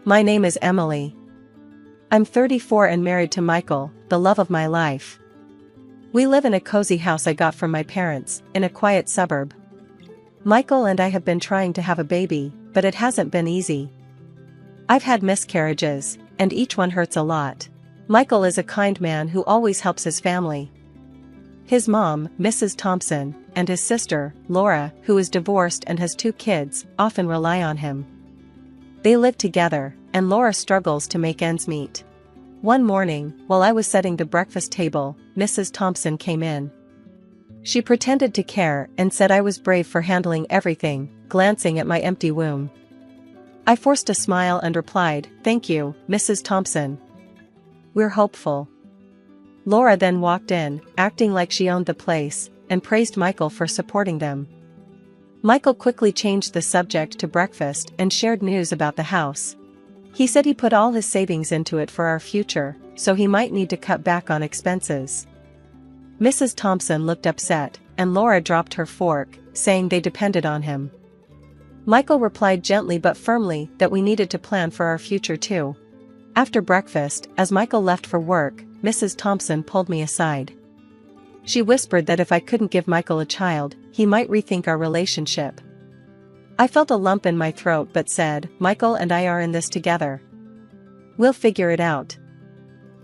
My name is Emily. I'm 34 and married to Michael, the love of my life. We live in a cozy house I got from my parents, in a quiet suburb. Michael and I have been trying to have a baby, but it hasn't been easy. I've had miscarriages, and each one hurts a lot. Michael is a kind man who always helps his family. His mom, Mrs. Thompson, and his sister, Laura, who is divorced and has 2 kids, often rely on him. They live together, and Laura struggles to make ends meet. One morning, while I was setting the breakfast table, Mrs. Thompson came in. She pretended to care and said I was brave for handling everything, glancing at my empty womb. I forced a smile and replied, "Thank you, Mrs. Thompson. We're hopeful." Laura then walked in, acting like she owned the place, and praised Michael for supporting them. Michael quickly changed the subject to breakfast and shared news about the house. He said he put all his savings into it for our future, so he might need to cut back on expenses. Mrs. Thompson looked upset, and Laura dropped her fork, saying they depended on him. Michael replied gently but firmly that we needed to plan for our future too. After breakfast, as Michael left for work, Mrs. Thompson pulled me aside. She whispered that if I couldn't give Michael a child, he might rethink our relationship. I felt a lump in my throat but said, "Michael and I are in this together. We'll figure it out."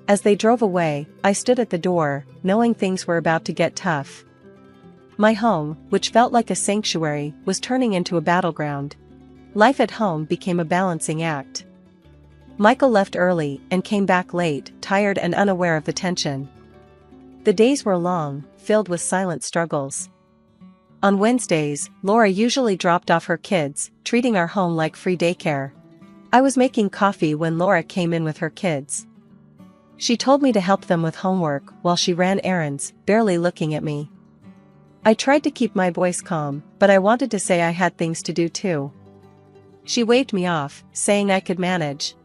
As they drove away, I stood at the door, knowing things were about to get tough. My home, which felt like a sanctuary, was turning into a battleground. Life at home became a balancing act. Michael left early and came back late, tired and unaware of the tension. The days were long, filled with silent struggles. On Wednesdays, Laura usually dropped off her kids, treating our home like free daycare. I was making coffee when Laura came in with her kids. She told me to help them with homework while she ran errands, barely looking at me. I tried to keep my voice calm, but I wanted to say I had things to do too. She waved me off, saying I could manage.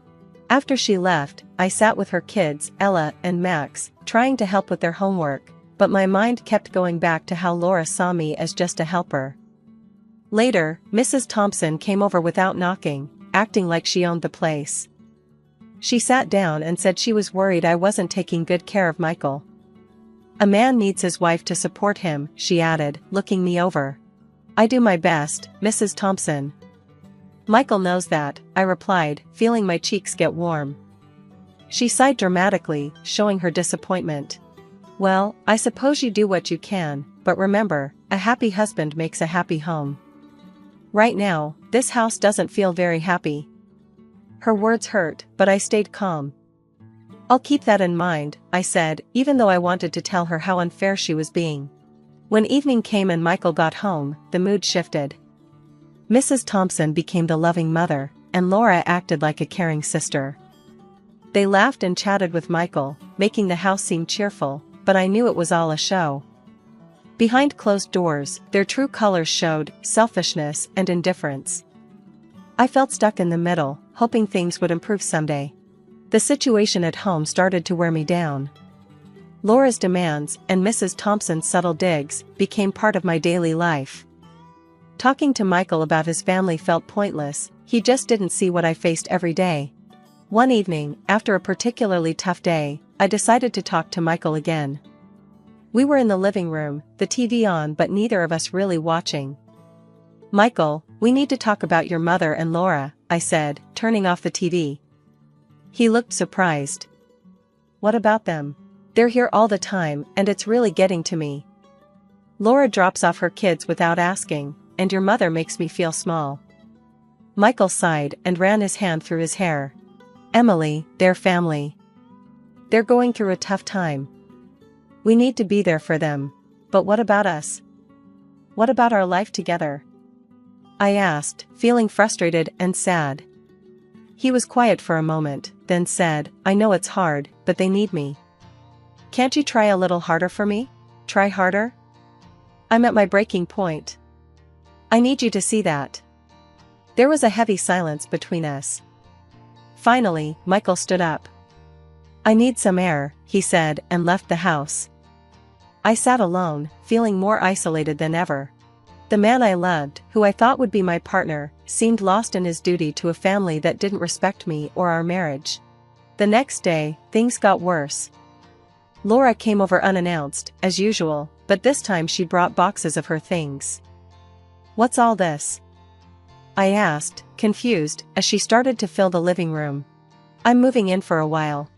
After she left, I sat with her kids, Ella and Max, trying to help with their homework, but my mind kept going back to how Laura saw me as just a helper. Later, Mrs. Thompson came over without knocking, acting like she owned the place. She sat down and said she was worried I wasn't taking good care of Michael. "A man needs his wife to support him," she added, looking me over. "I do my best, Mrs. Thompson." "Michael knows that," I replied, feeling my cheeks get warm. She sighed dramatically, showing her disappointment. "Well, I suppose you do what you can, but remember, a happy husband makes a happy home. Right now, this house doesn't feel very happy." Her words hurt, but I stayed calm. "I'll keep that in mind," I said, even though I wanted to tell her how unfair she was being. When evening came and Michael got home, the mood shifted. Mrs. Thompson became the loving mother, and Laura acted like a caring sister. They laughed and chatted with Michael, making the house seem cheerful, but I knew it was all a show. Behind closed doors, their true colors showed selfishness and indifference. I felt stuck in the middle, hoping things would improve someday. The situation at home started to wear me down. Laura's demands and Mrs. Thompson's subtle digs became part of my daily life. Talking to Michael about his family felt pointless, he just didn't see what I faced every day. One evening, after a particularly tough day, I decided to talk to Michael again. We were in the living room, the TV on but neither of us really watching. "Michael, we need to talk about your mother and Laura," I said, turning off the TV. He looked surprised. "What about them? They're here all the time and it's really getting to me. Laura drops off her kids without asking, and your mother makes me feel small." Michael sighed and ran his hand through his hair. "Emily, they're family. They're going through a tough time. We need to be there for them. But what about us? What about our life together?" I asked, feeling frustrated and sad. He was quiet for a moment, then said, "I know it's hard, but they need me. Can't you try a little harder for me? Try harder? I'm at my breaking point. I need you to see that." There was a heavy silence between us. Finally, Michael stood up. "I need some air," he said, and left the house. I sat alone, feeling more isolated than ever. The man I loved, who I thought would be my partner, seemed lost in his duty to a family that didn't respect me or our marriage. The next day, things got worse. Laura came over unannounced, as usual, but this time she brought boxes of her things. "What's all this?" I asked, confused, as she started to fill the living room. "I'm moving in for a while.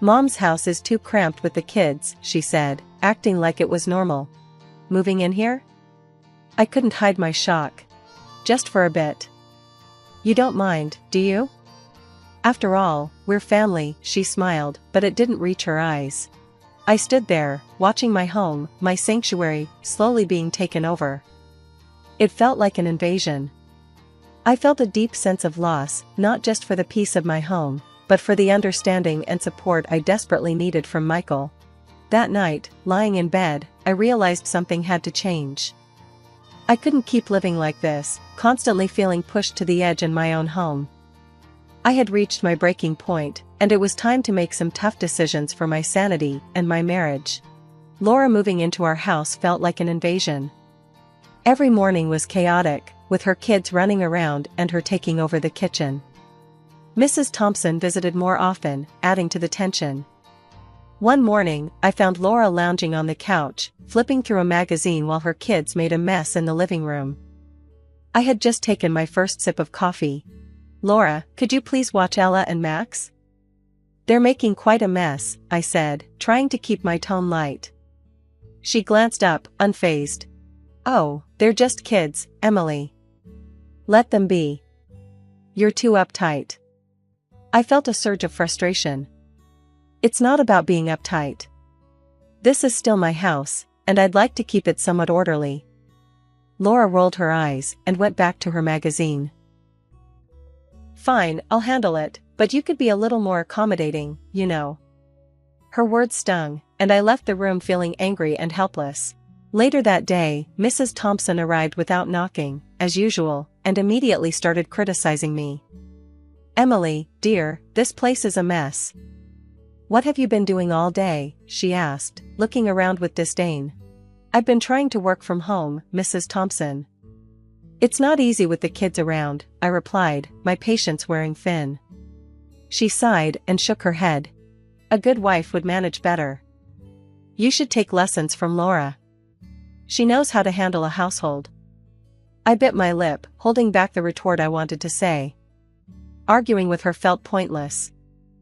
Mom's house is too cramped with the kids," she said, acting like it was normal. "Moving in here?" I couldn't hide my shock. "Just for a bit. You don't mind, do you?" "After all, we're family," she smiled, but it didn't reach her eyes. I stood there, watching my home, my sanctuary, slowly being taken over. It felt like an invasion. I felt a deep sense of loss, not just for the peace of my home, but for the understanding and support I desperately needed from Michael. That night, lying in bed, I realized something had to change. I couldn't keep living like this, constantly feeling pushed to the edge in my own home. I had reached my breaking point, and it was time to make some tough decisions for my sanity and my marriage. Laura moving into our house felt like an invasion. Every morning was chaotic, with her kids running around and her taking over the kitchen. Mrs. Thompson visited more often, adding to the tension. One morning, I found Laura lounging on the couch, flipping through a magazine while her kids made a mess in the living room. I had just taken my first sip of coffee. "Laura, could you please watch Ella and Max? They're making quite a mess," I said, trying to keep my tone light. She glanced up, unfazed. "Oh, they're just kids, Emily. Let them be. You're too uptight." I felt a surge of frustration. "It's not about being uptight. This is still my house, and I'd like to keep it somewhat orderly." Laura rolled her eyes and went back to her magazine. "Fine, I'll handle it, but you could be a little more accommodating, you know." Her words stung, and I left the room feeling angry and helpless. Later that day, Mrs. Thompson arrived without knocking, as usual, and immediately started criticizing me. "Emily, dear, this place is a mess. What have you been doing all day?" she asked, looking around with disdain. "I've been trying to work from home, Mrs. Thompson." "It's not easy with the kids around," I replied, my patience wearing thin. She sighed and shook her head. "A good wife would manage better. You should take lessons from Laura. She knows how to handle a household." I bit my lip, holding back the retort I wanted to say. Arguing with her felt pointless.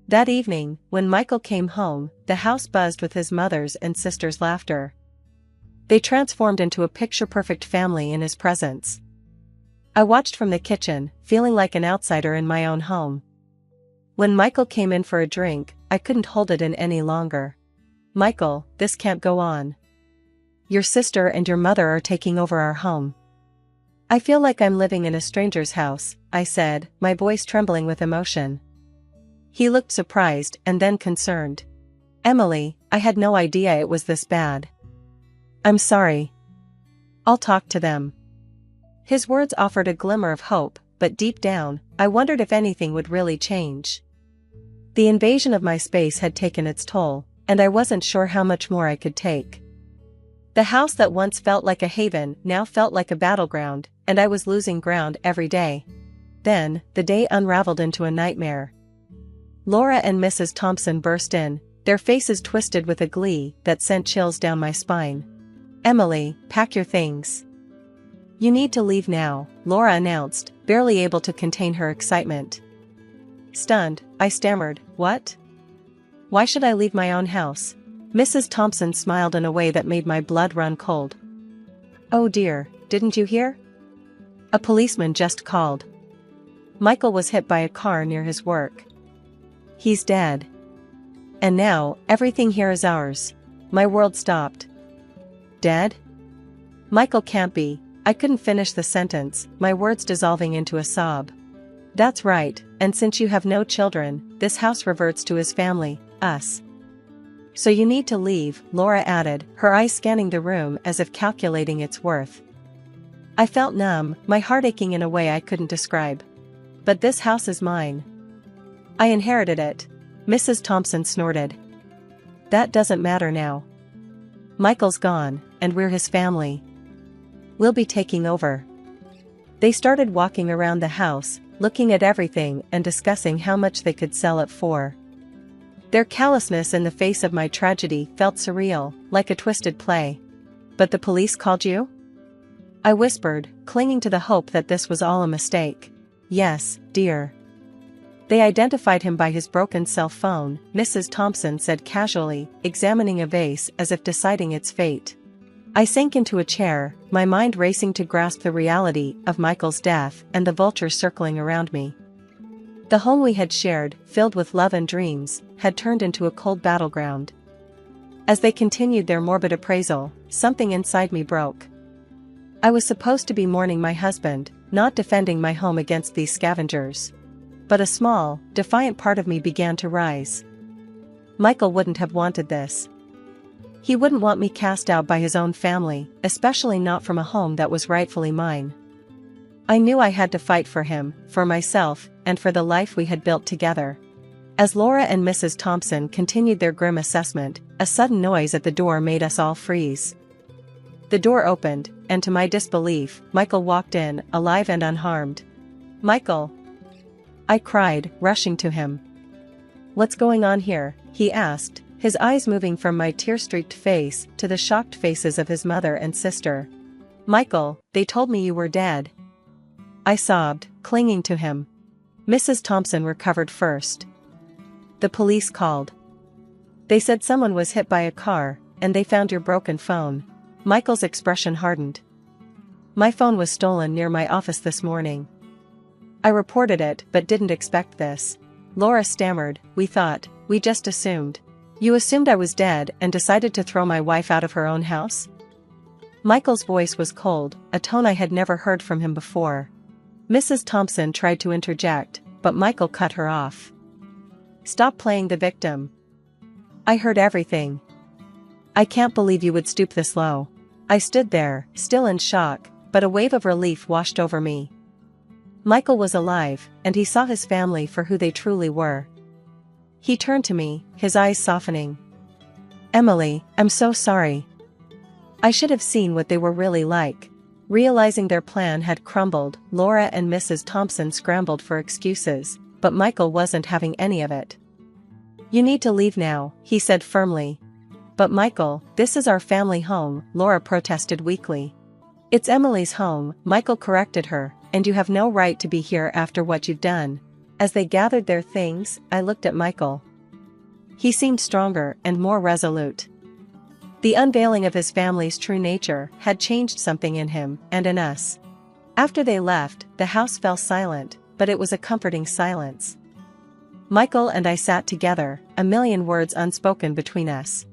That evening, when Michael came home, the house buzzed with his mother's and sister's laughter. They transformed into a picture-perfect family in his presence. I watched from the kitchen, feeling like an outsider in my own home. When Michael came in for a drink, I couldn't hold it in any longer. "Michael, this can't go on. Your sister and your mother are taking over our home." "I feel like I'm living in a stranger's house," I said, my voice trembling with emotion. He looked surprised and then concerned. "Emily, I had no idea it was this bad." "I'm sorry. I'll talk to them." His words offered a glimmer of hope, but deep down, I wondered if anything would really change. The invasion of my space had taken its toll, and I wasn't sure how much more I could take. The house that once felt like a haven now felt like a battleground, and I was losing ground every day. Then, the day unraveled into a nightmare. Laura and Mrs. Thompson burst in, their faces twisted with a glee that sent chills down my spine. "Emily, pack your things. You need to leave now," Laura announced, barely able to contain her excitement. Stunned, I stammered, "What? Why should I leave my own house?" Mrs. Thompson smiled in a way that made my blood run cold. "Oh dear, didn't you hear? A policeman just called. Michael was hit by a car near his work. He's dead. And now, everything here is ours." My world stopped. "Dead? Michael can't be." I couldn't finish the sentence, my words dissolving into a sob. "That's right, and since you have no children, this house reverts to his family, us. So you need to leave," Laura added, her eyes scanning the room as if calculating its worth. I felt numb, my heart aching in a way I couldn't describe. "But this house is mine. I inherited it," Mrs. Thompson snorted. "That doesn't matter now. Michael's gone, and we're his family. We'll be taking over." They started walking around the house, looking at everything and discussing how much they could sell it for. Their callousness in the face of my tragedy felt surreal, like a twisted play. "But the police called you?" I whispered, clinging to the hope that this was all a mistake. "Yes, dear. They identified him by his broken cell phone," Mrs. Thompson said casually, examining a vase as if deciding its fate. I sank into a chair, my mind racing to grasp the reality of Michael's death and the vultures circling around me. The home we had shared, filled with love and dreams, had turned into a cold battleground. As they continued their morbid appraisal, something inside me broke. I was supposed to be mourning my husband, not defending my home against these scavengers. But a small, defiant part of me began to rise. Michael wouldn't have wanted this. He wouldn't want me cast out by his own family, especially not from a home that was rightfully mine. I knew I had to fight for him, for myself, and for the life we had built together. As Laura and Mrs. Thompson continued their grim assessment, a sudden noise at the door made us all freeze. The door opened, and to my disbelief, Michael walked in, alive and unharmed. "Michael!" I cried, rushing to him. "What's going on here?" he asked, his eyes moving from my tear-streaked face to the shocked faces of his mother and sister. "Michael, they told me you were dead." I sobbed, clinging to him. Mrs. Thompson recovered first. "The police called. They said someone was hit by a car, and they found your broken phone." Michael's expression hardened. "My phone was stolen near my office this morning. I reported it but didn't expect this." Laura stammered, We just assumed." "You assumed I was dead and decided to throw my wife out of her own house?" Michael's voice was cold, a tone I had never heard from him before. Mrs. Thompson tried to interject, but Michael cut her off. "Stop playing the victim. I heard everything. I can't believe you would stoop this low." I stood there, still in shock, but a wave of relief washed over me. Michael was alive, and he saw his family for who they truly were. He turned to me, his eyes softening. "Emily, I'm so sorry. I should have seen what they were really like." Realizing their plan had crumbled, Laura and Mrs. Thompson scrambled for excuses, but Michael wasn't having any of it. "You need to leave now," he said firmly. "But Michael, this is our family home," Laura protested weakly. "It's Emily's home," Michael corrected her, "and you have no right to be here after what you've done." As they gathered their things, I looked at Michael. He seemed stronger and more resolute. The unveiling of his family's true nature had changed something in him and in us. After they left, the house fell silent, but it was a comforting silence. Michael and I sat together, a million words unspoken between us.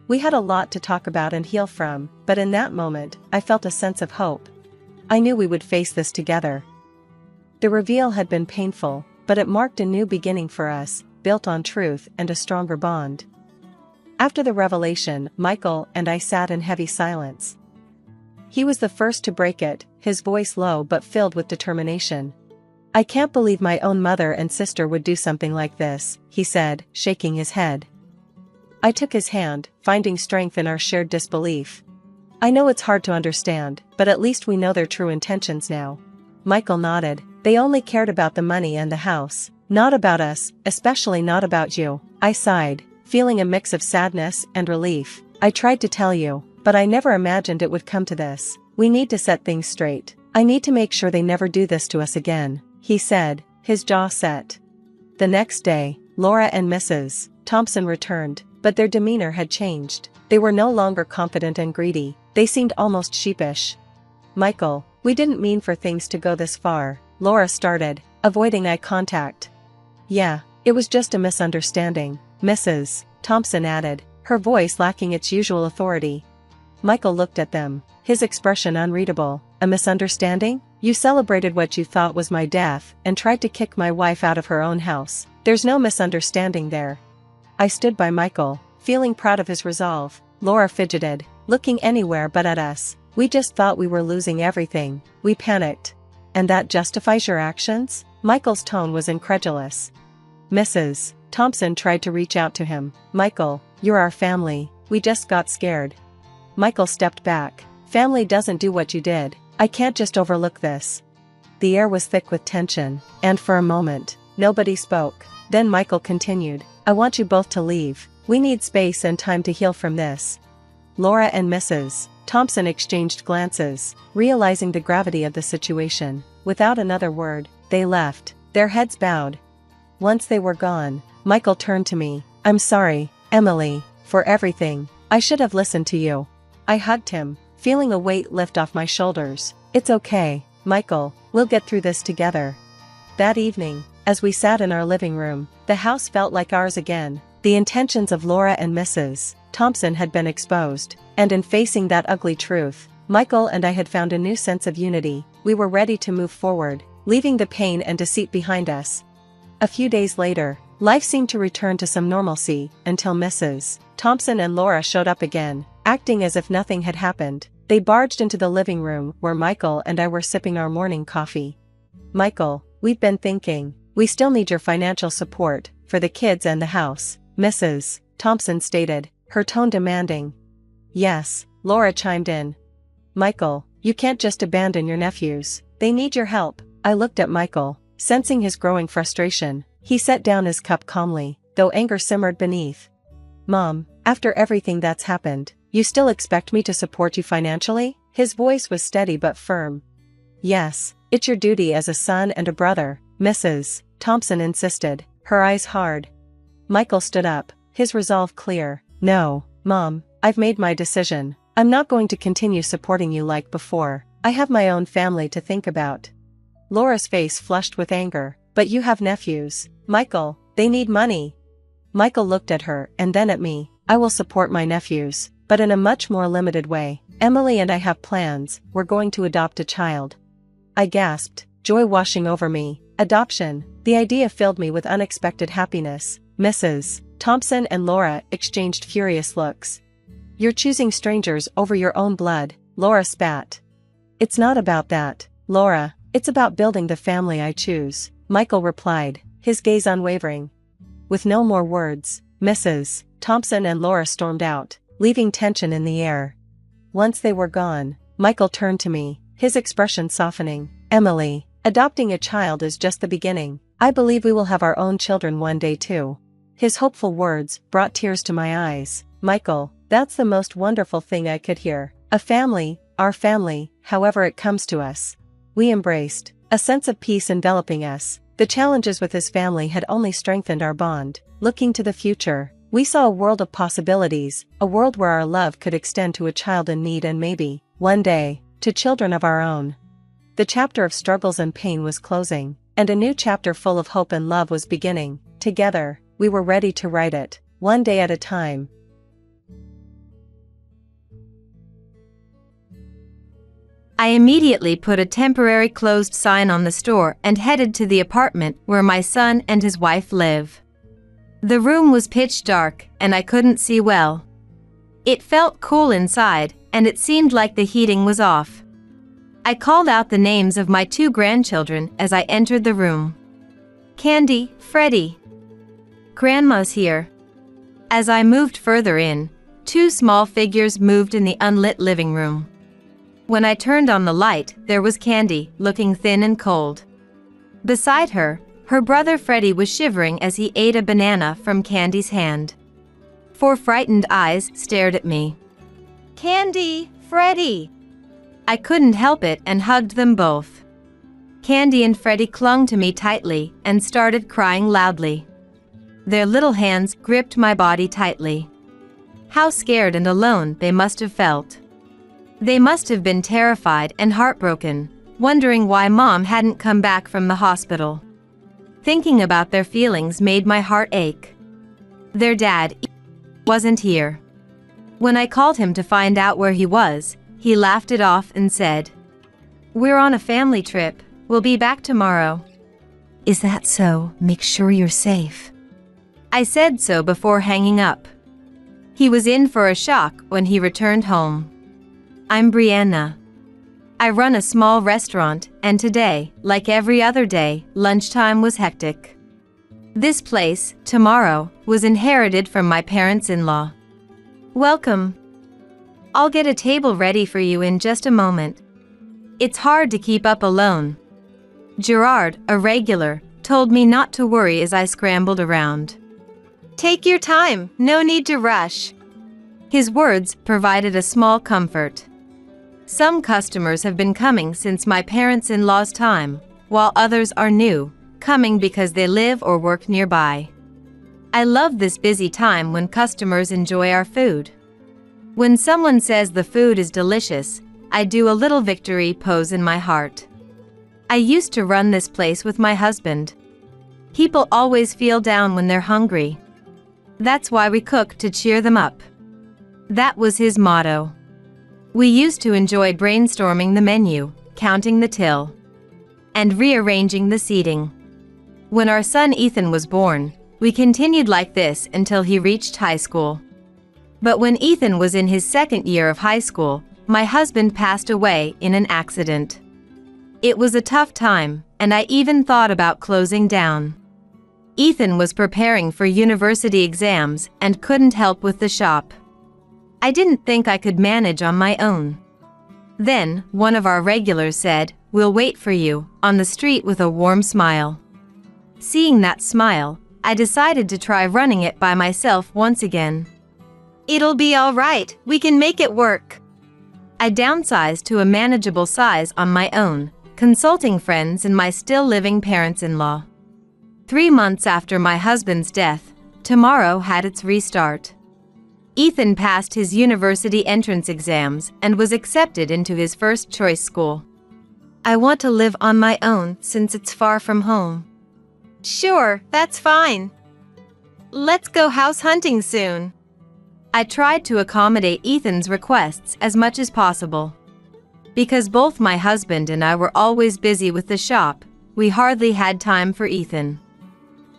We had a lot to talk about and heal from, but in that moment, I felt a sense of hope. I knew we would face this together. The reveal had been painful, but it marked a new beginning for us, built on truth and a stronger bond. After the revelation, Michael and I sat in heavy silence. He was the first to break it, his voice low but filled with determination. "I can't believe my own mother and sister would do something like this," he said, shaking his head. I took his hand, finding strength in our shared disbelief. "I know it's hard to understand, but at least we know their true intentions now." Michael nodded. "They only cared about the money and the house, not about us, especially not about you." I sighed, feeling a mix of sadness and relief. "I tried to tell you, but I never imagined it would come to this. We need to set things straight. I need to make sure they never do this to us again," he said, his jaw set. The next day, Laura and Mrs. Thompson returned, but their demeanor had changed. They were no longer confident and greedy, they seemed almost sheepish. "Michael, we didn't mean for things to go this far," Laura started, avoiding eye contact. "Yeah, it was just a misunderstanding," Mrs. Thompson added, her voice lacking its usual authority. Michael looked at them, his expression unreadable. "A misunderstanding? You celebrated what you thought was my death and tried to kick my wife out of her own house. There's no misunderstanding there." I stood by Michael, feeling proud of his resolve. Laura fidgeted, looking anywhere but at us. "We just thought we were losing everything. We panicked." "And that justifies your actions?" Michael's tone was incredulous. Mrs. Thompson tried to reach out to him. "Michael, you're our family. We just got scared." Michael stepped back. Family doesn't do what you did. I can't just overlook this. The air was thick with tension, and for a moment, nobody spoke. Then Michael continued, I want you both to leave. We need space and time to heal from this. Laura and Mrs. Thompson exchanged glances, realizing the gravity of the situation. Without another word, they left, their heads bowed. Once they were gone, Michael turned to me. I'm sorry, Emily, for everything. I should have listened to you. I hugged him, feeling a weight lift off my shoulders. It's okay, Michael, we'll get through this together. That evening, as we sat in our living room, the house felt like ours again. The intentions of Laura and Mrs. Thompson had been exposed, and in facing that ugly truth, Michael and I had found a new sense of unity. We were ready to move forward, leaving the pain and deceit behind us. A few days later, life seemed to return to some normalcy, until Mrs. Thompson and Laura showed up again, acting as if nothing had happened. They barged into the living room where Michael and I were sipping our morning coffee. Michael, we've been thinking, we still need your financial support, for the kids and the house, Mrs. Thompson stated, her tone demanding. Yes, Laura chimed in. Michael, you can't just abandon your nephews. They need your help. I looked at Michael, sensing his growing frustration. He set down his cup calmly, though anger simmered beneath. Mom, after everything that's happened, you still expect me to support you financially? His voice was steady but firm. Yes, it's your duty as a son and a brother, Mrs. Thompson insisted, her eyes hard. Michael stood up, his resolve clear. No, Mom, I've made my decision. I'm not going to continue supporting you like before. I have my own family to think about. Laura's face flushed with anger. But you have nephews, Michael, they need money. Michael looked at her and then at me. I will support my nephews, but in a much more limited way. Emily and I have plans. We're going to adopt a child. I gasped, joy washing over me. Adoption. The idea filled me with unexpected happiness. Mrs. Thompson and Laura exchanged furious looks. You're choosing strangers over your own blood, Laura spat. It's not about that, Laura, it's about building the family I choose, Michael replied, his gaze unwavering. With no more words, Mrs. Thompson and Laura stormed out, leaving tension in the air. Once they were gone, Michael turned to me, his expression softening. Emily, adopting a child is just the beginning. I believe we will have our own children one day too. His hopeful words brought tears to my eyes. Michael, that's the most wonderful thing I could hear. A family, our family, however it comes to us. We embraced, a sense of peace enveloping us. The challenges with his family had only strengthened our bond. Looking to the future, we saw a world of possibilities, a world where our love could extend to a child in need and maybe, one day, to children of our own. The chapter of struggles and pain was closing, and a new chapter full of hope and love was beginning. Together, we were ready to write it, one day at a time. I immediately put a temporary closed sign on the store and headed to the apartment where my son and his wife live. The room was pitch dark and I couldn't see well. It felt cool inside and it seemed like the heating was off. I called out the names of my 2 grandchildren as I entered the room. Candy, Freddie. Grandma's here. As I moved further in, 2 small figures moved in the unlit living room. When I turned on the light, there was Candy, looking thin and cold. Beside her, her brother Freddie was shivering as he ate a banana from Candy's hand. 4 frightened eyes stared at me. Candy, Freddie! I couldn't help it and hugged them both. Candy and Freddie clung to me tightly and started crying loudly. Their little hands gripped my body tightly. How scared and alone they must have felt. They must have been terrified and heartbroken, wondering why Mom hadn't come back from the hospital. Thinking about their feelings made my heart ache. Their dad wasn't here. When I called him to find out where he was, he laughed it off and said, "We're on a family trip. We'll be back tomorrow." "Is that so? Make sure you're safe." I said so before hanging up. He was in for a shock when he returned home. I'm Brianna. I run a small restaurant, and today, like every other day, lunchtime was hectic. This place, tomorrow, was inherited from my parents-in-law. Welcome. I'll get a table ready for you in just a moment. It's hard to keep up alone. Gerard, a regular, told me not to worry as I scrambled around. Take your time, no need to rush. His words provided a small comfort. Some customers have been coming since my parents-in-law's time, while others are new, coming because they live or work nearby. I love this busy time when customers enjoy our food. When someone says the food is delicious, I do a little victory pose in my heart. I used to run this place with my husband. People always feel down when they're hungry. That's why we cook to cheer them up. That was his motto. We used to enjoy brainstorming the menu, counting the till, and rearranging the seating. When our son Ethan was born, we continued like this until he reached high school. But when Ethan was in his second year of high school, my husband passed away in an accident. It was a tough time, and I even thought about closing down. Ethan was preparing for university exams and couldn't help with the shop. I didn't think I could manage on my own. Then, one of our regulars said, "We'll wait for you," on the street with a warm smile. Seeing that smile, I decided to try running it by myself once again. It'll be all right, we can make it work. I downsized to a manageable size on my own, consulting friends and my still living parents-in-law. 3 months after my husband's death, tomorrow had its restart. Ethan passed his university entrance exams and was accepted into his first choice school. I want to live on my own since it's far from home. Sure, that's fine. Let's go house hunting soon. I tried to accommodate Ethan's requests as much as possible. Because both my husband and I were always busy with the shop, we hardly had time for Ethan.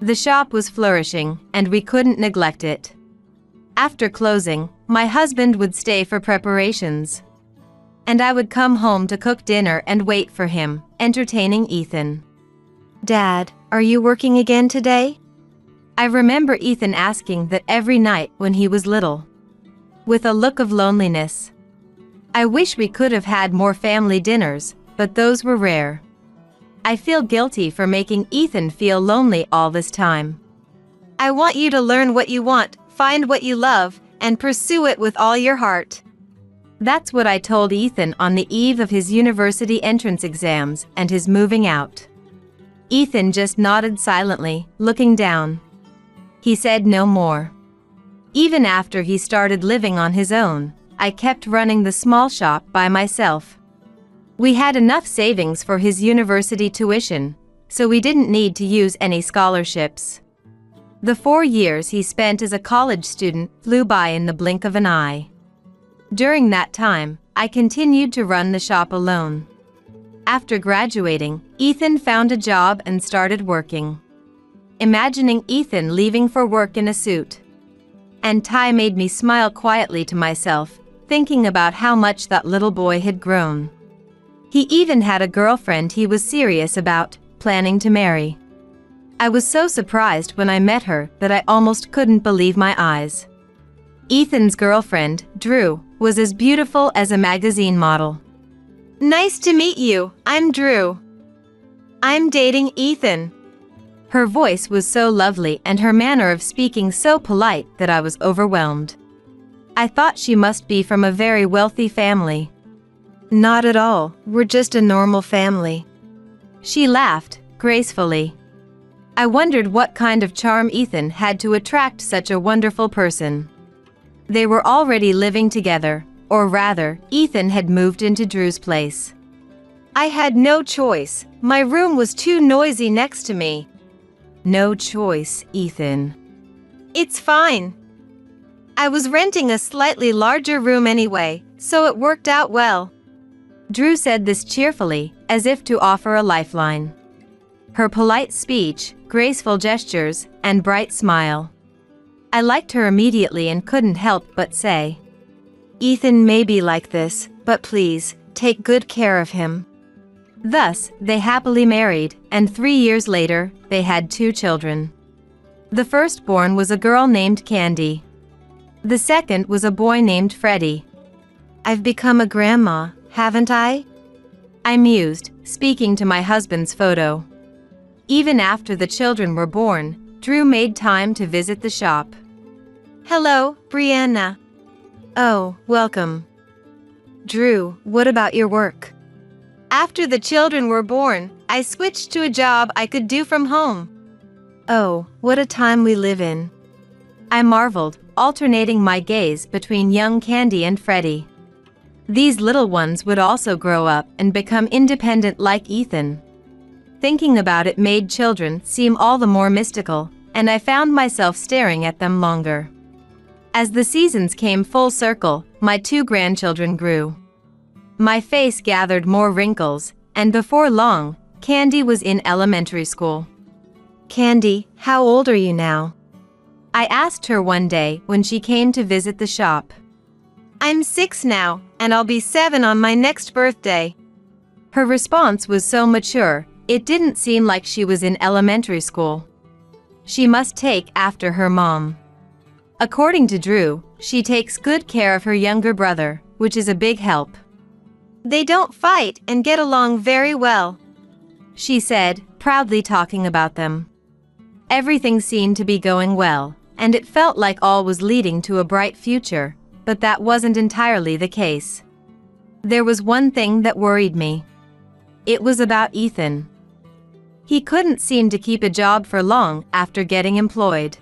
The shop was flourishing, and we couldn't neglect it. After closing, my husband would stay for preparations. And I would come home to cook dinner and wait for him, entertaining Ethan. "Dad, are you working again today?" I remember Ethan asking that every night when he was little. With a look of loneliness. I wish we could have had more family dinners, but those were rare. I feel guilty for making Ethan feel lonely all this time. I want you to learn what you want, find what you love, and pursue it with all your heart. That's what I told Ethan on the eve of his university entrance exams and his moving out. Ethan just nodded silently, looking down. He said no more. Even after he started living on his own, I kept running the small shop by myself. We had enough savings for his university tuition, so we didn't need to use any scholarships. The 4 years he spent as a college student flew by in the blink of an eye. During that time, I continued to run the shop alone. After graduating, Ethan found a job and started working. Imagining Ethan leaving for work in a suit and tie made me smile quietly to myself, thinking about how much that little boy had grown. He even had a girlfriend he was serious about, planning to marry. I was so surprised when I met her that I almost couldn't believe my eyes. Ethan's girlfriend, Drew, was as beautiful as a magazine model. "Nice to meet you, I'm Drew. I'm dating Ethan." Her voice was so lovely and her manner of speaking so polite that I was overwhelmed. I thought she must be from a very wealthy family. "Not at all, we're just a normal family." She laughed, gracefully. I wondered what kind of charm Ethan had to attract such a wonderful person. They were already living together, or rather, Ethan had moved into Drew's place. I had no choice, my room was too noisy next to me. No choice, Ethan. It's fine. I was renting a slightly larger room anyway, so it worked out well. Drew said this cheerfully, as if to offer a lifeline. Her polite speech, graceful gestures, and bright smile. I liked her immediately and couldn't help but say, "Ethan may be like this, but please, take good care of him." Thus, they happily married, and 3 years later, they had 2 children. The firstborn was a girl named Candy. The second was a boy named Freddie. I've become a grandma, haven't I? I mused, speaking to my husband's photo. Even after the children were born, Drew made time to visit the shop. Hello, Brianna. Oh, welcome. Drew, what about your work? After the children were born, I switched to a job I could do from home. Oh, what a time we live in. I marveled, alternating my gaze between young Candy and Freddie. These little ones would also grow up and become independent like Ethan. Thinking about it made children seem all the more mystical, and I found myself staring at them longer. As the seasons came full circle, my 2 grandchildren grew. My face gathered more wrinkles, and before long, Candy was in elementary school. Candy, how old are you now? I asked her one day when she came to visit the shop. I'm 6 now, and I'll be 7 on my next birthday. Her response was so mature, it didn't seem like she was in elementary school. She must take after her mom. According to Drew, she takes good care of her younger brother, which is a big help. They don't fight and get along very well, she said, proudly talking about them. Everything seemed to be going well, and it felt like all was leading to a bright future, but that wasn't entirely the case. There was one thing that worried me. It was about Ethan. He couldn't seem to keep a job for long after getting employed.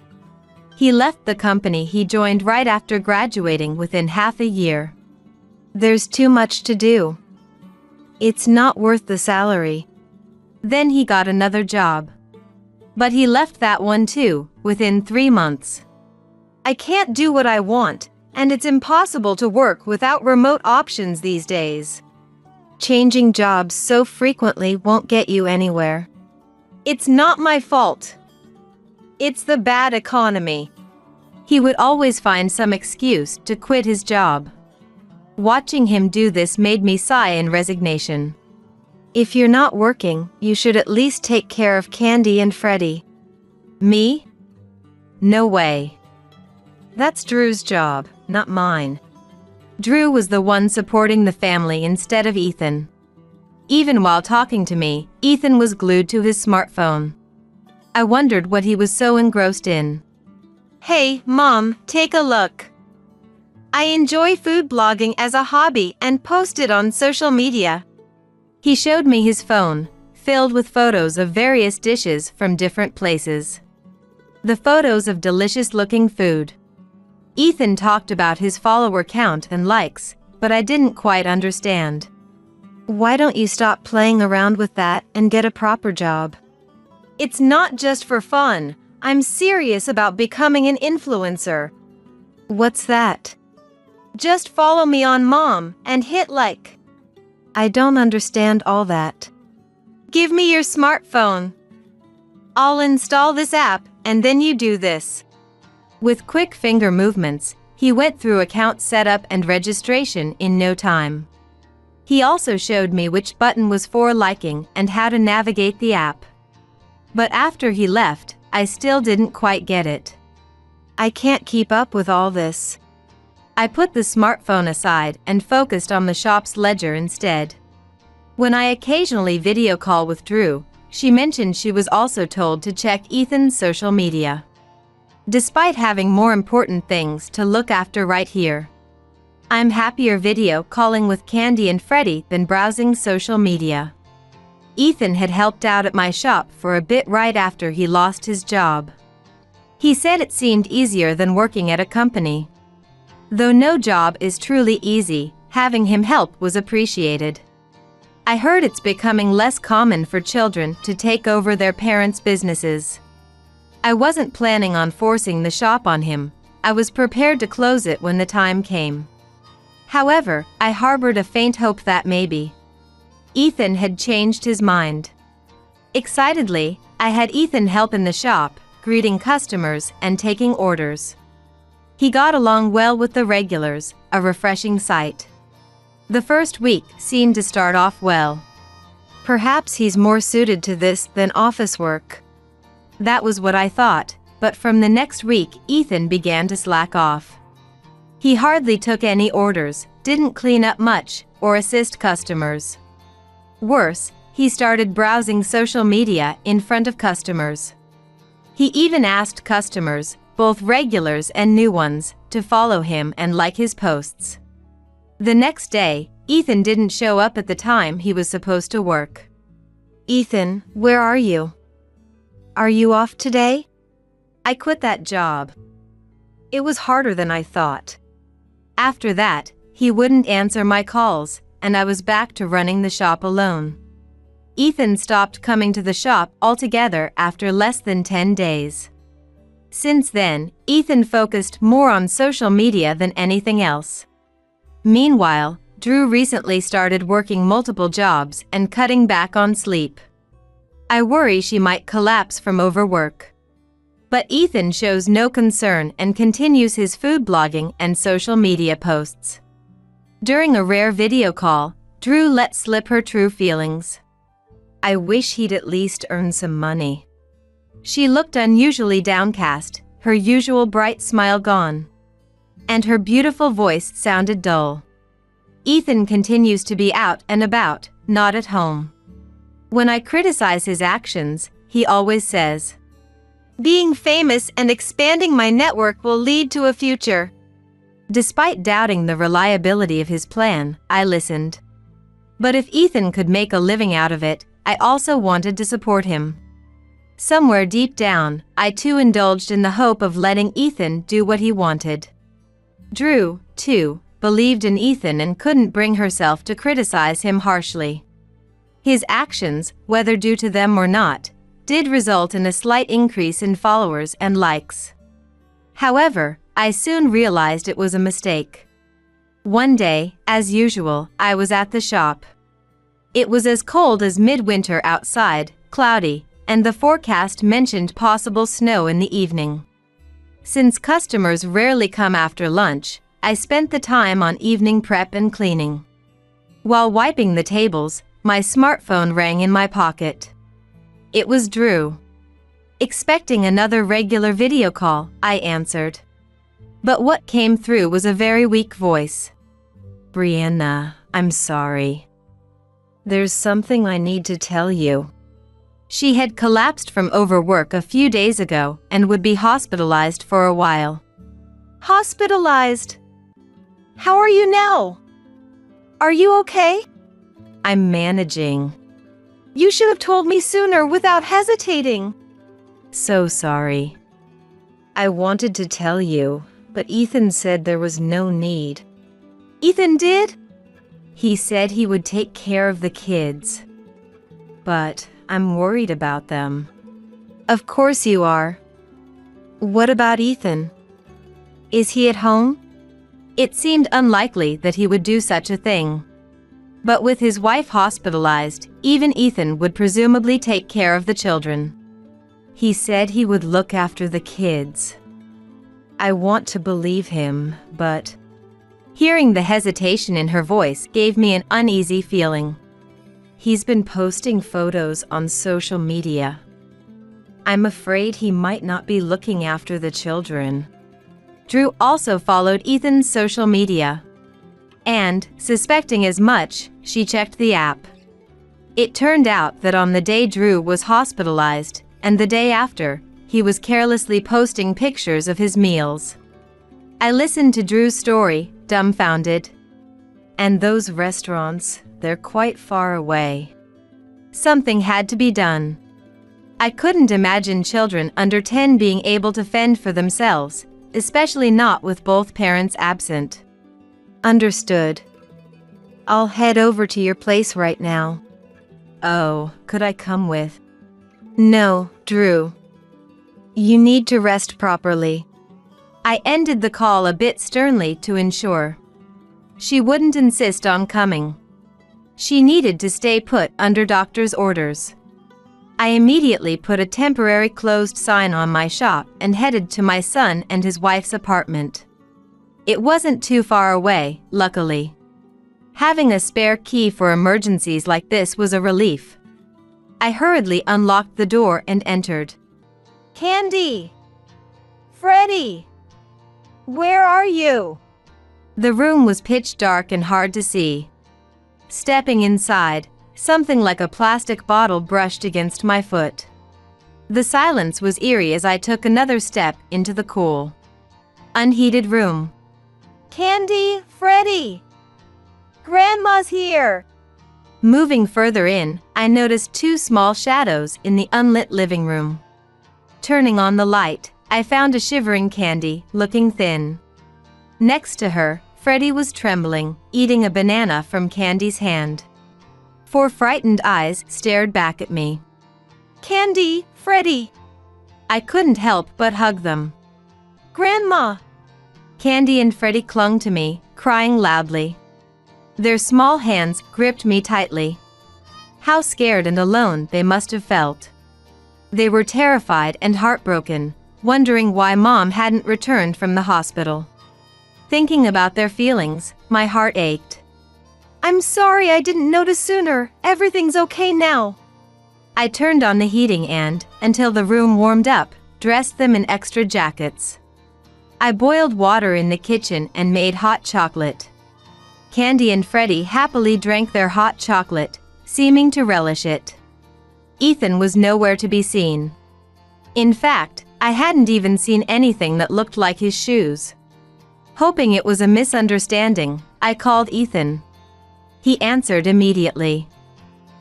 He left the company he joined right after graduating within half a year. There's too much to do. It's not worth the salary. Then he got another job. But he left that one too, within 3 months. I can't do what I want, and it's impossible to work without remote options these days. Changing jobs so frequently won't get you anywhere. It's not my fault. It's the bad economy. He would always find some excuse to quit his job. Watching him do this made me sigh in resignation. If you're not working, you should at least take care of Candy and Freddie. Me? No way. That's Drew's job, not mine. Drew was the one supporting the family instead of Ethan. Even while talking to me, Ethan was glued to his smartphone. I wondered what he was so engrossed in. Hey, Mom, take a look. I enjoy food blogging as a hobby and post it on social media. He showed me his phone, filled with photos of various dishes from different places. The photos of delicious-looking food. Ethan talked about his follower count and likes, but I didn't quite understand. Why don't you stop playing around with that and get a proper job? It's not just for fun. I'm serious about becoming an influencer. What's that? Just follow me on Mom and hit like. I don't understand all that. Give me your smartphone. I'll install this app and then you do this. With quick finger movements, he went through account setup and registration in no time. He also showed me which button was for liking and how to navigate the app. But after he left, I still didn't quite get it. I can't keep up with all this. I put the smartphone aside and focused on the shop's ledger instead. When I occasionally video call with Drew, she mentioned she was also told to check Ethan's social media. Despite having more important things to look after right here, I'm happier video calling with Candy and Freddie than browsing social media. Ethan had helped out at my shop for a bit right after he lost his job. He said it seemed easier than working at a company. Though no job is truly easy, having him help was appreciated. I heard it's becoming less common for children to take over their parents' businesses. I wasn't planning on forcing the shop on him. I was prepared to close it when the time came. However, I harbored a faint hope that maybe Ethan had changed his mind. Excitedly, I had Ethan help in the shop, greeting customers and taking orders. He got along well with the regulars, a refreshing sight. The first week seemed to start off well. Perhaps he's more suited to this than office work. That was what I thought, but from the next week Ethan began to slack off. He hardly took any orders, didn't clean up much or assist customers. Worse, he started browsing social media in front of customers. He even asked customers, both regulars and new ones, to follow him and like his posts. The next day, Ethan didn't show up at the time he was supposed to work. "Ethan, where are you? Are you off today?" I quit that job. It was harder than I thought. After that, he wouldn't answer my calls, and I was back to running the shop alone. Ethan stopped coming to the shop altogether after less than 10 days. Since then, Ethan focused more on social media than anything else. Meanwhile, Drew recently started working multiple jobs and cutting back on sleep. I worry she might collapse from overwork. But Ethan shows no concern and continues his food blogging and social media posts. During a rare video call, Drew let slip her true feelings. "I wish he'd at least earn some money." She looked unusually downcast, her usual bright smile gone. And her beautiful voice sounded dull. Ethan continues to be out and about, not at home. When I criticize his actions, he always says, "Being famous and expanding my network will lead to a future." Despite doubting the reliability of his plan, I listened. But if Ethan could make a living out of it, I also wanted to support him. Somewhere deep down, I too indulged in the hope of letting Ethan do what he wanted. Drew, too, believed in Ethan and couldn't bring herself to criticize him harshly. His actions, whether due to them or not, did result in a slight increase in followers and likes. However, I soon realized it was a mistake. One day, as usual, I was at the shop. It was as cold as midwinter outside, cloudy, and the forecast mentioned possible snow in the evening. Since customers rarely come after lunch, I spent the time on evening prep and cleaning. While wiping the tables, my smartphone rang in my pocket. It was Drew. Expecting another regular video call, I answered. But what came through was a very weak voice. "Brianna, I'm sorry. There's something I need to tell you." She had collapsed from overwork a few days ago and would be hospitalized for a while. "Hospitalized? How are you now? Are you okay?" "I'm managing." "You should have told me sooner without hesitating." "So sorry. I wanted to tell you, but Ethan said there was no need." "Ethan did?" "He said he would take care of the kids. But I'm worried about them." "Of course you are. What about Ethan? Is he at home?" It seemed unlikely that he would do such a thing. But with his wife hospitalized, even Ethan would presumably take care of the children. "He said he would look after the kids." I want to believe him, but... Hearing the hesitation in her voice gave me an uneasy feeling. "He's been posting photos on social media. I'm afraid he might not be looking after the children." Drew also followed Ethan's social media. And, suspecting as much, she checked the app. It turned out that on the day Drew was hospitalized, and the day after, he was carelessly posting pictures of his meals. I listened to Drew's story, dumbfounded. And those restaurants, they're quite far away. Something had to be done. I couldn't imagine children under 10 being able to fend for themselves, especially not with both parents absent. "Understood. I'll head over to your place right now." "Oh, could I come with?" "No, Drew. You need to rest properly." I ended the call a bit sternly to ensure she wouldn't insist on coming. She needed to stay put under doctor's orders. I immediately put a temporary closed sign on my shop and headed to my son and his wife's apartment. It wasn't too far away, luckily. Having a spare key for emergencies like this was a relief. I hurriedly unlocked the door and entered. "Candy! Freddie! Where are you?" The room was pitch dark and hard to see. Stepping inside, something like a plastic bottle brushed against my foot. The silence was eerie as I took another step into the cool, unheated room. Candy, Freddie! Grandma's here! Moving further in, I noticed two small shadows in the unlit living room. Turning on the light, I found a shivering Candy, looking thin. Next to her, Freddie was trembling, eating a banana from Candy's hand. 4 frightened eyes stared back at me. Candy, Freddie! I couldn't help but hug them. Grandma! Candy and Freddie clung to me, crying loudly. Their small hands gripped me tightly. How scared and alone they must have felt. They were terrified and heartbroken, wondering why Mom hadn't returned from the hospital. Thinking about their feelings, my heart ached. I'm sorry I didn't notice sooner. Everything's okay now. I turned on the heating and, until the room warmed up, dressed them in extra jackets. I boiled water in the kitchen and made hot chocolate. Candy and Freddie happily drank their hot chocolate, seeming to relish it. Ethan was nowhere to be seen. In fact, I hadn't even seen anything that looked like his shoes. Hoping it was a misunderstanding, I called Ethan. He answered immediately.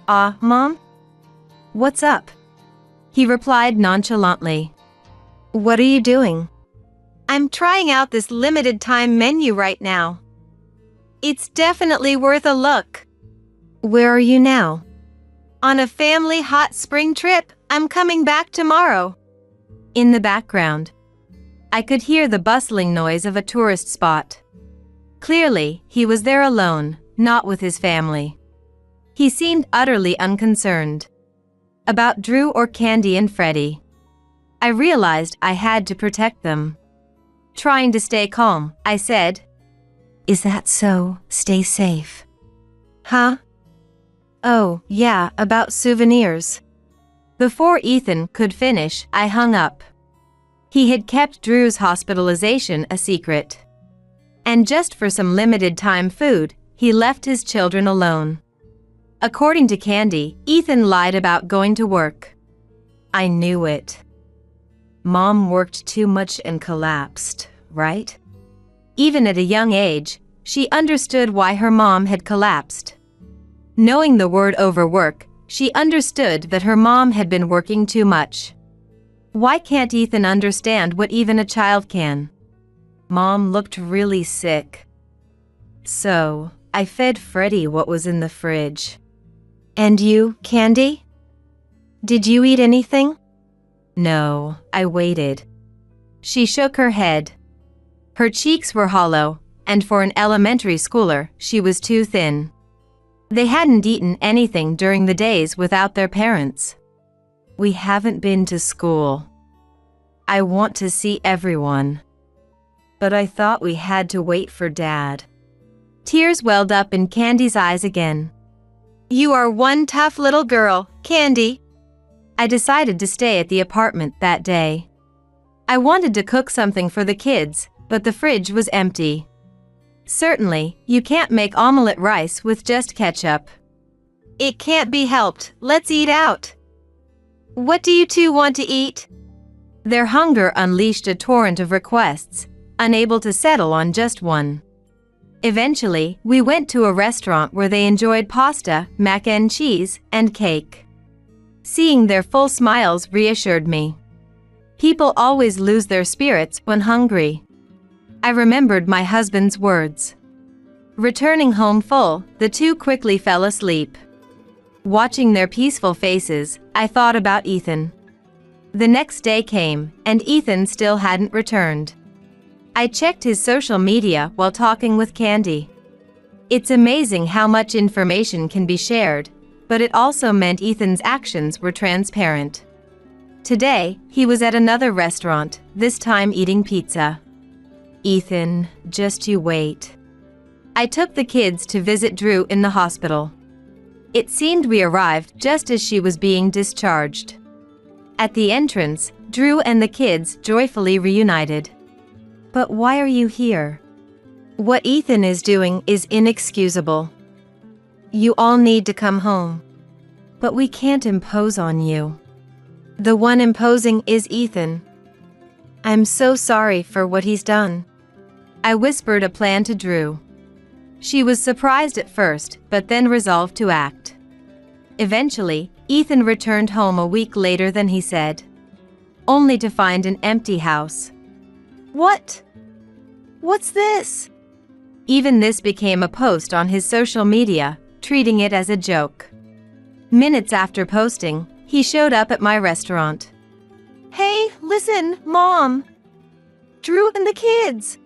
Mom? What's up? He replied nonchalantly. What are you doing? I'm trying out this limited time menu right now. It's definitely worth a look. Where are you now? On a family hot spring trip. I'm coming back tomorrow. In the background, I could hear the bustling noise of a tourist spot. Clearly, he was there alone, not with his family. He seemed utterly unconcerned about Drew or Candy and Freddie. I realized I had to protect them. Trying to stay calm, I said, Is that so? Stay safe. Huh? Oh, yeah, about souvenirs. Before Ethan could finish, I hung up. He had kept Drew's hospitalization a secret. And just for some limited time food, he left his children alone. According to Candy, Ethan lied about going to work. I knew it. Mom worked too much and collapsed, right? Even at a young age, she understood why her mom had collapsed. Knowing the word overwork, she understood that her mom had been working too much. Why can't Ethan understand what even a child can? Mom looked really sick. So, I fed Freddie what was in the fridge. And you, Candy? Did you eat anything? No, I waited. She shook her head. Her cheeks were hollow, and for an elementary schooler, she was too thin. They hadn't eaten anything during the days without their parents. We haven't been to school. I want to see everyone. But I thought we had to wait for Dad. Tears welled up in Candy's eyes again. You are one tough little girl, Candy. I decided to stay at the apartment that day. I wanted to cook something for the kids, but the fridge was empty. Certainly, you can't make omelette rice with just ketchup. It can't be helped. Let's eat out. What do you two want to eat? Their hunger unleashed a torrent of requests, unable to settle on just one. Eventually, we went to a restaurant where they enjoyed pasta, mac and cheese, and cake. Seeing their full smiles reassured me. People always lose their spirits when hungry. I remembered my husband's words. Returning home full, the two quickly fell asleep. Watching their peaceful faces, I thought about Ethan. The next day came, and Ethan still hadn't returned. I checked his social media while talking with Candy. It's amazing how much information can be shared, but it also meant Ethan's actions were transparent. Today, he was at another restaurant, this time eating pizza. Ethan, just you wait. I took the kids to visit Drew in the hospital. It seemed we arrived just as she was being discharged. At the entrance, Drew and the kids joyfully reunited. But why are you here? What Ethan is doing is inexcusable. You all need to come home. But we can't impose on you. The one imposing is Ethan. I'm so sorry for what he's done. I whispered a plan to Drew. She was surprised at first, but then resolved to act. Eventually, Ethan returned home a week later than he said, only to find an empty house. What? What's this? Even this became a post on his social media, treating it as a joke. Minutes after posting, he showed up at my restaurant. Hey, listen, Mom. Drew and the kids.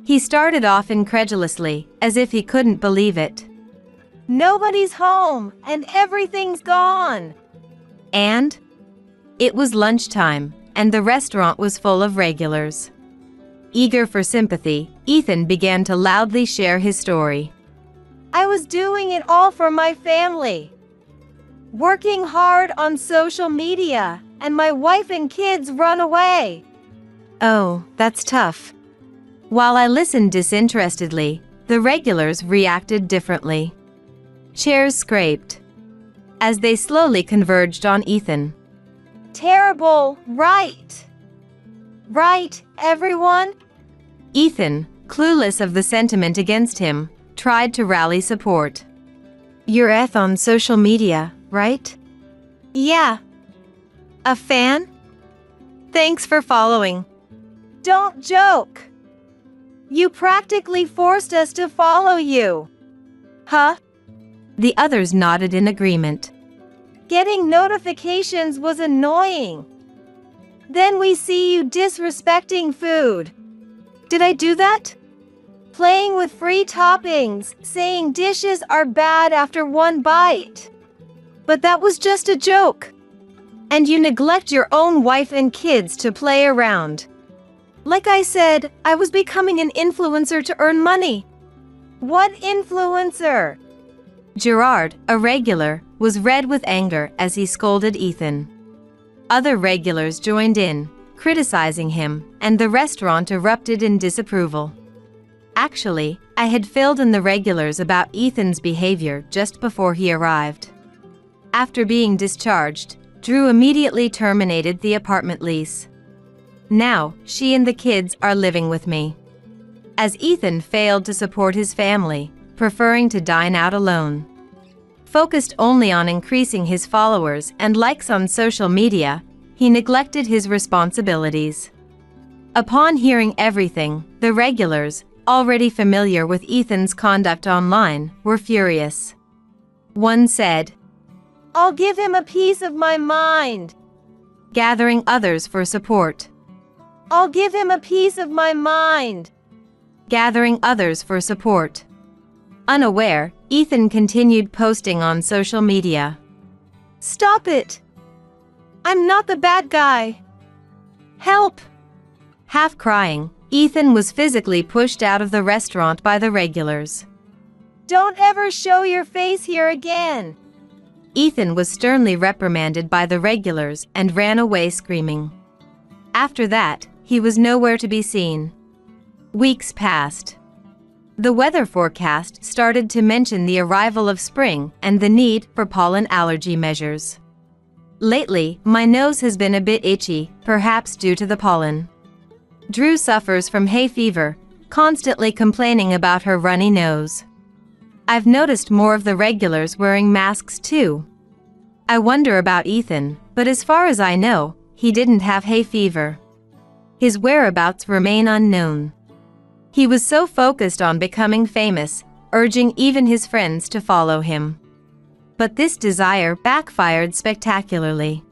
He started off incredulously, as if he couldn't believe it. Nobody's home, and everything's gone. And? It was lunchtime, and the restaurant was full of regulars. Eager for sympathy, Ethan began to loudly share his story. I was doing it all for my family. Working hard on social media, and my wife and kids run away. Oh, that's tough. While I listened disinterestedly, the regulars reacted differently. Chairs scraped as they slowly converged on Ethan. Terrible, right? Right, everyone? Ethan, clueless of the sentiment against him, tried to rally support. You're on social media, right? Yeah. A fan? Thanks for following. Don't joke. You practically forced us to follow you. Huh? The others nodded in agreement. Getting notifications was annoying. Then we see you disrespecting food. Did I do that? Playing with free toppings, saying dishes are bad after one bite. But that was just a joke. And you neglect your own wife and kids to play around. Like I said, I was becoming an influencer to earn money. What influencer? Gerard, a regular, was red with anger as he scolded Ethan. Other regulars joined in, criticizing him, and the restaurant erupted in disapproval. Actually, I had filled in the regulars about Ethan's behavior just before he arrived. After being discharged, Drew immediately terminated the apartment lease. Now, she and the kids are living with me. As Ethan failed to support his family, preferring to dine out alone. Focused only on increasing his followers and likes on social media, he neglected his responsibilities. Upon hearing everything, the regulars, already familiar with Ethan's conduct online, were furious. One said, I'll give him a piece of my mind. Gathering others for support. I'll give him a piece of my mind. Gathering others for support. Unaware, Ethan continued posting on social media. Stop it! I'm not the bad guy. Help! Half crying, Ethan was physically pushed out of the restaurant by the regulars. Don't ever show your face here again. Ethan was sternly reprimanded by the regulars and ran away screaming. After that, he was nowhere to be seen. Weeks passed. The weather forecast started to mention the arrival of spring and the need for pollen allergy measures. Lately, my nose has been a bit itchy, perhaps due to the pollen. Drew suffers from hay fever, constantly complaining about her runny nose. I've noticed more of the regulars wearing masks too. I wonder about Ethan, but as far as I know, he didn't have hay fever. His whereabouts remain unknown. He was so focused on becoming famous, urging even his friends to follow him. But this desire backfired spectacularly.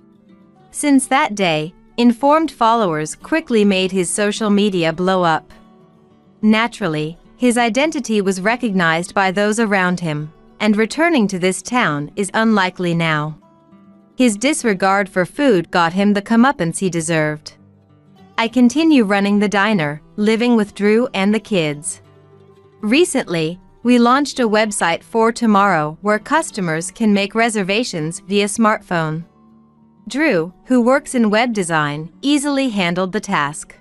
Since that day, informed followers quickly made his social media blow up. Naturally, his identity was recognized by those around him, and returning to this town is unlikely now. His disregard for food got him the comeuppance he deserved. I continue running the diner, living with Drew and the kids. Recently, we launched a website for tomorrow where customers can make reservations via smartphone. Drew, who works in web design, easily handled the task.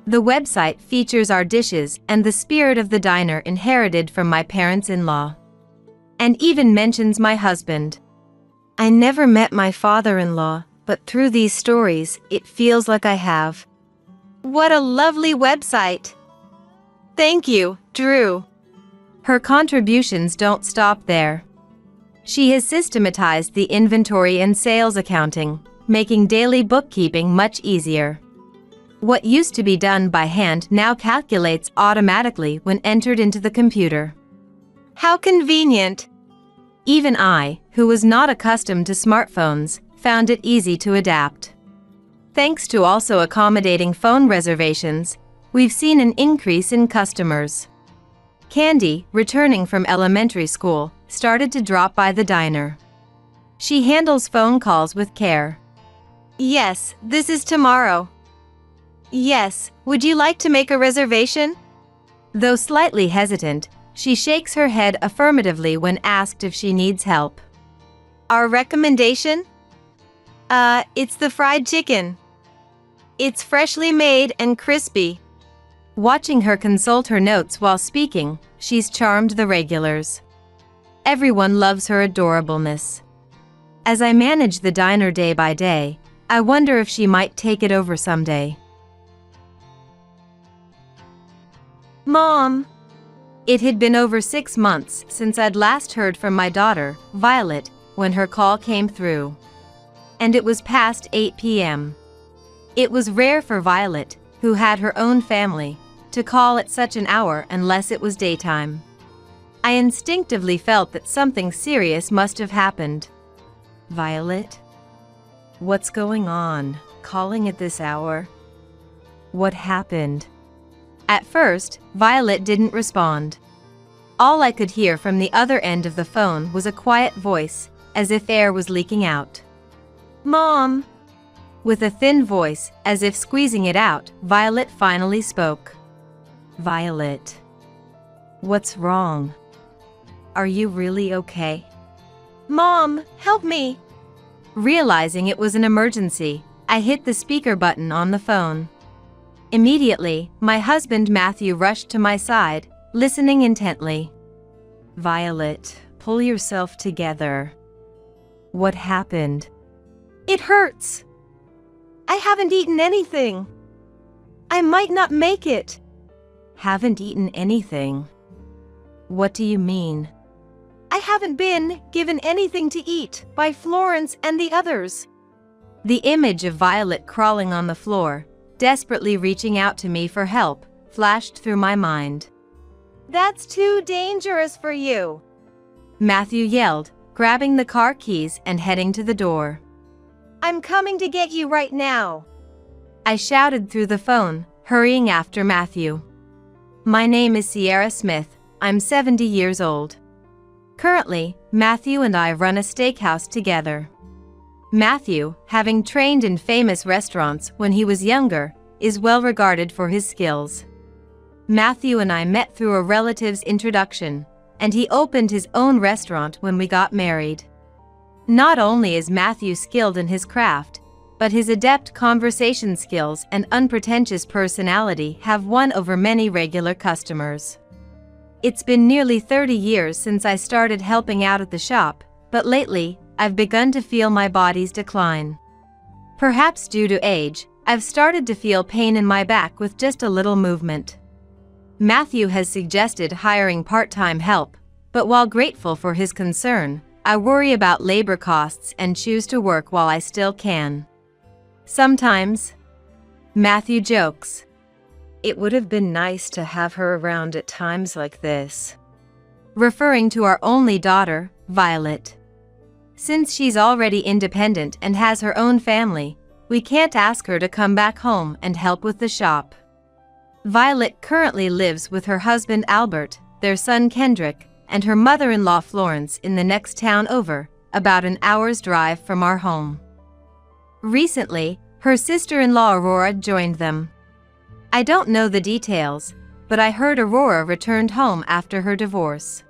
The website features our dishes and the spirit of the diner inherited from my parents-in-law. And even mentions my husband. I never met my father-in-law, but through these stories, it feels like I have. What a lovely website. Thank you, Drew. Her contributions don't stop there. She has systematized the inventory and sales accounting, making daily bookkeeping much easier. What used to be done by hand now calculates automatically when entered into the computer. How convenient. Even I, who was not accustomed to smartphones, found it easy to adapt. Thanks to also accommodating phone reservations, we've seen an increase in customers. Candy, returning from elementary school, started to drop by the diner. She handles phone calls with care. Yes, this is tomorrow. Yes, would you like to make a reservation? Though slightly hesitant, she shakes her head affirmatively when asked if she needs help. Our recommendation? It's the fried chicken. It's freshly made and crispy. Watching her consult her notes while speaking, she's charmed the regulars. Everyone loves her adorableness. As I manage the diner day by day, I wonder if she might take it over someday. Mom! It had been over 6 months since I'd last heard from my daughter, Violet, when her call came through. And it was past 8 p.m. It was rare for Violet, who had her own family, to call at such an hour unless it was daytime. I instinctively felt that something serious must have happened. Violet? What's going on? Calling at this hour? What happened? At first, Violet didn't respond. All I could hear from the other end of the phone was a quiet voice, as if air was leaking out. Mom! With a thin voice, as if squeezing it out, Violet finally spoke. Violet. What's wrong? Are you really okay? Mom, help me! Realizing it was an emergency, I hit the speaker button on the phone. Immediately, my husband Matthew rushed to my side, listening intently. Violet, pull yourself together. What happened? It hurts. I haven't eaten anything. I might not make it. Haven't eaten anything? What do you mean? I haven't been given anything to eat by Florence and the others. The image of Violet crawling on the floor, desperately reaching out to me for help, flashed through my mind. That's too dangerous for you, Matthew yelled, grabbing the car keys and heading to the door. I'm coming to get you right now, I shouted through the phone, hurrying after Matthew. My name is Sierra Smith. I'm 70 years old. Currently, Matthew and I run a steakhouse together. Matthew, having trained in famous restaurants when he was younger, is well regarded for his skills. Matthew and I met through a relative's introduction, and he opened his own restaurant when we got married. Not only is Matthew skilled in his craft, but his adept conversation skills and unpretentious personality have won over many regular customers. It's been nearly 30 years since I started helping out at the shop, but lately, I've begun to feel my body's decline. Perhaps due to age, I've started to feel pain in my back with just a little movement. Matthew has suggested hiring part-time help, but while grateful for his concern, I worry about labor costs and choose to work while I still can. Sometimes, Matthew jokes, it would have been nice to have her around at times like this, referring to our only daughter, Violet. Since she's already independent and has her own family, we can't ask her to come back home and help with the shop. Violet currently lives with her husband Albert, their son Kendrick, and her mother-in-law Florence in the next town over, about an hour's drive from our home. Recently, her sister-in-law Aurora joined them. I don't know the details, but I heard Aurora returned home after her divorce.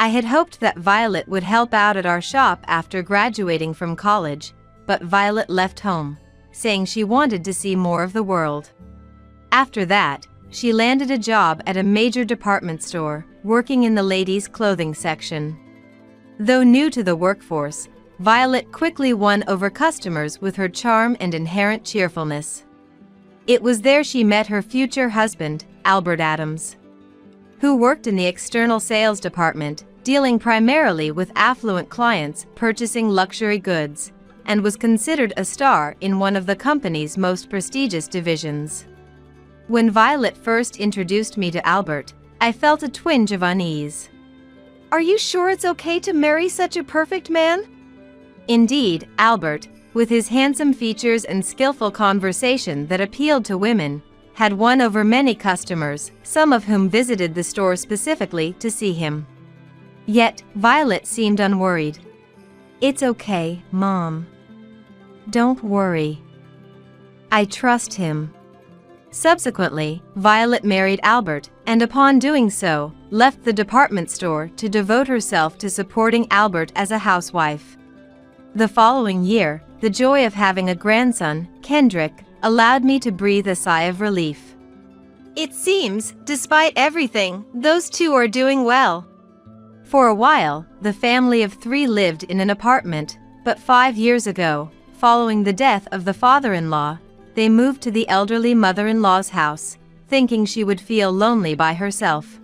I had hoped that Violet would help out at our shop after graduating from college, but Violet left home, saying she wanted to see more of the world. After that, she landed a job at a major department store, working in the ladies' clothing section. Though new to the workforce, Violet quickly won over customers with her charm and inherent cheerfulness. It was there she met her future husband, Albert Adams, who worked in the external sales department, dealing primarily with affluent clients purchasing luxury goods, and was considered a star in one of the company's most prestigious divisions. When Violet first introduced me to Albert, I felt a twinge of unease. Are you sure it's okay to marry such a perfect man? Indeed, Albert, with his handsome features and skillful conversation that appealed to women, had won over many customers, some of whom visited the store specifically to see him. Yet, Violet seemed unworried. "It's okay, Mom. Don't worry. I trust him." Subsequently, Violet married Albert, and upon doing so, left the department store to devote herself to supporting Albert as a housewife. The following year, the joy of having a grandson, Kendrick, allowed me to breathe a sigh of relief. It seems, despite everything, those two are doing well. For a while, the family of 3 lived in an apartment, but 5 years ago, following the death of the father-in-law, they moved to the elderly mother-in-law's house, thinking she would feel lonely by herself.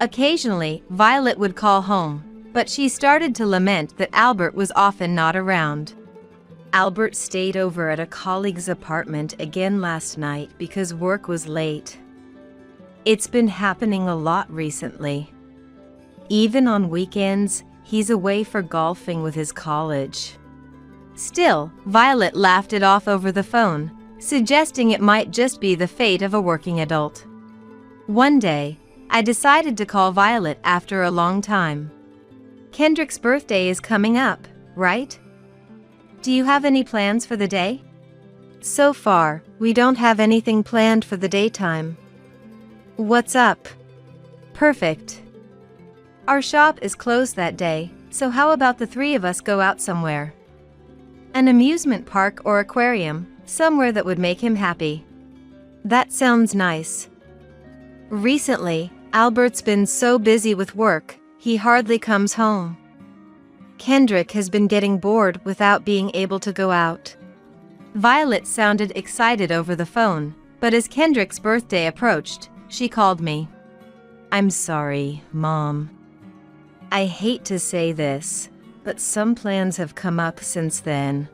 Occasionally, Violet would call home, but she started to lament that Albert was often not around. "Albert stayed over at a colleague's apartment again last night because work was late. It's been happening a lot recently. Even on weekends, he's away for golfing with his college." Still, Violet laughed it off over the phone, suggesting it might just be the fate of a working adult. One day, I decided to call Violet after a long time. "Kendrick's birthday is coming up, right? Do you have any plans for the day?" "So far, we don't have anything planned for the daytime." "What's up?" "Perfect. Our shop is closed that day, so how about the 3 of us go out somewhere? An amusement park or aquarium, somewhere that would make him happy." "That sounds nice." Recently, Albert's been so busy with work, he hardly comes home. Kendrick has been getting bored without being able to go out. Violet sounded excited over the phone, but as Kendrick's birthday approached, she called me. "I'm sorry, Mom. I hate to say this, but some plans have come up since then.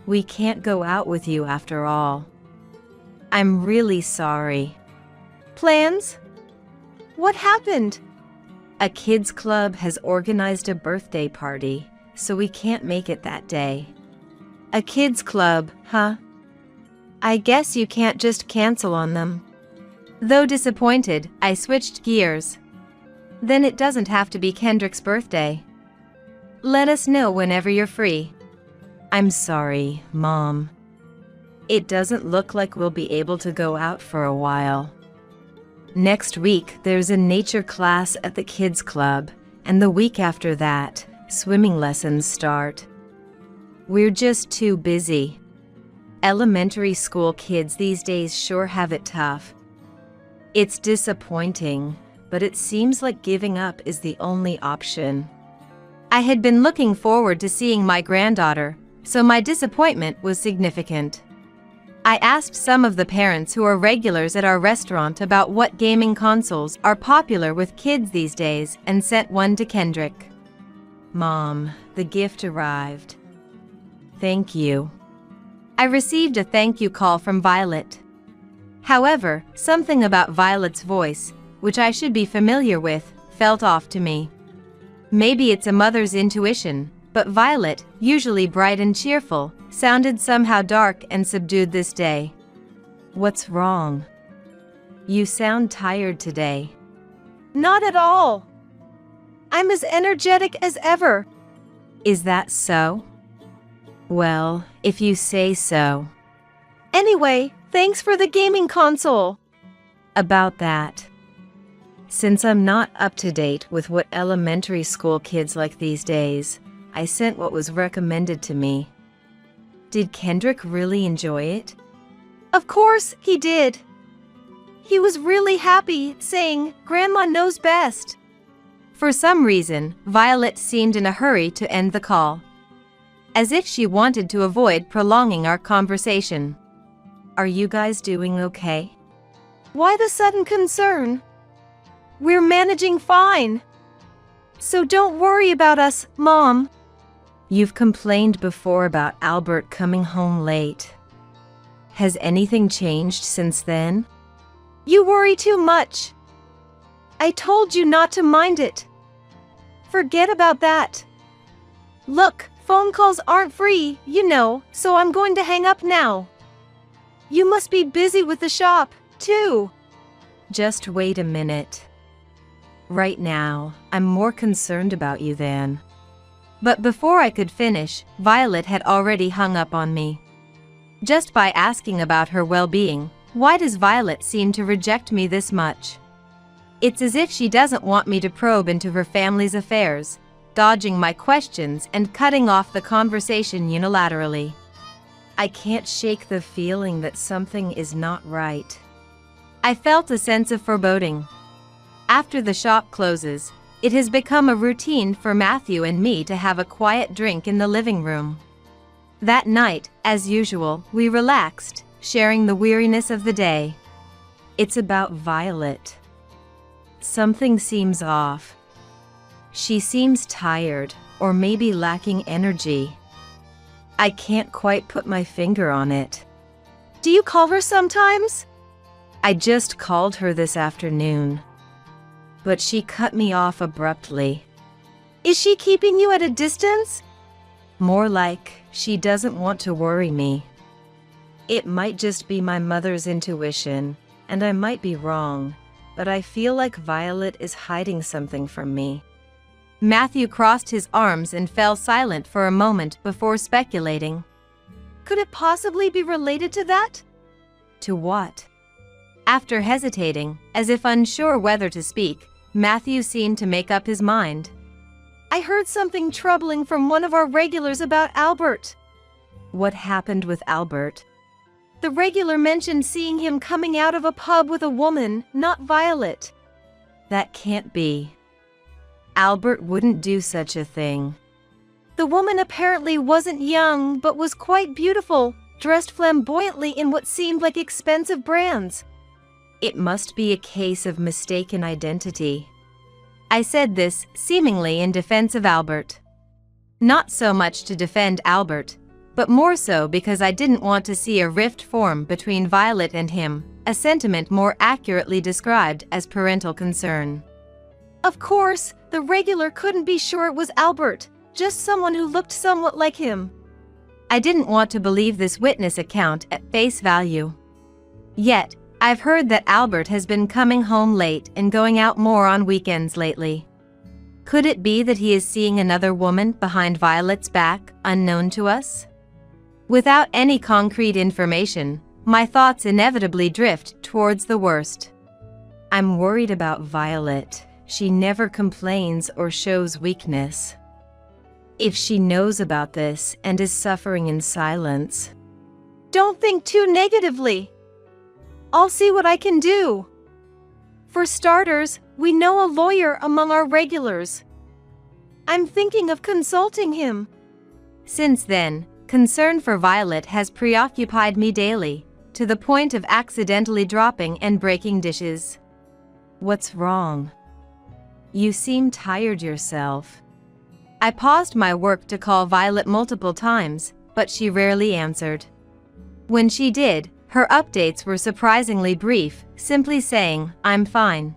We can't go out with you after all. I'm really sorry." "Plans? What happened?" "A kids' club has organized a birthday party, so we can't make it that day." "A kids' club, huh? I guess you can't just cancel on them." Though disappointed, I switched gears. "Then it doesn't have to be Kendrick's birthday. Let us know whenever you're free." "I'm sorry, Mom. It doesn't look like we'll be able to go out for a while. Next week, there's a nature class at the kids' club, and the week after that, swimming lessons start. We're just too busy. Elementary school kids these days sure have it tough. It's disappointing, but it seems like giving up is the only option." I had been looking forward to seeing my granddaughter, so my disappointment was significant. I asked some of the parents who are regulars at our restaurant about what gaming consoles are popular with kids these days and sent one to Kendrick. "Mom, the gift arrived. Thank you." I received a thank you call from Violet. However, something about Violet's voice, which I should be familiar with, felt off to me. Maybe it's a mother's intuition, but Violet, usually bright and cheerful, sounded somehow dark and subdued this day. "What's wrong? You sound tired today." "Not at all. I'm as energetic as ever." "Is that so? Well, if you say so." "Anyway, thanks for the gaming console." "About that. Since I'm not up to date with what elementary school kids like these days, I sent what was recommended to me. Did Kendrick really enjoy it?" "Of course, he did. He was really happy, saying, "Grandma knows best." For some reason, Violet seemed in a hurry to end the call, as if she wanted to avoid prolonging our conversation. "Are you guys doing okay?" Why the sudden concern? We're managing fine. So don't worry about us, Mom. You've complained before about Albert coming home late. Has anything changed since then? You worry too much. I told you not to mind it. Forget about that. Look, phone calls aren't free, so I'm going to hang up now. You must be busy with the shop, too. Just wait a minute. Right now, I'm more concerned about you than. But before I could finish, Violet had already hung up on me. Just by asking about her well-being, why does Violet seem to reject me this much? It's as if she doesn't want me to probe into her family's affairs, dodging my questions and cutting off the conversation unilaterally. I can't shake the feeling that something is not right. I felt a sense of foreboding. After the shop closes, it has become a routine for Matthew and me to have a quiet drink in the living room. That night, as usual, we relaxed, sharing the weariness of the day. It's about Violet. Something seems off. She seems tired, or maybe lacking energy. I can't quite put my finger on it. Do you call her sometimes? I just called her this afternoon, but she cut me off abruptly. Is she keeping you at a distance? More like, she doesn't want to worry me. It might just be my mother's intuition, and I might be wrong, but I feel like Violet is hiding something from me. Matthew crossed his arms and fell silent for a moment before speculating. Could it possibly be related to that? To what? After hesitating, as if unsure whether to speak, Matthew seemed to make up his mind. I heard something troubling from one of our regulars about Albert. What happened with Albert? The regular mentioned seeing him coming out of a pub with a woman, not Violet. That can't be. Albert wouldn't do such a thing. The woman apparently wasn't young but was quite beautiful, dressed flamboyantly in what seemed like expensive brands. It must be a case of mistaken identity. I said this seemingly in defense of Albert. Not so much to defend Albert, but more so because I didn't want to see a rift form between Violet and him, a sentiment more accurately described as parental concern. Of course, the regular couldn't be sure it was Albert, just someone who looked somewhat like him. I didn't want to believe this witness account at face value. Yet, I've heard that Albert has been coming home late and going out more on weekends lately. Could it be that he is seeing another woman behind Violet's back, unknown to us? Without any concrete information, my thoughts inevitably drift towards the worst. I'm worried about Violet. She never complains or shows weakness. If she knows about this and is suffering in silence. Don't think too negatively. I'll see what I can do. For starters, we know a lawyer among our regulars. I'm thinking of consulting him. Since then, concern for Violet has preoccupied me daily, to the point of accidentally dropping and breaking dishes. What's wrong? You seem tired yourself. I paused my work to call Violet multiple times, but she rarely answered. When she did, her updates were surprisingly brief, simply saying, "I'm fine."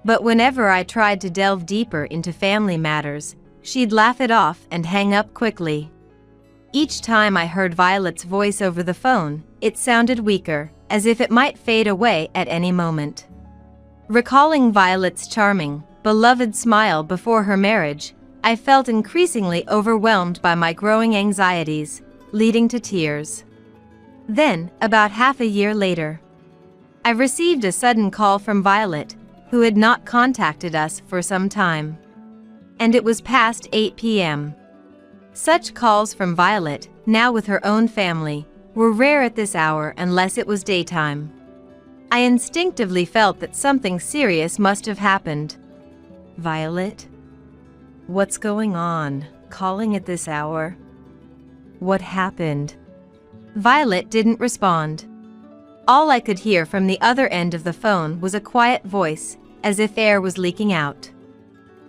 But whenever I tried to delve deeper into family matters, she'd laugh it off and hang up quickly. Each time I heard Violet's voice over the phone, it sounded weaker, as if it might fade away at any moment. Recalling Violet's charming, beloved smile before her marriage, I felt increasingly overwhelmed by my growing anxieties, leading to tears. Then, about half a year later, I received a sudden call from Violet, who had not contacted us for some time. And it was past 8 p.m. Such calls from Violet, now with her own family, were rare at this hour unless it was daytime. I instinctively felt that something serious must have happened. Violet? What's going on? Calling at this hour? What happened? Violet didn't respond. All I could hear from the other end of the phone was a quiet voice, as if air was leaking out.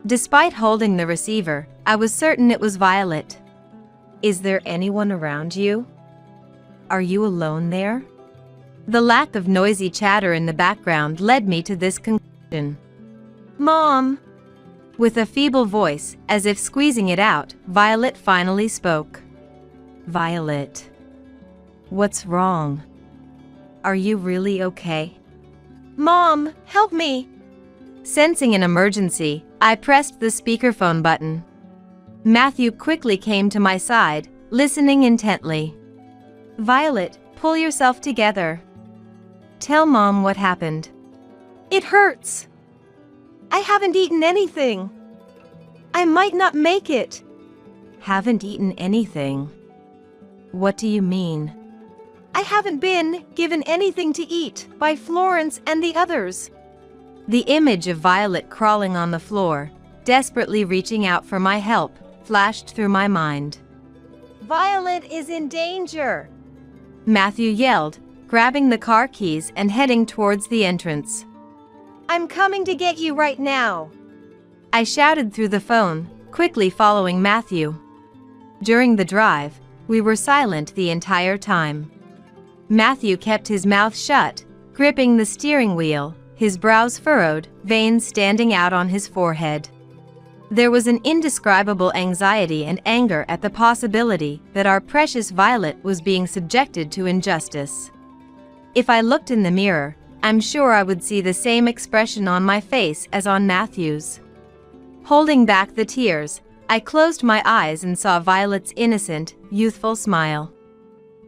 Despite holding the receiver, I was certain it was Violet. Is there anyone around you? Are you alone there? The lack of noisy chatter in the background led me to this conclusion. Mom! With a feeble voice, as if squeezing it out, Violet finally spoke. Violet. What's wrong? Are you really okay? Mom, help me! Sensing an emergency, I pressed the speakerphone button. Matthew quickly came to my side, listening intently. Violet, pull yourself together. Tell Mom what happened. It hurts. I haven't eaten anything. I might not make it. Haven't eaten anything? What do you mean? I haven't been given anything to eat by Florence and the others. The image of Violet crawling on the floor, desperately reaching out for my help, flashed through my mind. Violet is in danger, Matthew yelled, grabbing the car keys and heading towards the entrance. I'm coming to get you right now. I shouted through the phone, quickly following Matthew. During the drive, we were silent the entire time. Matthew kept his mouth shut, gripping the steering wheel, his brows furrowed, veins standing out on his forehead. There was an indescribable anxiety and anger at the possibility that our precious Violet was being subjected to injustice. If I looked in the mirror, I'm sure I would see the same expression on my face as on Matthew's. Holding back the tears, I closed my eyes and saw Violet's innocent, youthful smile.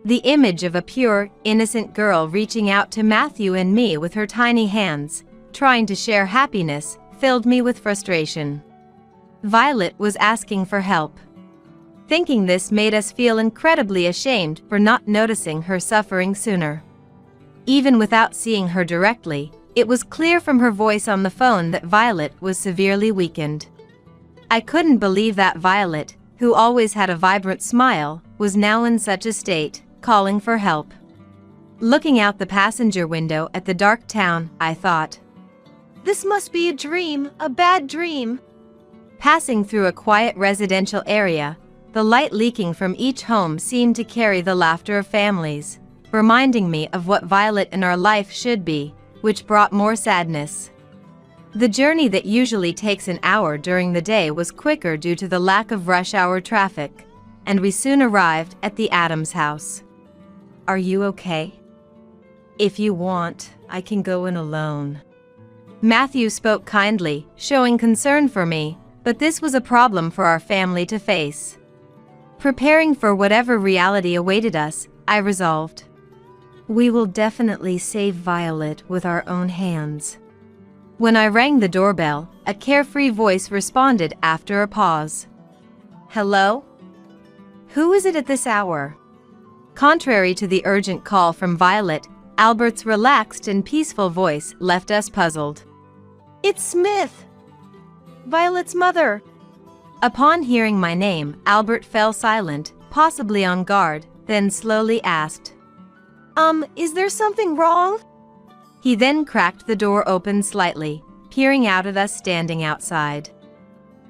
The image of a pure, innocent girl reaching out to Matthew and me with her tiny hands, trying to share happiness, filled me with frustration. Violet was asking for help. Thinking this made us feel incredibly ashamed for not noticing her suffering sooner. Even without seeing her directly, it was clear from her voice on the phone that Violet was severely weakened. I couldn't believe that Violet, who always had a vibrant smile, was now in such a state, calling for help. Looking out the passenger window at the dark town, I thought, this must be a dream, a bad dream. Passing through a quiet residential area, the light leaking from each home seemed to carry the laughter of families, reminding me of what Violet in our life should be, which brought more sadness. The journey that usually takes an hour during the day was quicker due to the lack of rush hour traffic, and we soon arrived at the Adams house. Are you okay? If you want, I can go in alone. Matthew spoke kindly, showing concern for me, but this was a problem for our family to face. Preparing for whatever reality awaited us, I resolved. We will definitely save Violet with our own hands. When I rang the doorbell, a carefree voice responded after a pause. Hello? Who is it at this hour? Contrary to the urgent call from Violet, Albert's relaxed and peaceful voice left us puzzled. It's Smith, Violet's mother. Upon hearing my name, Albert fell silent, possibly on guard, then slowly asked, Is there something wrong? He then cracked the door open slightly, peering out at us standing outside.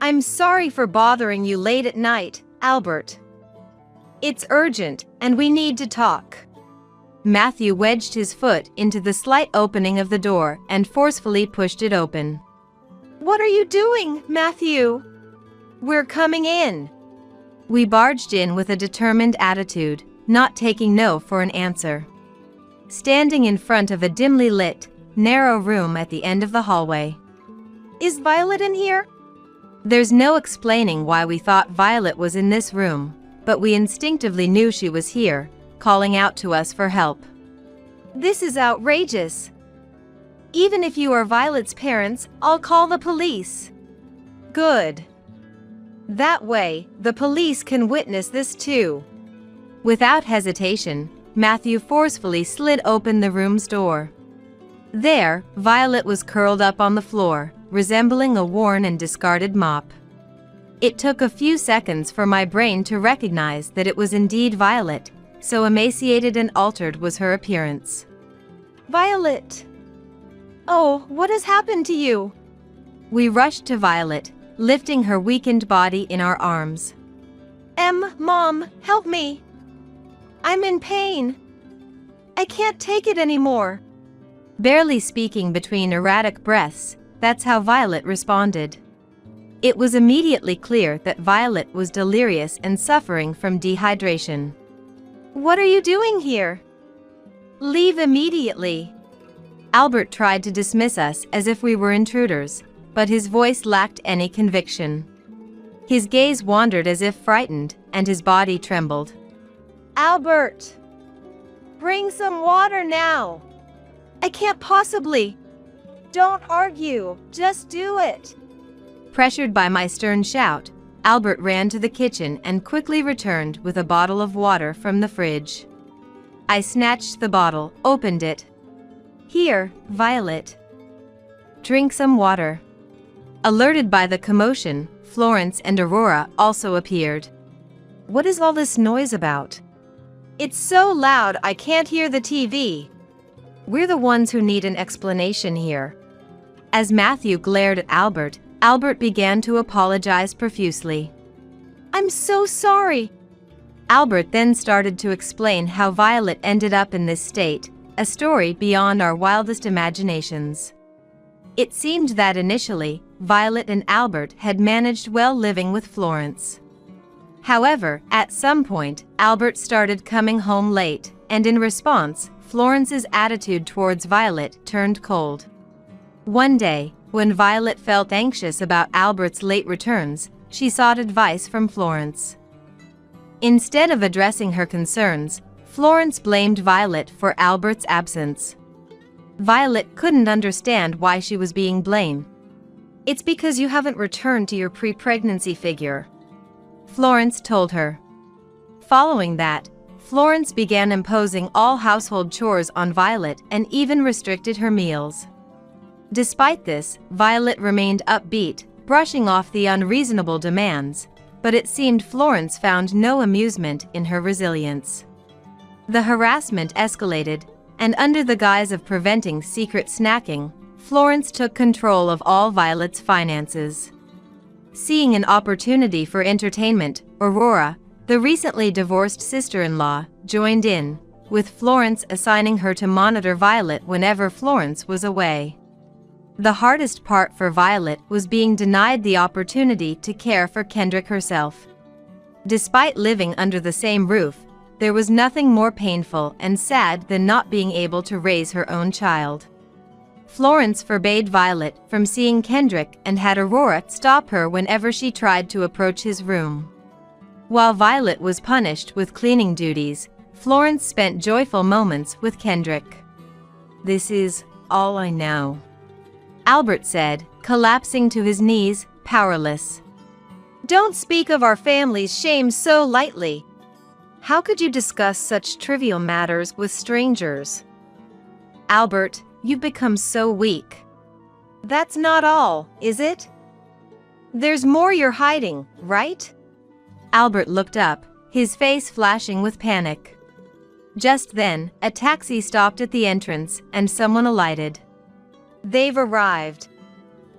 I'm sorry for bothering you late at night, Albert. It's urgent, and we need to talk. Matthew wedged his foot into the slight opening of the door and forcefully pushed it open. What are you doing, Matthew? We're coming in. We barged in with a determined attitude, not taking no for an answer. Standing in front of a dimly lit, narrow room at the end of the hallway. Is Violet in here? There's no explaining why we thought Violet was in this room, but we instinctively knew she was here, calling out to us for help. This is outrageous. Even if you are Violet's parents, I'll call the police. Good. That way, the police can witness this too. Without hesitation, Matthew forcefully slid open the room's door. There, Violet was curled up on the floor, resembling a worn and discarded mop. It took a few seconds for my brain to recognize that it was indeed Violet, so emaciated and altered was her appearance. Violet! Oh, what has happened to you? We rushed to Violet, lifting her weakened body in our arms. Mom, help me! I'm in pain. I can't take it anymore. Barely speaking between erratic breaths, that's how Violet responded. It was immediately clear that Violet was delirious and suffering from dehydration. What are you doing here? Leave immediately. Albert tried to dismiss us as if we were intruders, but his voice lacked any conviction. His gaze wandered as if frightened, and his body trembled. Albert! Bring some water now! I can't possibly. Don't argue, just do it. Pressured by my stern shout, Albert ran to the kitchen and quickly returned with a bottle of water from the fridge. I snatched the bottle, opened it. Here, Violet. Drink some water. Alerted by the commotion, Florence and Aurora also appeared. What is all this noise about? It's so loud I can't hear the TV. We're the ones who need an explanation here. As Matthew glared at Albert, Albert began to apologize profusely. I'm so sorry. Albert then started to explain how Violet ended up in this state, a story beyond our wildest imaginations. It seemed that initially, Violet and Albert had managed well living with Florence. However, at some point, Albert started coming home late, and in response, Florence's attitude towards Violet turned cold. One day, when Violet felt anxious about Albert's late returns, she sought advice from Florence. Instead of addressing her concerns, Florence blamed Violet for Albert's absence. Violet couldn't understand why she was being blamed. It's because you haven't returned to your pre-pregnancy figure, Florence told her. Following that, Florence began imposing all household chores on Violet and even restricted her meals. Despite this, Violet remained upbeat, brushing off the unreasonable demands, but it seemed Florence found no amusement in her resilience. The harassment escalated, and under the guise of preventing secret snacking, Florence took control of all Violet's finances. Seeing an opportunity for entertainment, Aurora, the recently divorced sister-in-law, joined in, with Florence assigning her to monitor Violet whenever Florence was away. The hardest part for Violet was being denied the opportunity to care for Kendrick herself. Despite living under the same roof, there was nothing more painful and sad than not being able to raise her own child. Florence forbade Violet from seeing Kendrick and had Aurora stop her whenever she tried to approach his room. While Violet was punished with cleaning duties, Florence spent joyful moments with Kendrick. "This is all I know," Albert said, collapsing to his knees, powerless. Don't speak of our family's shame so lightly. How could you discuss such trivial matters with strangers? Albert, you've become so weak. That's not all, is it? There's more you're hiding, right? Albert looked up, his face flashing with panic. Just then, a taxi stopped at the entrance, and someone alighted. They've arrived.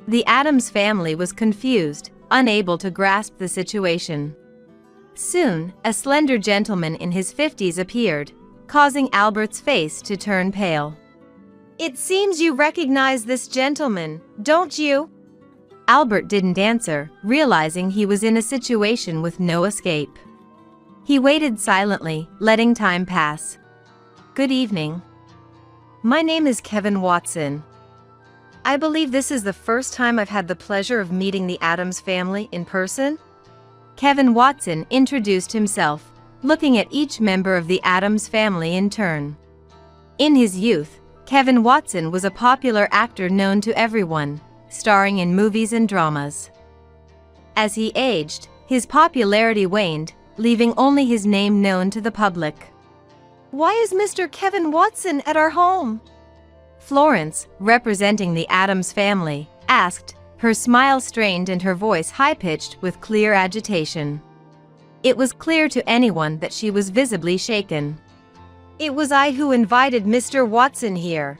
The Addams family was confused, unable to grasp the situation. Soon, a slender gentleman in his 50s appeared, causing Albert's face to turn pale. It seems you recognize this gentleman, don't you? Albert didn't answer, realizing he was in a situation with no escape. He waited silently, letting time pass. Good evening. My name is Kevin Watson. I believe this is the first time I've had the pleasure of meeting the Addams family in person. Kevin Watson introduced himself, looking at each member of the Addams family in turn. In his youth, Kevin Watson was a popular actor known to everyone, starring in movies and dramas. As he aged, his popularity waned, leaving only his name known to the public. Why is Mr. Kevin Watson at our home? Florence, representing the Addams family, asked, her smile strained and her voice high-pitched with clear agitation. It was clear to anyone that she was visibly shaken. It was I who invited Mr. Watson here.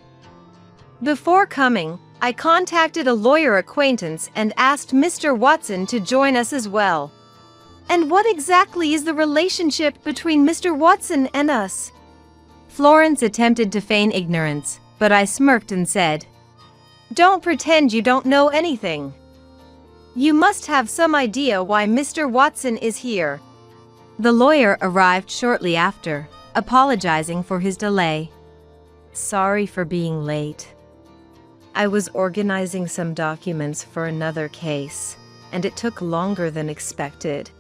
Before coming, I contacted a lawyer acquaintance and asked Mr. Watson to join us as well. And what exactly is the relationship between Mr. Watson and us? Florence attempted to feign ignorance, but I smirked and said, Don't pretend you don't know anything. You must have some idea why Mr. Watson is here. The lawyer arrived shortly after, apologizing for his delay. Sorry for being late. I was organizing some documents for another case, and it took longer than expected.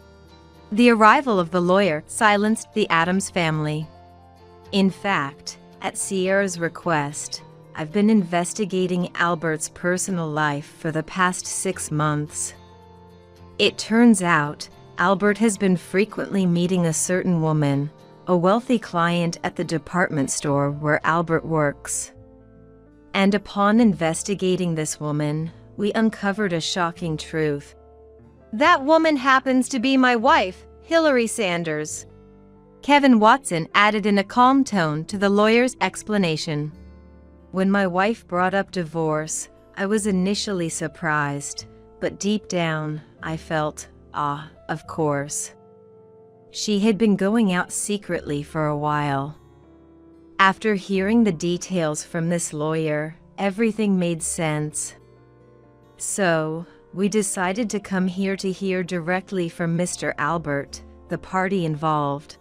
The arrival of the lawyer silenced the Addams family. In fact, at Sierra's request, I've been investigating Albert's personal life for the past 6 months. It turns out, Albert has been frequently meeting a certain woman, a wealthy client at the department store where Albert works. And upon investigating this woman, we uncovered a shocking truth. That woman happens to be my wife, Hillary Sanders. Kevin Watson added in a calm tone to the lawyer's explanation. When my wife brought up divorce, I was initially surprised, but deep down, I felt, of course. She had been going out secretly for a while. After hearing the details from this lawyer, everything made sense. So, we decided to come here to hear directly from Mr. Albert, the party involved.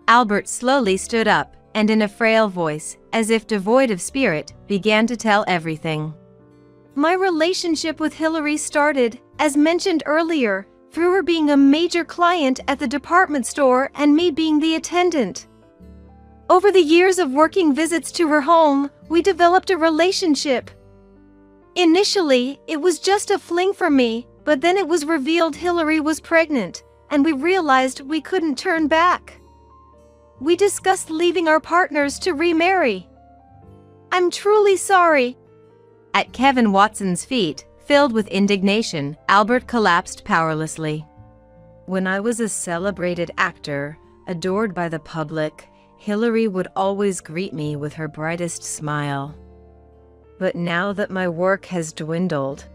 Albert slowly stood up, and in a frail voice, as if devoid of spirit, began to tell everything. My relationship with Hillary started, as mentioned earlier, through her being a major client at the department store and me being the attendant. Over the years of working visits to her home, we developed a relationship. Initially, it was just a fling for me, but then it was revealed Hillary was pregnant, and we realized we couldn't turn back. We discussed leaving our partners to remarry. I'm truly sorry. At Kevin Watson's feet, filled with indignation, Albert collapsed powerlessly. When I was a celebrated actor, adored by the public, Hillary would always greet me with her brightest smile. But now that my work has dwindled,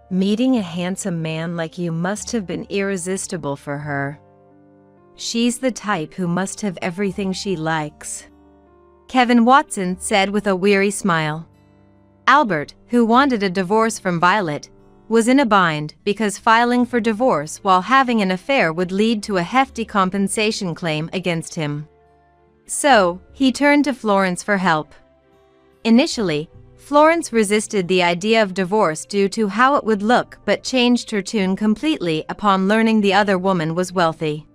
meeting a handsome man like you must have been irresistible for her. She's the type who must have everything she likes, Kevin Watson said with a weary smile. Albert, who wanted a divorce from Violet, was in a bind because filing for divorce while having an affair would lead to a hefty compensation claim against him. So, he turned to Florence for help. Initially, Florence resisted the idea of divorce due to how it would look but changed her tune completely upon learning the other woman was wealthy.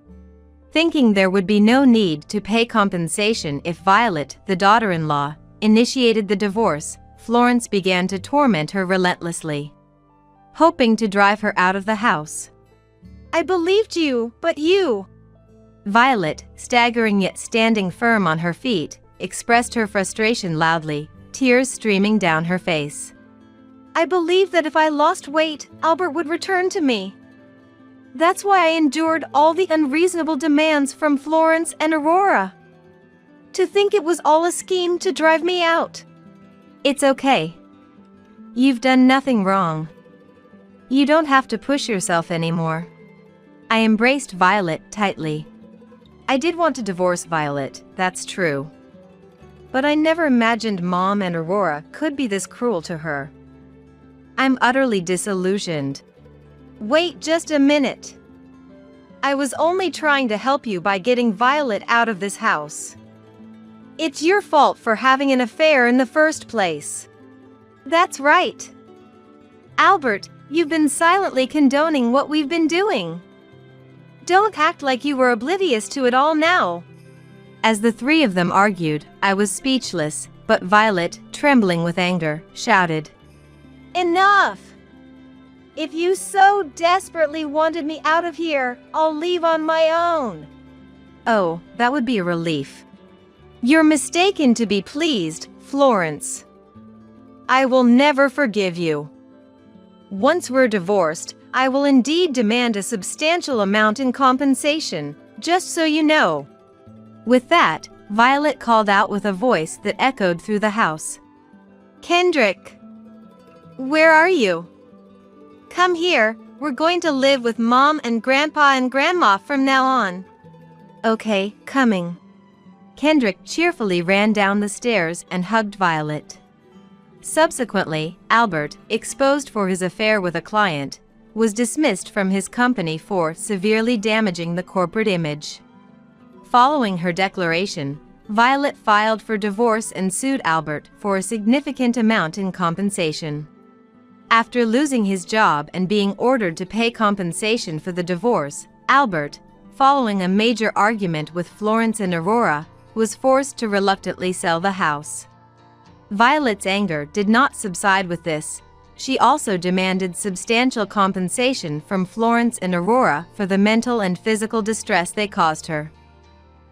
Thinking there would be no need to pay compensation if Violet, the daughter-in-law, initiated the divorce, Florence began to torment her relentlessly, hoping to drive her out of the house. I believed you, but you... Violet, staggering yet standing firm on her feet, expressed her frustration loudly, tears streaming down her face. I believed that if I lost weight, Albert would return to me. That's why I endured all the unreasonable demands from Florence and Aurora. To think it was all a scheme to drive me out. It's okay. You've done nothing wrong. You don't have to push yourself anymore. I embraced Violet tightly. I did want to divorce Violet, that's true. But I never imagined Mom and Aurora could be this cruel to her. I'm utterly disillusioned. Wait just a minute. I was only trying to help you by getting Violet out of this house. It's your fault for having an affair in the first place. That's right. Albert, you've been silently condoning what we've been doing. Don't act like you were oblivious to it all now. As the three of them argued, I was speechless, but Violet, trembling with anger, shouted, Enough! If you so desperately wanted me out of here, I'll leave on my own. Oh, that would be a relief. You're mistaken to be pleased, Florence. I will never forgive you. Once we're divorced, I will indeed demand a substantial amount in compensation, just so you know." With that, Violet called out with a voice that echoed through the house. "Kendrick, where are you? Come here, we're going to live with Mom and Grandpa and Grandma from now on." "Okay, coming." Kendrick cheerfully ran down the stairs and hugged Violet. Subsequently, Albert, exposed for his affair with a client, was dismissed from his company for severely damaging the corporate image. Following her declaration, Violet filed for divorce and sued Albert for a significant amount in compensation. After losing his job and being ordered to pay compensation for the divorce, Albert, following a major argument with Florence and Aurora, was forced to reluctantly sell the house. Violet's anger did not subside with this. She also demanded substantial compensation from Florence and Aurora for the mental and physical distress they caused her.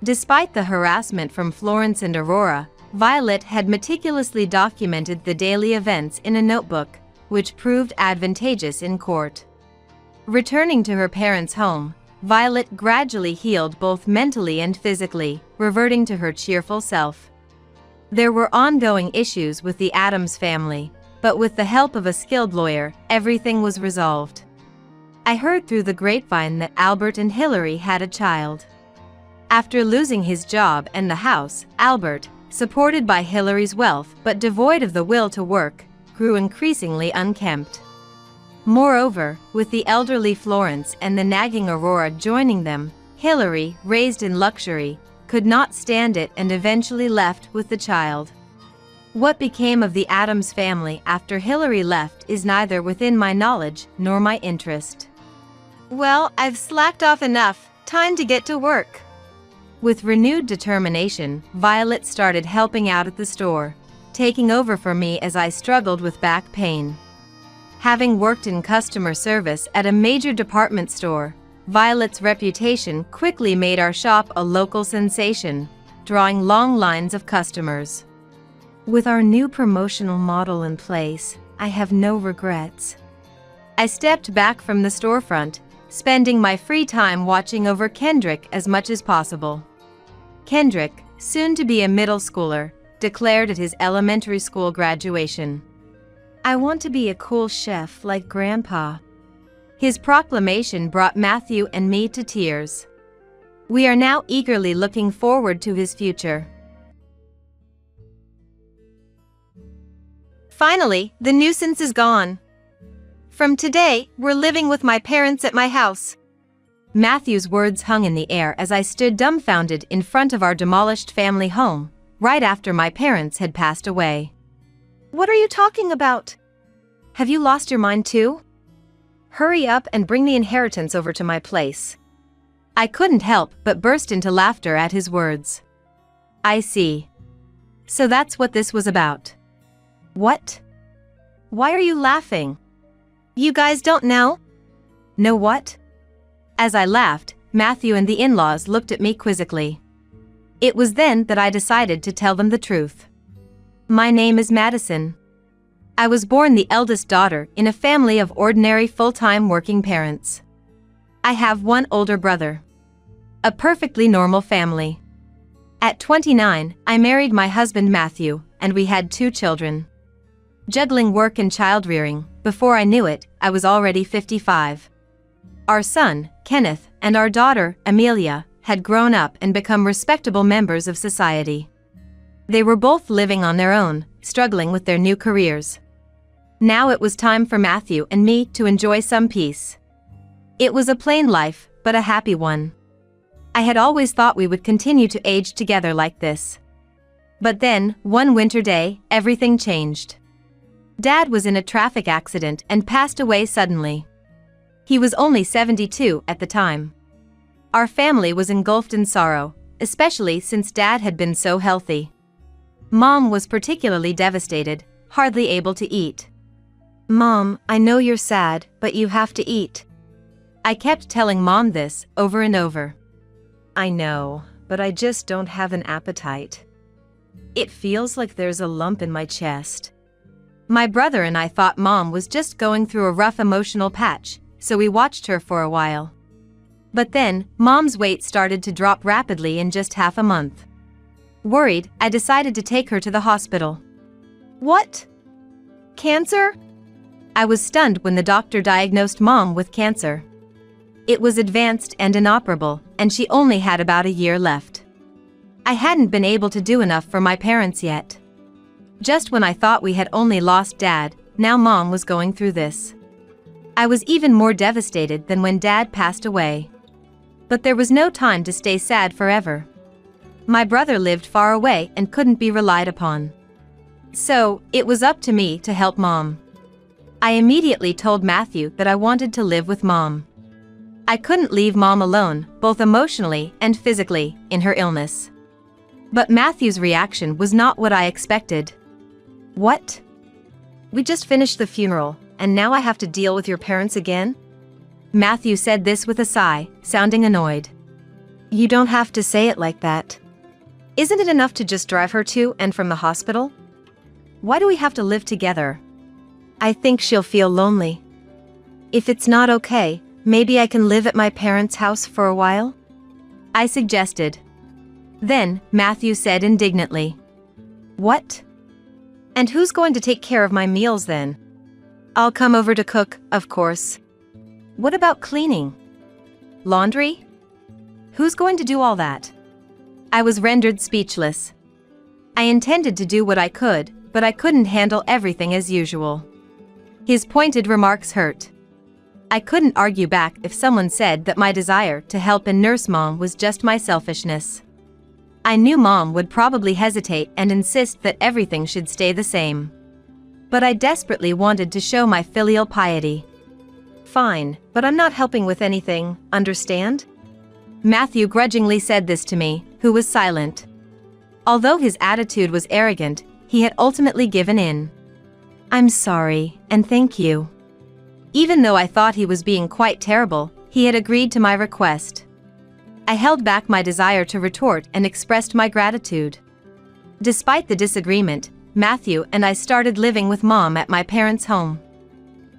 Despite the harassment from Florence and Aurora, Violet had meticulously documented the daily events in a notebook, which proved advantageous in court. Returning to her parents' home, Violet gradually healed both mentally and physically, reverting to her cheerful self. There were ongoing issues with the Addams family, but with the help of a skilled lawyer, everything was resolved. I heard through the grapevine that Albert and Hillary had a child. After losing his job and the house, Albert, supported by Hillary's wealth but devoid of the will to work, grew increasingly unkempt. Moreover, with the elderly Florence and the nagging Aurora joining them, Hillary, raised in luxury, could not stand it and eventually left with the child. What became of the Addams family after Hillary left is neither within my knowledge nor my interest. "Well, I've slacked off enough. Time to get to work." With renewed determination, Violet started helping out at the store, taking over for me as I struggled with back pain. Having worked in customer service at a major department store, Violet's reputation quickly made our shop a local sensation, drawing long lines of customers. With our new promotional model in place, I have no regrets. I stepped back from the storefront, spending my free time watching over Kendrick as much as possible. Kendrick, soon to be a middle schooler, declared at his elementary school graduation, "I want to be a cool chef like Grandpa." His proclamation brought Matthew and me to tears. We are now eagerly looking forward to his future. Finally, the nuisance is gone. From today, we're living with my parents at my house. Matthew's words hung in the air as I stood dumbfounded in front of our demolished family home, right after my parents had passed away. "What are you talking about? Have you lost your mind too? Hurry up and bring the inheritance over to my place." I couldn't help but burst into laughter at his words. "I see. So that's what this was about." "What? Why are you laughing? You guys don't know?" "Know what?" As I laughed, Matthew and the in-laws looked at me quizzically. It was then that I decided to tell them the truth. My name is Madison. I was born the eldest daughter in a family of ordinary full-time working parents. I have one older brother. A perfectly normal family. At 29, I married my husband Matthew, and we had 2 children. Juggling work and child-rearing, before I knew it, I was already 55. Our son, Kenneth, and our daughter, Amelia, had grown up and become respectable members of society. They were both living on their own, struggling with their new careers. Now it was time for Matthew and me to enjoy some peace. It was a plain life, but a happy one. I had always thought we would continue to age together like this. But then, one winter day, everything changed. Dad was in a traffic accident and passed away suddenly. He was only 72 at the time. Our family was engulfed in sorrow, especially since Dad had been so healthy. Mom was particularly devastated, hardly able to eat. "Mom, I know you're sad, but you have to eat." I kept telling Mom this over and over. "I know, but I just don't have an appetite. It feels like there's a lump in my chest." My brother and I thought Mom was just going through a rough emotional patch, so we watched her for a while. But then, Mom's weight started to drop rapidly in just half a month. Worried, I decided to take her to the hospital. What? Cancer? I was stunned when the doctor diagnosed Mom with cancer. It was advanced and inoperable, and she only had about a year left. I hadn't been able to do enough for my parents yet. Just when I thought we had only lost Dad, now Mom was going through this. I was even more devastated than when Dad passed away. But there was no time to stay sad forever. My brother lived far away and couldn't be relied upon. So, it was up to me to help Mom. I immediately told Matthew that I wanted to live with Mom. I couldn't leave Mom alone, both emotionally and physically, in her illness. But Matthew's reaction was not what I expected. What? We just finished the funeral, and now I have to deal with your parents again? Matthew said this with a sigh, sounding annoyed. You don't have to say it like that. Isn't it enough to just drive her to and from the hospital? Why do we have to live together? I think she'll feel lonely. If it's not okay, maybe I can live at my parents' house for a while? I suggested. Then, Matthew said indignantly. What? And who's going to take care of my meals then? I'll come over to cook, of course. What about cleaning? Laundry? Who's going to do all that? I was rendered speechless. I intended to do what I could, but I couldn't handle everything as usual. His pointed remarks hurt. I couldn't argue back if someone said that my desire to help and nurse Mom was just my selfishness. I knew Mom would probably hesitate and insist that everything should stay the same. But I desperately wanted to show my filial piety. Fine, but I'm not helping with anything, understand? Matthew grudgingly said this to me, who was silent. Although his attitude was arrogant, he had ultimately given in. I'm sorry, and thank you. Even though I thought he was being quite terrible, he had agreed to my request. I held back my desire to retort and expressed my gratitude. Despite the disagreement, Matthew and I started living with Mom at my parents' home.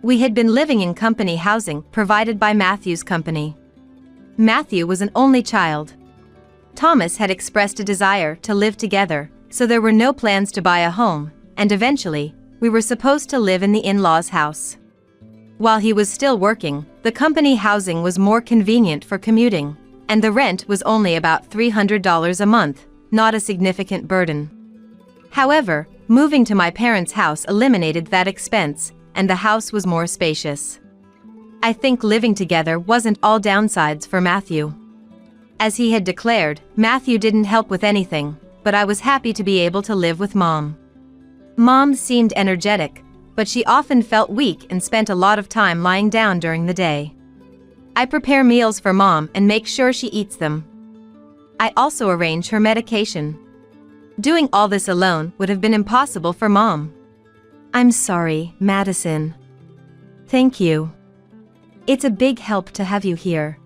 We had been living in company housing provided by Matthew's company. Matthew was an only child. Thomas had expressed a desire to live together, so there were no plans to buy a home, and eventually, we were supposed to live in the in-laws' house. While he was still working, the company housing was more convenient for commuting, and the rent was only about $300 a month, not a significant burden. However, moving to my parents' house eliminated that expense, and the house was more spacious. I think living together wasn't all downsides for Matthew. As he had declared, Matthew didn't help with anything, but I was happy to be able to live with Mom. Mom seemed energetic, but she often felt weak and spent a lot of time lying down during the day. I prepare meals for Mom and make sure she eats them. I also arrange her medication. Doing all this alone would have been impossible for Mom. I'm sorry, Madison. Thank you. It's a big help to have you here.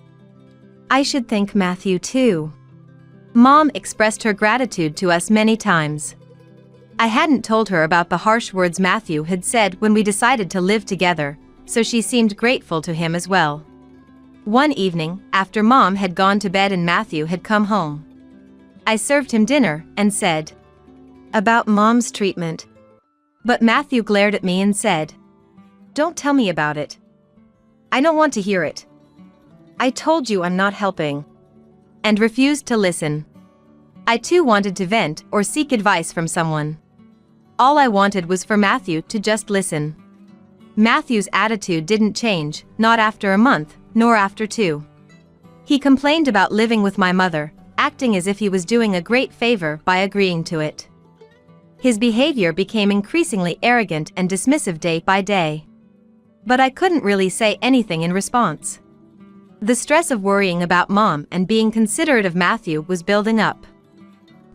I should thank Matthew too. Mom expressed her gratitude to us many times. I hadn't told her about the harsh words Matthew had said when we decided to live together, so she seemed grateful to him as well. One evening, after Mom had gone to bed and Matthew had come home, I served him dinner and said, "About Mom's treatment." But Matthew glared at me and said, "Don't tell me about it. I don't want to hear it. I told you I'm not helping." And refused to listen. I too wanted to vent or seek advice from someone. All I wanted was for Matthew to just listen. Matthew's attitude didn't change, not after a month, nor after 2. He complained about living with my mother, acting as if he was doing a great favor by agreeing to it. His behavior became increasingly arrogant and dismissive day by day. But I couldn't really say anything in response. The stress of worrying about Mom and being considerate of Matthew was building up.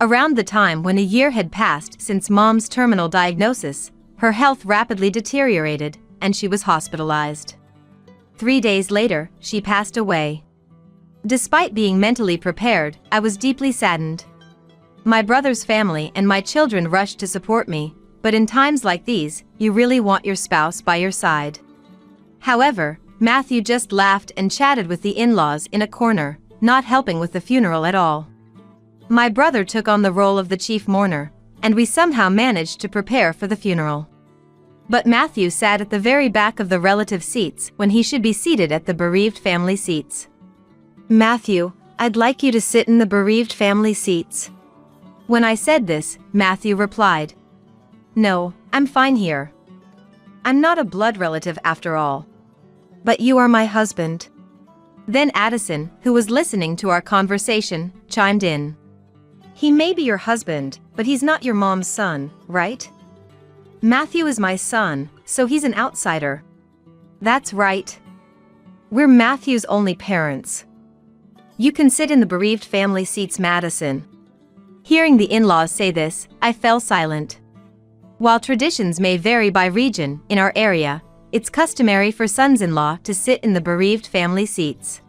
Around the time when a year had passed since Mom's terminal diagnosis, her health rapidly deteriorated, and she was hospitalized. 3 days later, she passed away. Despite being mentally prepared, I was deeply saddened. My brother's family and my children rushed to support me, but in times like these, you really want your spouse by your side. However, Matthew just laughed and chatted with the in-laws in a corner, not helping with the funeral at all. My brother took on the role of the chief mourner, and we somehow managed to prepare for the funeral. But Matthew sat at the very back of the relative seats when he should be seated at the bereaved family seats. Matthew, I'd like you to sit in the bereaved family seats. When I said this, Matthew replied, "No, I'm fine here. I'm not a blood relative after all." But you are my husband. Then Addison, who was listening to our conversation, chimed in. He may be your husband, but he's not your mom's son, right? Matthew is my son, so he's an outsider. That's right. We're Matthew's only parents. You can sit in the bereaved family seats, Madison. Hearing the in-laws say this, I fell silent. While traditions may vary by region, in our area, it's customary for sons-in-law to sit in the bereaved family seats.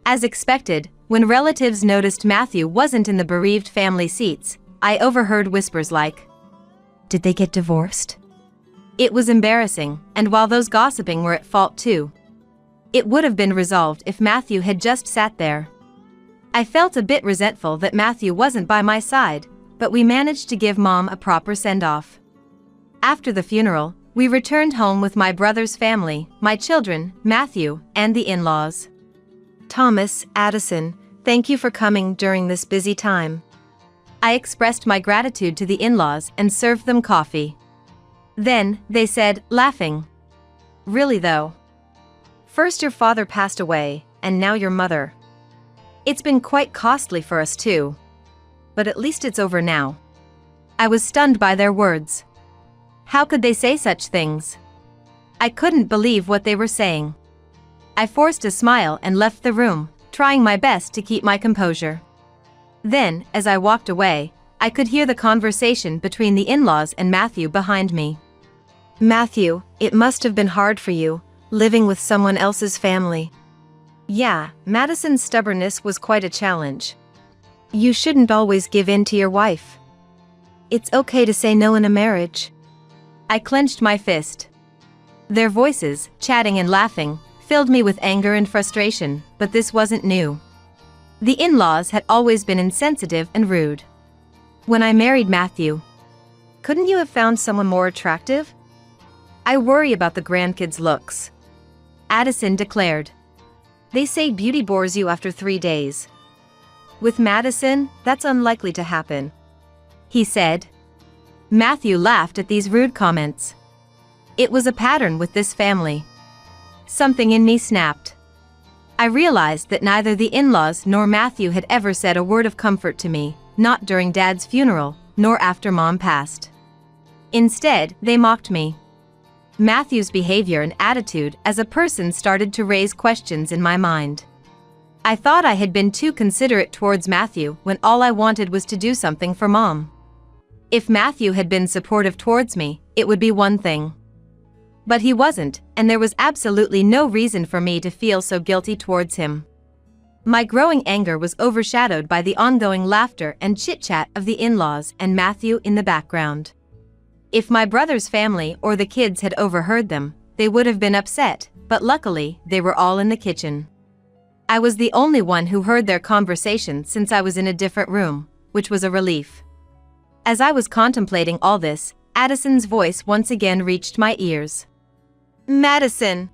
As expected, when relatives noticed Matthew wasn't in the bereaved family seats, I overheard whispers like, "Did they get divorced?" It was embarrassing, and while those gossiping were at fault too, it would have been resolved if Matthew had just sat there. I felt a bit resentful that Matthew wasn't by my side, but we managed to give Mom a proper send-off. After the funeral, we returned home with my brother's family, my children, Matthew, and the in-laws. Thomas, Addison, thank you for coming during this busy time. I expressed my gratitude to the in-laws and served them coffee. Then, they said, laughing, "Really though? First your father passed away, and now your mother. It's been quite costly for us too. But at least it's over now." I was stunned by their words. How could they say such things? I couldn't believe what they were saying. I forced a smile and left the room, trying my best to keep my composure. Then, as I walked away, I could hear the conversation between the in-laws and Matthew behind me. Matthew, it must have been hard for you, living with someone else's family. Yeah, Madison's stubbornness was quite a challenge. You shouldn't always give in to your wife. It's okay to say no in a marriage. I clenched my fist. Their voices, chatting and laughing, filled me with anger and frustration, but this wasn't new. The in-laws had always been insensitive and rude. When I married Matthew, couldn't you have found someone more attractive? I worry about the grandkids' looks, Addison declared. They say beauty bores you after 3 days. With Madison, that's unlikely to happen, he said. Matthew laughed at these rude comments. It was a pattern with this family. Something in me snapped. I realized that neither the in-laws nor Matthew had ever said a word of comfort to me, not during Dad's funeral, nor after Mom passed. Instead, they mocked me. Matthew's behavior and attitude as a person started to raise questions in my mind. I thought I had been too considerate towards Matthew when all I wanted was to do something for Mom. If Matthew had been supportive towards me, it would be one thing. But he wasn't, and there was absolutely no reason for me to feel so guilty towards him. My growing anger was overshadowed by the ongoing laughter and chit-chat of the in-laws and Matthew in the background. If my brother's family or the kids had overheard them, they would have been upset, but luckily, they were all in the kitchen. I was the only one who heard their conversation since I was in a different room, which was a relief. As I was contemplating all this, Addison's voice once again reached my ears. Madison.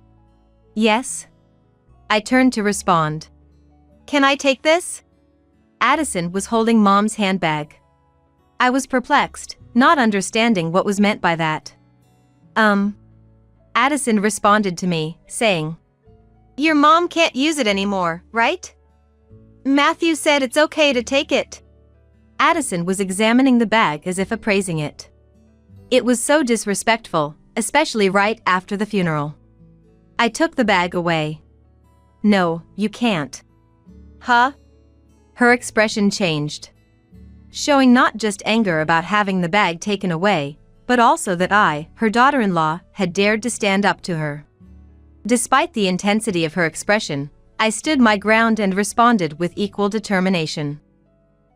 Yes? I turned to respond. Can I take this? Addison was holding Mom's handbag. I was perplexed, not understanding what was meant by that. Addison responded to me, saying, Your mom can't use it anymore, right? Matthew said it's okay to take it. Addison was examining the bag as if appraising it. It was so disrespectful, especially right after the funeral. I took the bag away. No, you can't. Huh? Her expression changed, showing not just anger about having the bag taken away, but also that I, her daughter-in-law, had dared to stand up to her. Despite the intensity of her expression, I stood my ground and responded with equal determination.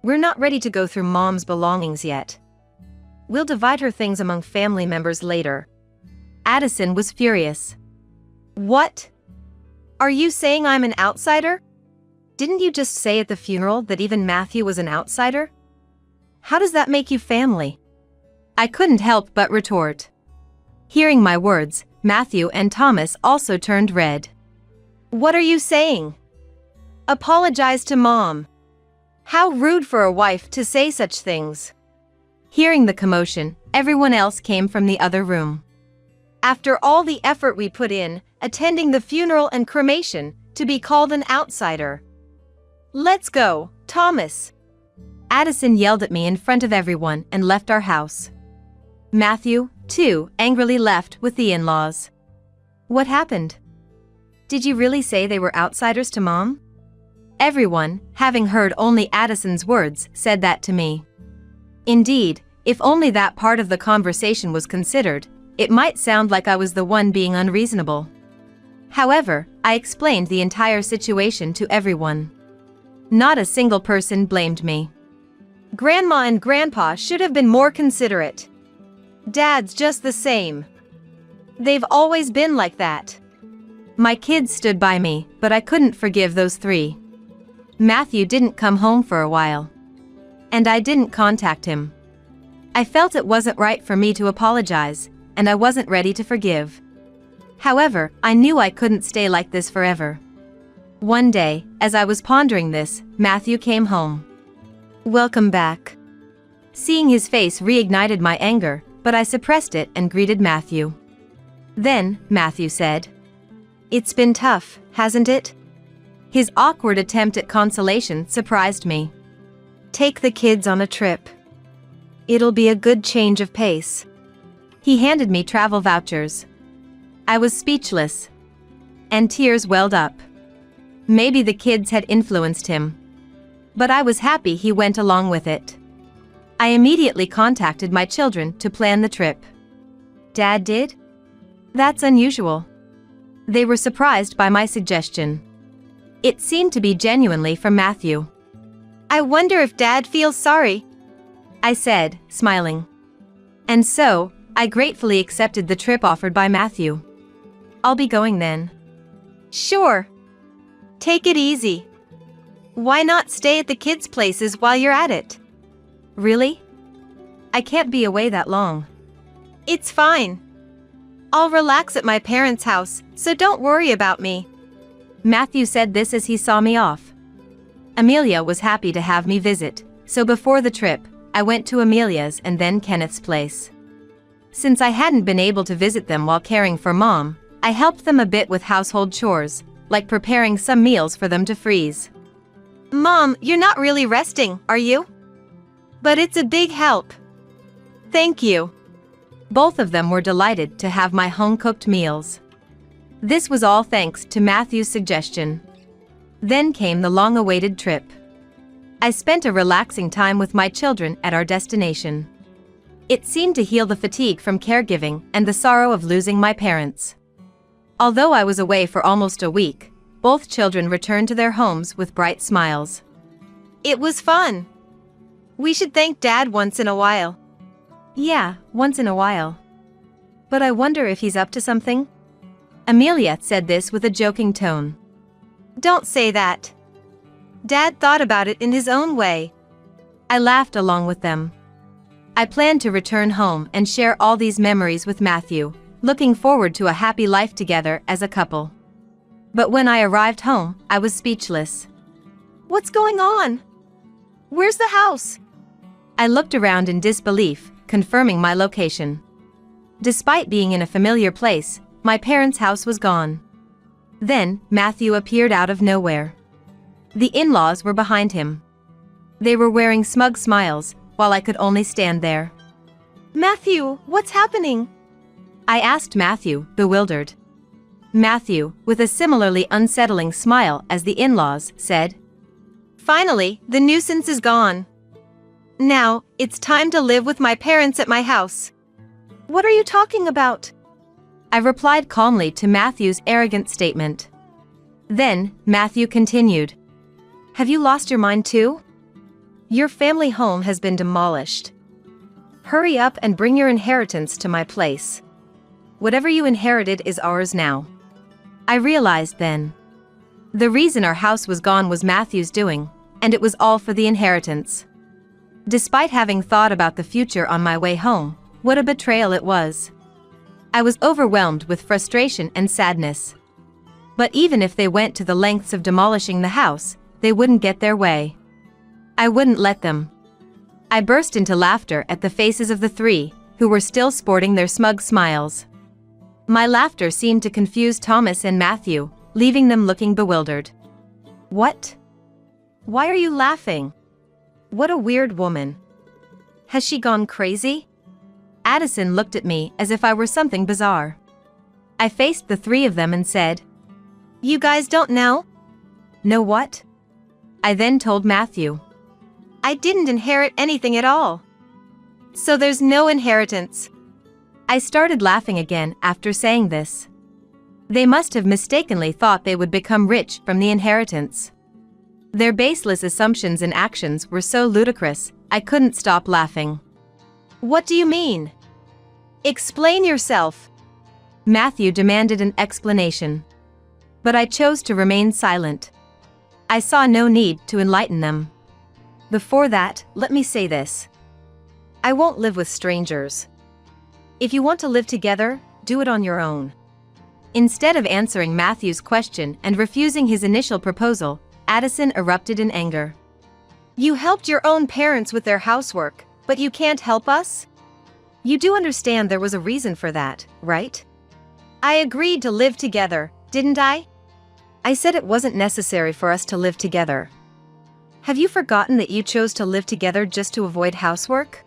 We're not ready to go through Mom's belongings yet. We'll divide her things among family members later. Addison was furious. What? Are you saying I'm an outsider? Didn't you just say at the funeral that even Matthew was an outsider? How does that make you family? I couldn't help but retort. Hearing my words, Matthew and Thomas also turned red. What are you saying? Apologize to Mom. How rude for a wife to say such things. Hearing the commotion, everyone else came from the other room. After all the effort we put in, attending the funeral and cremation, to be called an outsider. Let's go, Thomas. Addison yelled at me in front of everyone and left our house. Matthew, too, angrily left with the in-laws. What happened? Did you really say they were outsiders to Mom? Everyone, having heard only Addison's words, said that to me. Indeed, if only that part of the conversation was considered, it might sound like I was the one being unreasonable. However, I explained the entire situation to everyone. Not a single person blamed me. Grandma and Grandpa should have been more considerate. Dad's just the same. They've always been like that. My kids stood by me, but I couldn't forgive those three. Matthew didn't come home for a while. And I didn't contact him. I felt it wasn't right for me to apologize, and I wasn't ready to forgive. However, I knew I couldn't stay like this forever. One day, as I was pondering this, Matthew came home. Welcome back. Seeing his face reignited my anger, but I suppressed it and greeted Matthew. Then, Matthew said, It's been tough, hasn't it? His awkward attempt at consolation surprised me. Take the kids on a trip. It'll be a good change of pace. He handed me travel vouchers. I was speechless. And tears welled up. Maybe the kids had influenced him. But I was happy he went along with it. I immediately contacted my children to plan the trip. Dad did? That's unusual. They were surprised by my suggestion. It seemed to be genuinely from Matthew. I wonder if Dad feels sorry, I said, smiling. And so, I gratefully accepted the trip offered by Matthew. I'll be going then. Sure. Take it easy. Why not stay at the kids' places while you're at it? Really? I can't be away that long. It's fine. I'll relax at my parents' house, so don't worry about me. Matthew said this as he saw me off. Amelia was happy to have me visit, so before the trip, I went to Amelia's and then Kenneth's place. Since I hadn't been able to visit them while caring for Mom, I helped them a bit with household chores, like preparing some meals for them to freeze. Mom, you're not really resting, are you? But it's a big help. Thank you. Both of them were delighted to have my home-cooked meals. This was all thanks to Matthew's suggestion. Then came the long-awaited trip. I spent a relaxing time with my children at our destination. It seemed to heal the fatigue from caregiving and the sorrow of losing my parents. Although I was away for almost a week, both children returned to their homes with bright smiles. It was fun. We should thank Dad once in a while. Yeah, once in a while. But I wonder if he's up to something? Amelia said this with a joking tone. Don't say that. Dad thought about it in his own way. I laughed along with them. I planned to return home and share all these memories with Matthew, looking forward to a happy life together as a couple. But when I arrived home, I was speechless. What's going on? Where's the house? I looked around in disbelief, confirming my location. Despite being in a familiar place, my parents' house was gone. Then, Matthew appeared out of nowhere. The in-laws were behind him. They were wearing smug smiles, while I could only stand there. Matthew, what's happening? I asked Matthew, bewildered. Matthew, with a similarly unsettling smile as the in-laws, said, Finally, the nuisance is gone. Now, it's time to live with my parents at my house. What are you talking about? I replied calmly to Matthew's arrogant statement. Then, Matthew continued. Have you lost your mind too? Your family home has been demolished. Hurry up and bring your inheritance to my place. Whatever you inherited is ours now. I realized then. The reason our house was gone was Matthew's doing, and it was all for the inheritance. Despite having thought about the future on my way home, what a betrayal it was. I was overwhelmed with frustration and sadness. But even if they went to the lengths of demolishing the house, they wouldn't get their way. I wouldn't let them. I burst into laughter at the faces of the three, who were still sporting their smug smiles. My laughter seemed to confuse Thomas and Matthew, leaving them looking bewildered. What? Why are you laughing? What a weird woman. Has she gone crazy? Addison looked at me as if I were something bizarre. I faced the three of them and said, You guys don't know? Know what? I then told Matthew. I didn't inherit anything at all. So there's no inheritance. I started laughing again after saying this. They must have mistakenly thought they would become rich from the inheritance. Their baseless assumptions and actions were so ludicrous, I couldn't stop laughing. What do you mean? Explain yourself. Matthew demanded an explanation. But I chose to remain silent. I saw no need to enlighten them. Before that, let me say this. I won't live with strangers. If you want to live together, do it on your own. Instead of answering Matthew's question and refusing his initial proposal, Addison erupted in anger. You helped your own parents with their housework, but you can't help us? You do understand there was a reason for that, right? I agreed to live together, didn't I? I said it wasn't necessary for us to live together. Have you forgotten that you chose to live together just to avoid housework?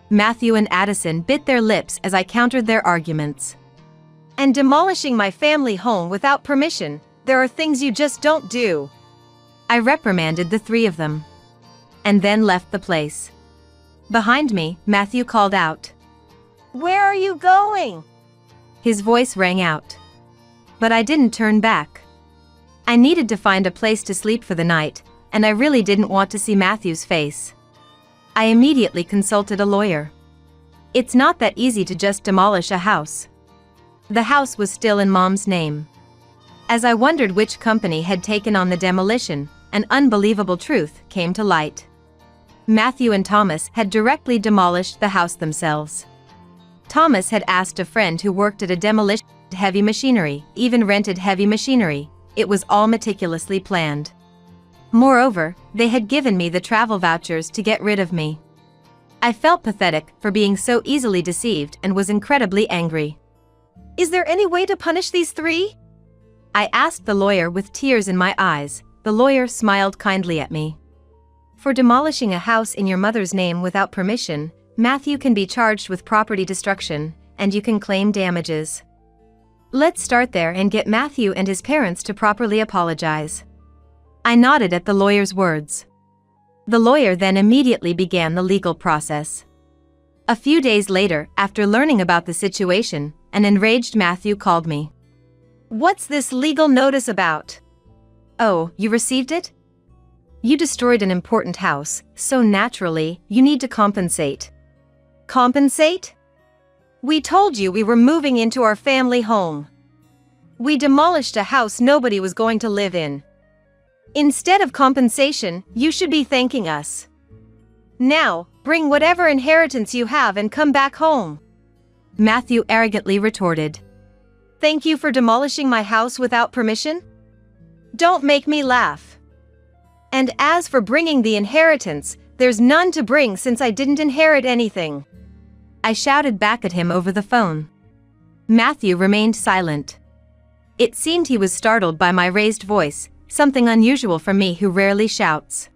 Matthew and Addison bit their lips as I countered their arguments. And demolishing my family home without permission, there are things you just don't do. I reprimanded the three of them. And then left the place. Behind me, Matthew called out. Where are you going? His voice rang out. But I didn't turn back. I needed to find a place to sleep for the night, and I really didn't want to see Matthew's face. I immediately consulted a lawyer. It's not that easy to just demolish a house. The house was still in Mom's name. As I wondered which company had taken on the demolition, an unbelievable truth came to light. Matthew and Thomas had directly demolished the house themselves. Thomas had asked a friend who worked at a demolition heavy machinery, even rented heavy machinery. It was all meticulously planned. Moreover, they had given me the travel vouchers to get rid of me. I felt pathetic for being so easily deceived and was incredibly angry. Is there any way to punish these three? I asked the lawyer with tears in my eyes. The lawyer smiled kindly at me. For demolishing a house in your mother's name without permission, Matthew can be charged with property destruction, and you can claim damages. Let's start there and get Matthew and his parents to properly apologize. I nodded at the lawyer's words. The lawyer then immediately began the legal process. A few days later, after learning about the situation, an enraged Matthew called me. What's this legal notice about? Oh, you received it? You destroyed an important house, so naturally, you need to compensate. Compensate? We told you we were moving into our family home. We demolished a house nobody was going to live in. Instead of compensation, you should be thanking us. Now, bring whatever inheritance you have and come back home. Matthew arrogantly retorted. Thank you for demolishing my house without permission? Don't make me laugh. And as for bringing the inheritance, there's none to bring since I didn't inherit anything. I shouted back at him over the phone. Matthew remained silent. It seemed he was startled by my raised voice, something unusual for me who rarely shouts.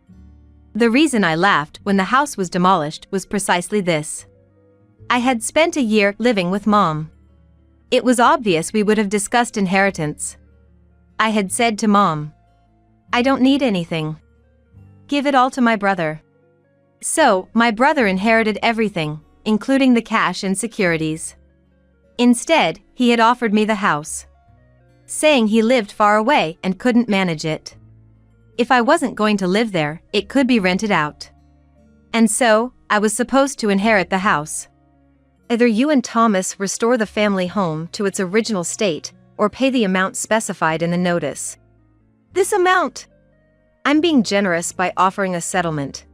The reason I laughed when the house was demolished was precisely this. I had spent a year living with Mom. It was obvious we would have discussed inheritance. I had said to Mom, I don't need anything. Give it all to my brother. So, my brother inherited everything, including the cash and securities. Instead, he had offered me the house, saying he lived far away and couldn't manage it. If I wasn't going to live there, it could be rented out. And so, I was supposed to inherit the house. Either you and Thomas restore the family home to its original state, or pay the amount specified in the notice. This amount! I'm being generous by offering a settlement.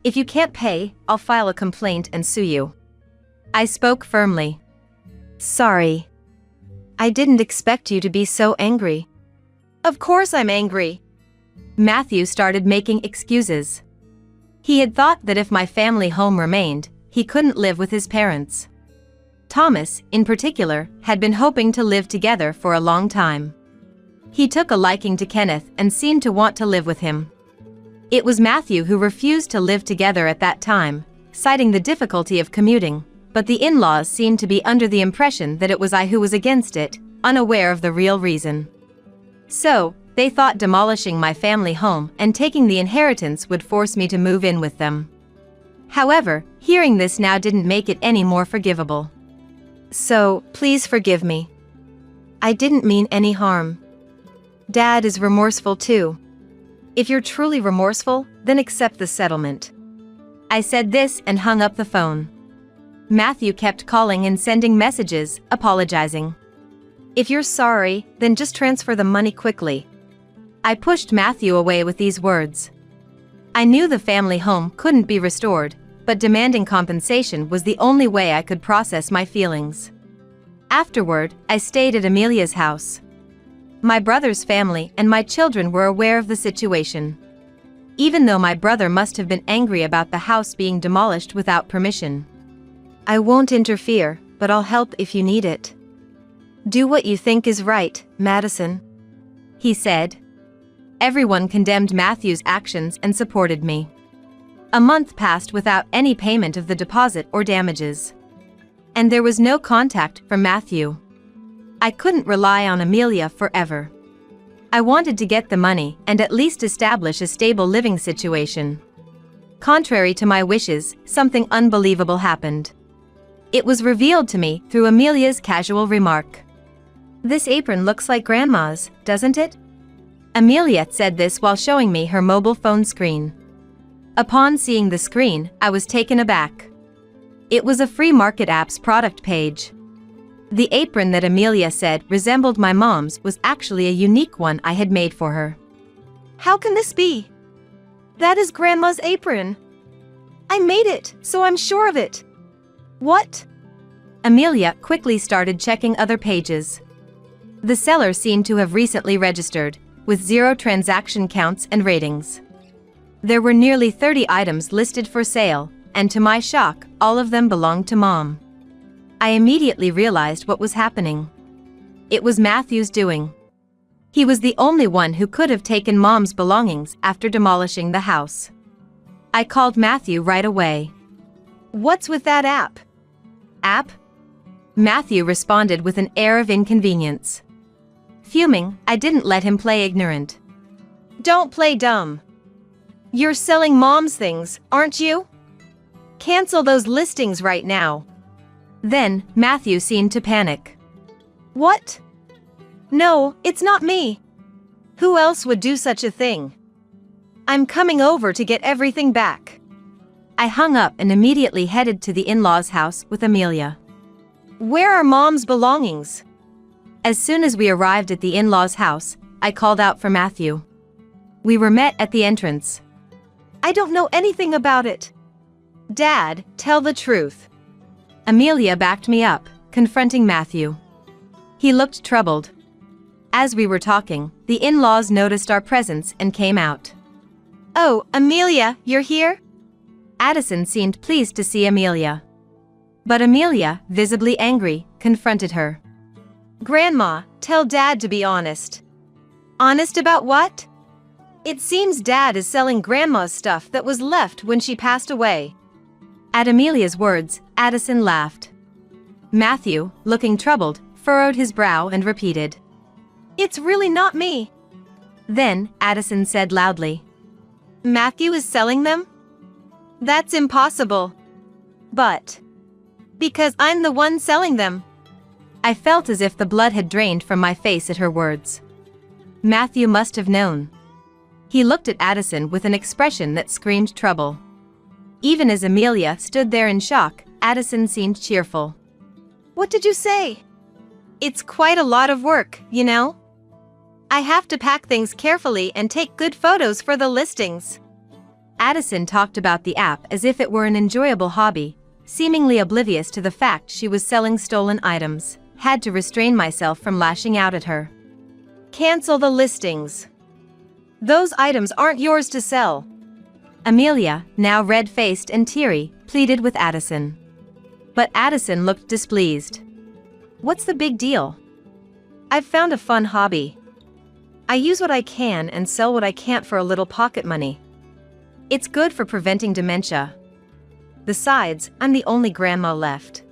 If you can't pay, I'll file a complaint and sue you. I spoke firmly. Sorry. I didn't expect you to be so angry. Of course I'm angry. Matthew started making excuses. He had thought that if my family home remained, he couldn't live with his parents. Thomas, in particular, had been hoping to live together for a long time. He took a liking to Kenneth and seemed to want to live with him. It was Matthew who refused to live together at that time, citing the difficulty of commuting, but the in-laws seemed to be under the impression that it was I who was against it, unaware of the real reason. So, they thought demolishing my family home and taking the inheritance would force me to move in with them. However, hearing this now didn't make it any more forgivable. So, please forgive me. I didn't mean any harm. Dad is remorseful too. If you're truly remorseful, then accept the settlement. I said this and hung up the phone. Matthew kept calling and sending messages, apologizing. If you're sorry, then just transfer the money quickly. I pushed Matthew away with these words. I knew the family home couldn't be restored, but demanding compensation was the only way I could process my feelings. Afterward, I stayed at Amelia's house. My brother's family and my children were aware of the situation. Even though my brother must have been angry about the house being demolished without permission. I won't interfere, but I'll help if you need it. Do what you think is right, Madison, he said. Everyone condemned Matthew's actions and supported me. A month passed without any payment of the deposit or damages. And there was no contact from Matthew. I couldn't rely on Amelia forever. I wanted to get the money and at least establish a stable living situation. Contrary to my wishes, something unbelievable happened. It was revealed to me through Amelia's casual remark. This apron looks like Grandma's, doesn't it? Amelia said this while showing me her mobile phone screen. Upon seeing the screen, I was taken aback. It was a free market app's product page. The apron that Amelia said resembled my mom's was actually a unique one I had made for her. How can this be? That is Grandma's apron. I made it, so I'm sure of it. What? Amelia quickly started checking other pages. The seller seemed to have recently registered, with 0 transaction counts and ratings. There were nearly 30 items listed for sale, and to my shock, all of them belonged to Mom. I immediately realized what was happening. It was Matthew's doing. He was the only one who could have taken Mom's belongings after demolishing the house. I called Matthew right away. What's with that app? App? Matthew responded with an air of inconvenience. Fuming, I didn't let him play ignorant. Don't play dumb. You're selling Mom's things, aren't you? Cancel those listings right now. Then, Matthew seemed to panic. What? No, it's not me. Who else would do such a thing? I'm coming over to get everything back. I hung up and immediately headed to the in-laws' house with Amelia. Where are Mom's belongings? As soon as we arrived at the in-laws' house, I called out for Matthew. We were met at the entrance. I don't know anything about it. Dad, tell the truth. Amelia backed me up, confronting Matthew. He looked troubled. As we were talking, the in-laws noticed our presence and came out. Oh, Amelia, you're here? Addison seemed pleased to see Amelia. But Amelia, visibly angry, confronted her. Grandma, tell Dad to be honest. Honest about what? It seems Dad is selling Grandma's stuff that was left when she passed away. At Amelia's words, Addison laughed. Matthew, looking troubled, furrowed his brow and repeated. It's really not me. Then, Addison said loudly. Matthew is selling them? That's impossible. But because I'm the one selling them. I felt as if the blood had drained from my face at her words. Matthew must have known. He looked at Addison with an expression that screamed trouble. Even as Amelia stood there in shock, Addison seemed cheerful. What did you say? It's quite a lot of work, you know? I have to pack things carefully and take good photos for the listings. Addison talked about the app as if it were an enjoyable hobby, seemingly oblivious to the fact she was selling stolen items. Had to restrain myself from lashing out at her. Cancel the listings. Those items aren't yours to sell. Amelia, now red-faced and teary, pleaded with Addison. But Addison looked displeased. What's the big deal? I've found a fun hobby. I use what I can and sell what I can't for a little pocket money. It's good for preventing dementia. Besides, I'm the only grandma left.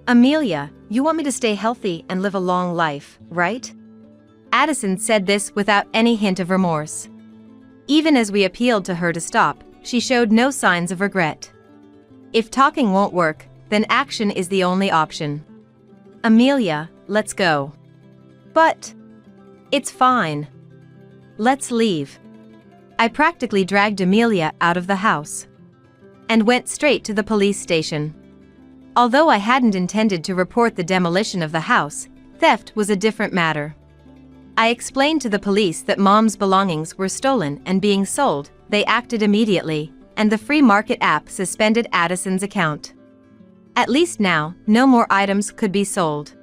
Amelia, you want me to stay healthy and live a long life, right? Addison said this without any hint of remorse. Even as we appealed to her to stop, she showed no signs of regret. If talking won't work, then action is the only option. Amelia, let's go. But it's fine. Let's leave. I practically dragged Amelia out of the house and went straight to the police station. Although I hadn't intended to report the demolition of the house, theft was a different matter. I explained to the police that Mom's belongings were stolen and being sold. They acted immediately, and the free market app suspended Addison's account. At least now, no more items could be sold.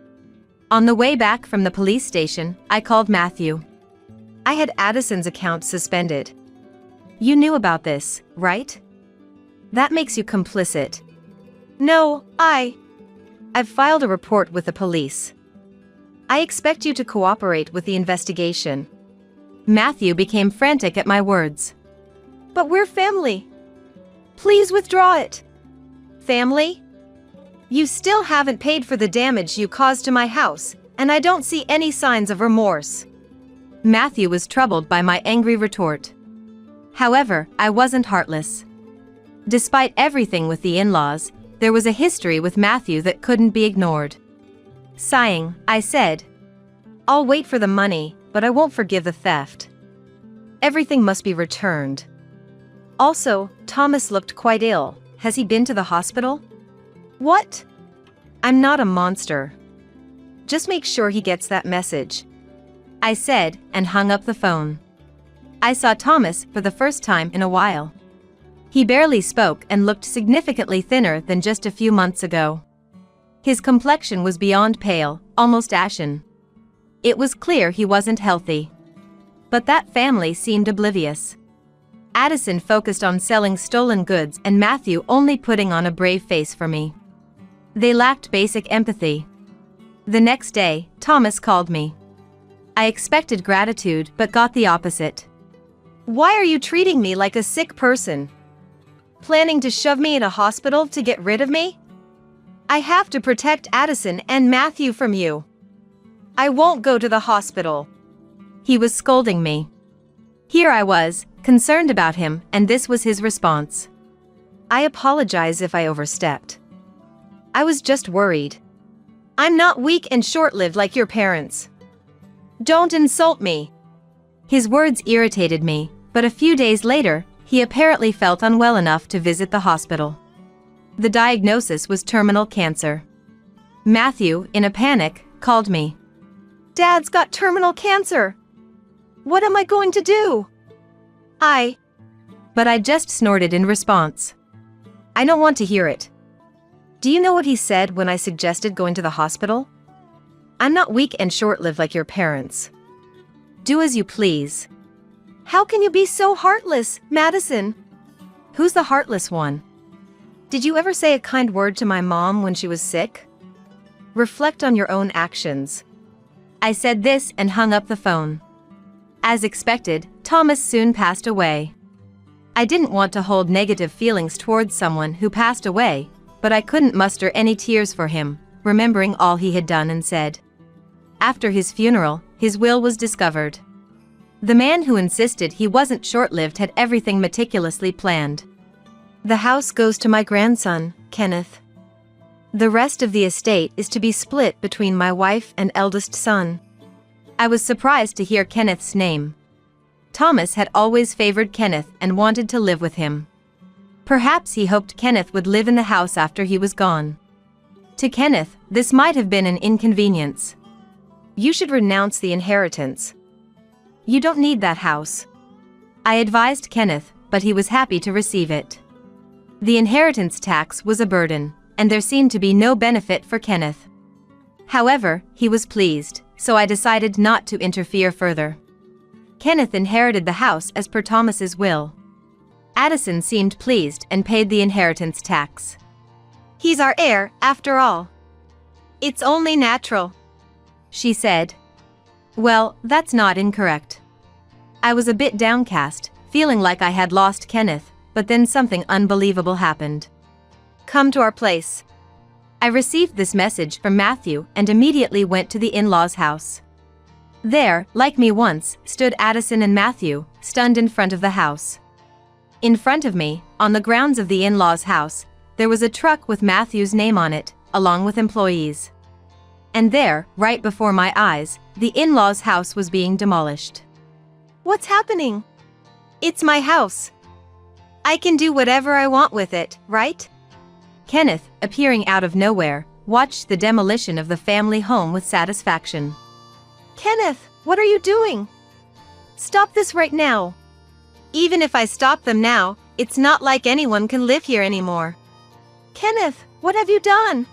On the way back from the police station, I called Matthew. I had Addison's account suspended. You knew about this, right? That makes you complicit. No, I've filed a report with the police. I expect you to cooperate with the investigation. Matthew became frantic at my words. But we're family. Please withdraw it. Family? You still haven't paid for the damage you caused to my house, and I don't see any signs of remorse. Matthew was troubled by my angry retort. However, I wasn't heartless. Despite everything with the in-laws, there was a history with Matthew that couldn't be ignored. Sighing, I said, I'll wait for the money, but I won't forgive the theft. Everything must be returned. Also, Thomas looked quite ill. Has he been to the hospital? What? I'm not a monster. Just make sure he gets that message, I said, and hung up the phone. I saw Thomas for the first time in a while. He barely spoke and looked significantly thinner than just a few months ago. His complexion was beyond pale, almost ashen. It was clear he wasn't healthy. But that family seemed oblivious. Addison focused on selling stolen goods and Matthew only putting on a brave face for me. They lacked basic empathy. The next day, Thomas called me. I expected gratitude but got the opposite. Why are you treating me like a sick person? Planning to shove me in a hospital to get rid of me? I have to protect Addison and Matthew from you. I won't go to the hospital. He was scolding me. Here I was, concerned about him, and this was his response. I apologize if I overstepped. I was just worried. I'm not weak and short-lived like your parents. Don't insult me. His words irritated me, but a few days later, he apparently felt unwell enough to visit the hospital. The diagnosis was terminal cancer. Matthew, in a panic, called me. Dad's got terminal cancer. What am I going to do? But I just snorted in response. I don't want to hear it. Do you know what he said when I suggested going to the hospital? I'm not weak and short-lived like your parents. Do as you please. How can you be so heartless, Madison? Who's the heartless one? Did you ever say a kind word to my mom when she was sick? Reflect on your own actions. I said this and hung up the phone. As expected, Thomas soon passed away. I didn't want to hold negative feelings towards someone who passed away, but I couldn't muster any tears for him, remembering all he had done and said. After his funeral, his will was discovered. The man who insisted he wasn't short-lived had everything meticulously planned. The house goes to my grandson, Kenneth. The rest of the estate is to be split between my wife and eldest son. I was surprised to hear Kenneth's name. Thomas had always favored Kenneth and wanted to live with him. Perhaps he hoped Kenneth would live in the house after he was gone. To Kenneth, this might have been an inconvenience. "You should renounce the inheritance. You don't need that house." I advised Kenneth, but he was happy to receive it. The inheritance tax was a burden, and there seemed to be no benefit for Kenneth. However, he was pleased, so I decided not to interfere further. Kenneth inherited the house as per Thomas's will. Addison seemed pleased and paid the inheritance tax. "He's our heir, after all. It's only natural," she said. Well, that's not incorrect. I was a bit downcast, feeling like I had lost Kenneth, but then something unbelievable happened. "Come to our place." I received this message from Matthew and immediately went to the in-laws' house. There, like me once, stood Addison and Matthew, stunned in front of the house. In front of me, on the grounds of the in-laws' house, there was a truck with Matthew's name on it, along with employees. And there, right before my eyes, the in-laws' house was being demolished. "What's happening?" "It's my house. I can do whatever I want with it, right?" Kenneth, appearing out of nowhere, watched the demolition of the family home with satisfaction. "Kenneth, what are you doing? Stop this right now." "Even if I stop them now, it's not like anyone can live here anymore." "Kenneth, what have you done?"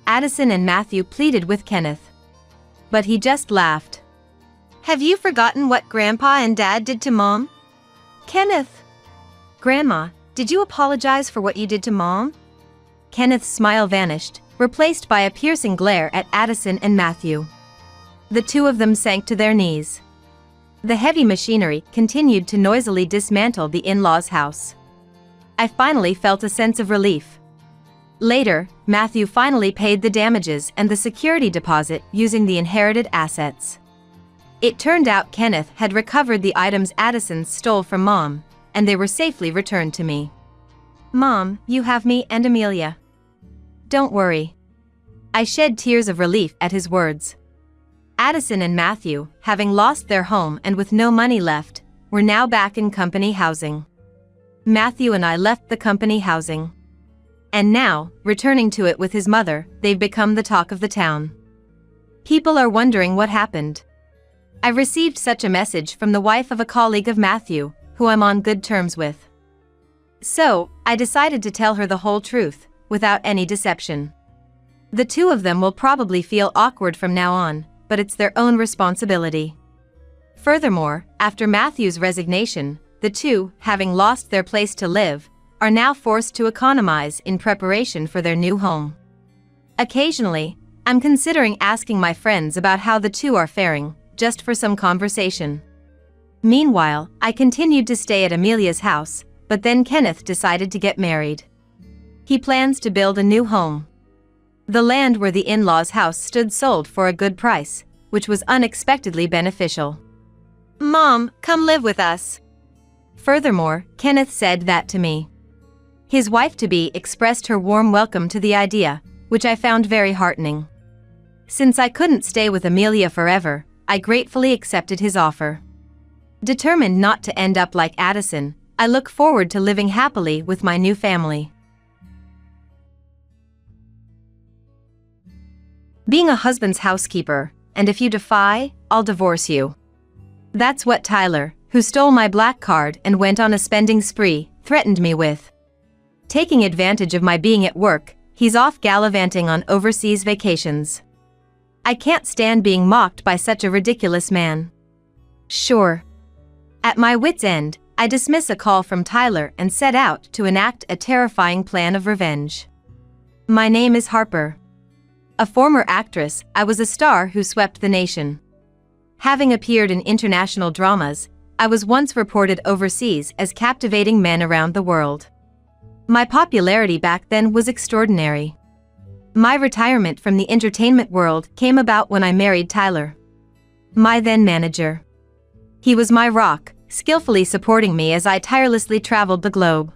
Addison and Matthew pleaded with Kenneth. But he just laughed. "Have you forgotten what Grandpa and Dad did to Mom?" "Kenneth." "Grandma, did you apologize for what you did to Mom?" Kenneth's smile vanished, replaced by a piercing glare at Addison and Matthew. The two of them sank to their knees. The heavy machinery continued to noisily dismantle the in-laws' house. I finally felt a sense of relief. Later, Matthew finally paid the damages and the security deposit using the inherited assets. It turned out Kenneth had recovered the items Addison stole from Mom, and they were safely returned to me. "Mom, you have me and Amelia. Don't worry." I shed tears of relief at his words. Addison and Matthew, having lost their home and with no money left, were now back in company housing. Matthew and I left the company housing. And now, returning to it with his mother, they've become the talk of the town. People are wondering what happened. I received such a message from the wife of a colleague of Matthew, who I'm on good terms with. So, I decided to tell her the whole truth, without any deception. The two of them will probably feel awkward from now on, but it's their own responsibility. Furthermore, after Matthew's resignation, the two, having lost their place to live, are now forced to economize in preparation for their new home. Occasionally, I'm considering asking my friends about how the two are faring, just for some conversation. Meanwhile, I continued to stay at Amelia's house, but then Kenneth decided to get married. He plans to build a new home. The land where the in-laws' house stood sold for a good price, which was unexpectedly beneficial. "Mom, come live with us." Furthermore, Kenneth said that to me. His wife-to-be expressed her warm welcome to the idea, which I found very heartening. Since I couldn't stay with Amelia forever, I gratefully accepted his offer. Determined not to end up like Addison, I look forward to living happily with my new family. Being a husband's housekeeper, and if you defy, I'll divorce you. That's what Tyler, who stole my black card and went on a spending spree, threatened me with. Taking advantage of my being at work, he's off gallivanting on overseas vacations. I can't stand being mocked by such a ridiculous man. Sure. At my wit's end, I dismiss a call from Tyler and set out to enact a terrifying plan of revenge. My name is Harper. A former actress, I was a star who swept the nation. Having appeared in international dramas, I was once reported overseas as captivating men around the world. My popularity back then was extraordinary. My retirement from the entertainment world came about when I married Tyler, my then manager. He was my rock, skillfully supporting me as I tirelessly traveled the globe.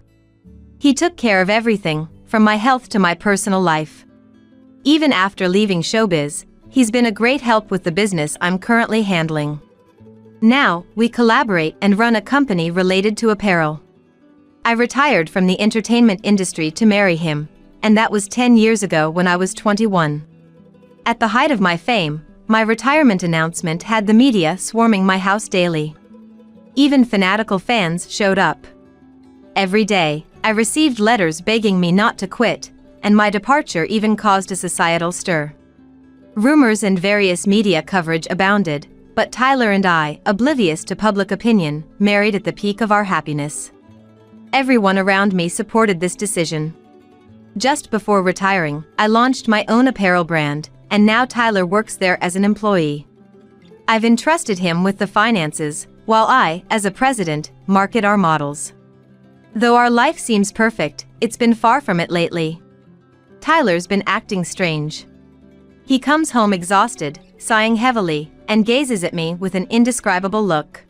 He took care of everything, from my health to my personal life. Even after leaving showbiz, he's been a great help with the business I'm currently handling. Now, we collaborate and run a company related to apparel. I retired from the entertainment industry to marry him, and that was 10 years ago when I was 21. At the height of my fame, my retirement announcement had the media swarming my house daily. Even fanatical fans showed up. Every day, I received letters begging me not to quit, and my departure even caused a societal stir. Rumors and various media coverage abounded, but Tyler and I, oblivious to public opinion, married at the peak of our happiness. Everyone around me supported this decision. Just before retiring, I launched my own apparel brand, and now Tyler works there as an employee. I've entrusted him with the finances, while I, as a president, market our models. Though our life seems perfect, it's been far from it lately. Tyler's been acting strange. He comes home exhausted, sighing heavily, and gazes at me with an indescribable look.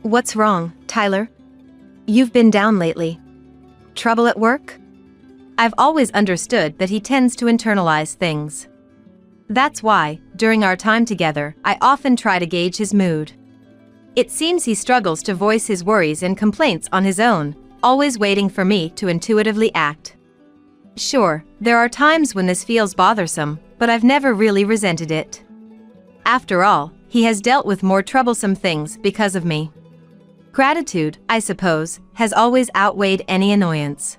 "What's wrong, Tyler? You've been down lately. Trouble at work?" I've always understood that he tends to internalize things. That's why, during our time together, I often try to gauge his mood. It seems he struggles to voice his worries and complaints on his own, always waiting for me to intuitively act. Sure, there are times when this feels bothersome, but I've never really resented it. After all, he has dealt with more troublesome things because of me. Gratitude, I suppose, has always outweighed any annoyance.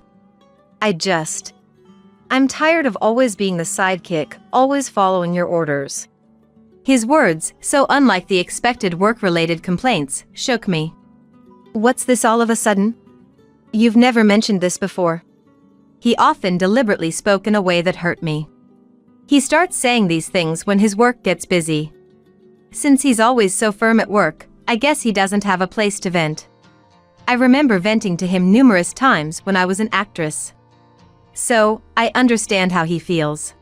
I'm tired of always being the sidekick, always following your orders. His words, so unlike the expected work-related complaints, shook me. "What's this all of a sudden? You've never mentioned this before." He often deliberately spoke in a way that hurt me. He starts saying these things when his work gets busy. Since he's always so firm at work, I guess he doesn't have a place to vent. I remember venting to him numerous times when I was an actress. So, I understand how he feels.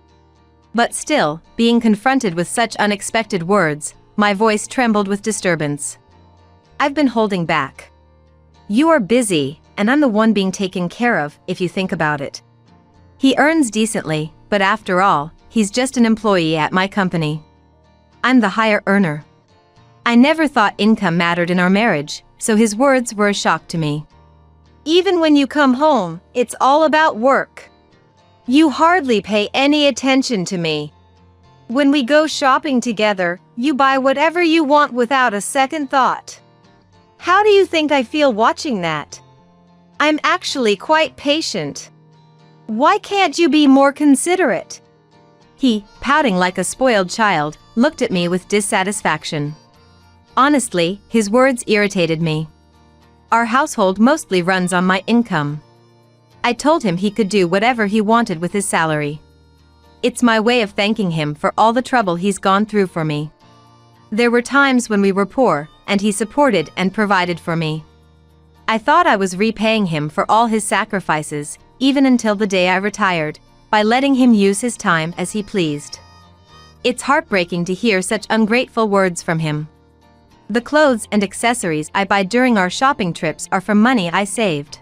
But still, being confronted with such unexpected words, my voice trembled with disturbance. I've been holding back. You are busy, and I'm the one being taken care of, if you think about it. He earns decently, but after all, he's just an employee at my company. I'm the higher earner. I never thought income mattered in our marriage, so his words were a shock to me. Even when you come home, it's all about work. You hardly pay any attention to me. When we go shopping together, you buy whatever you want without a second thought. How do you think I feel watching that? I'm actually quite patient. Why can't you be more considerate? He, pouting like a spoiled child, looked at me with dissatisfaction. Honestly, his words irritated me. Our household mostly runs on my income. I told him he could do whatever he wanted with his salary. It's my way of thanking him for all the trouble he's gone through for me. There were times when we were poor, and he supported and provided for me. I thought I was repaying him for all his sacrifices, even until the day I retired, by letting him use his time as he pleased. It's heartbreaking to hear such ungrateful words from him. The clothes and accessories I buy during our shopping trips are from money I saved.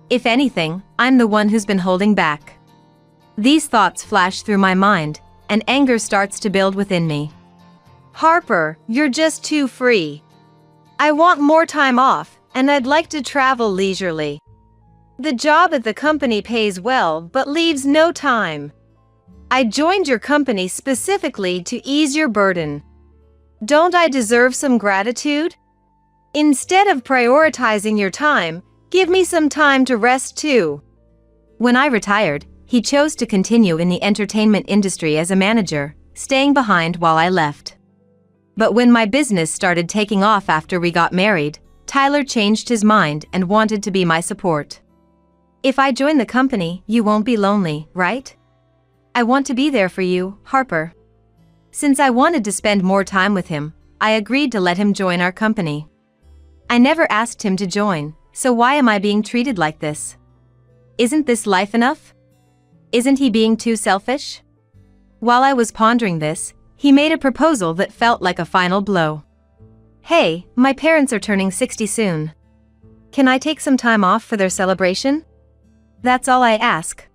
If anything, I'm the one who's been holding back. These thoughts flash through my mind, and anger starts to build within me. Harper, you're just too free. I want more time off, and I'd like to travel leisurely. The job at the company pays well but leaves no time. I joined your company specifically to ease your burden. Don't I deserve some gratitude? Instead of prioritizing your time, give me some time to rest too. When I retired, he chose to continue in the entertainment industry as a manager, staying behind while I left. But when my business started taking off after we got married, Tyler changed his mind and wanted to be my support. If I join the company, you won't be lonely, right? I want to be there for you, Harper. Since I wanted to spend more time with him, I agreed to let him join our company. I never asked him to join, so why am I being treated like this? Isn't this life enough? Isn't he being too selfish? While I was pondering this, he made a proposal that felt like a final blow. Hey, my parents are turning 60 soon. Can I take some time off for their celebration? That's all I ask.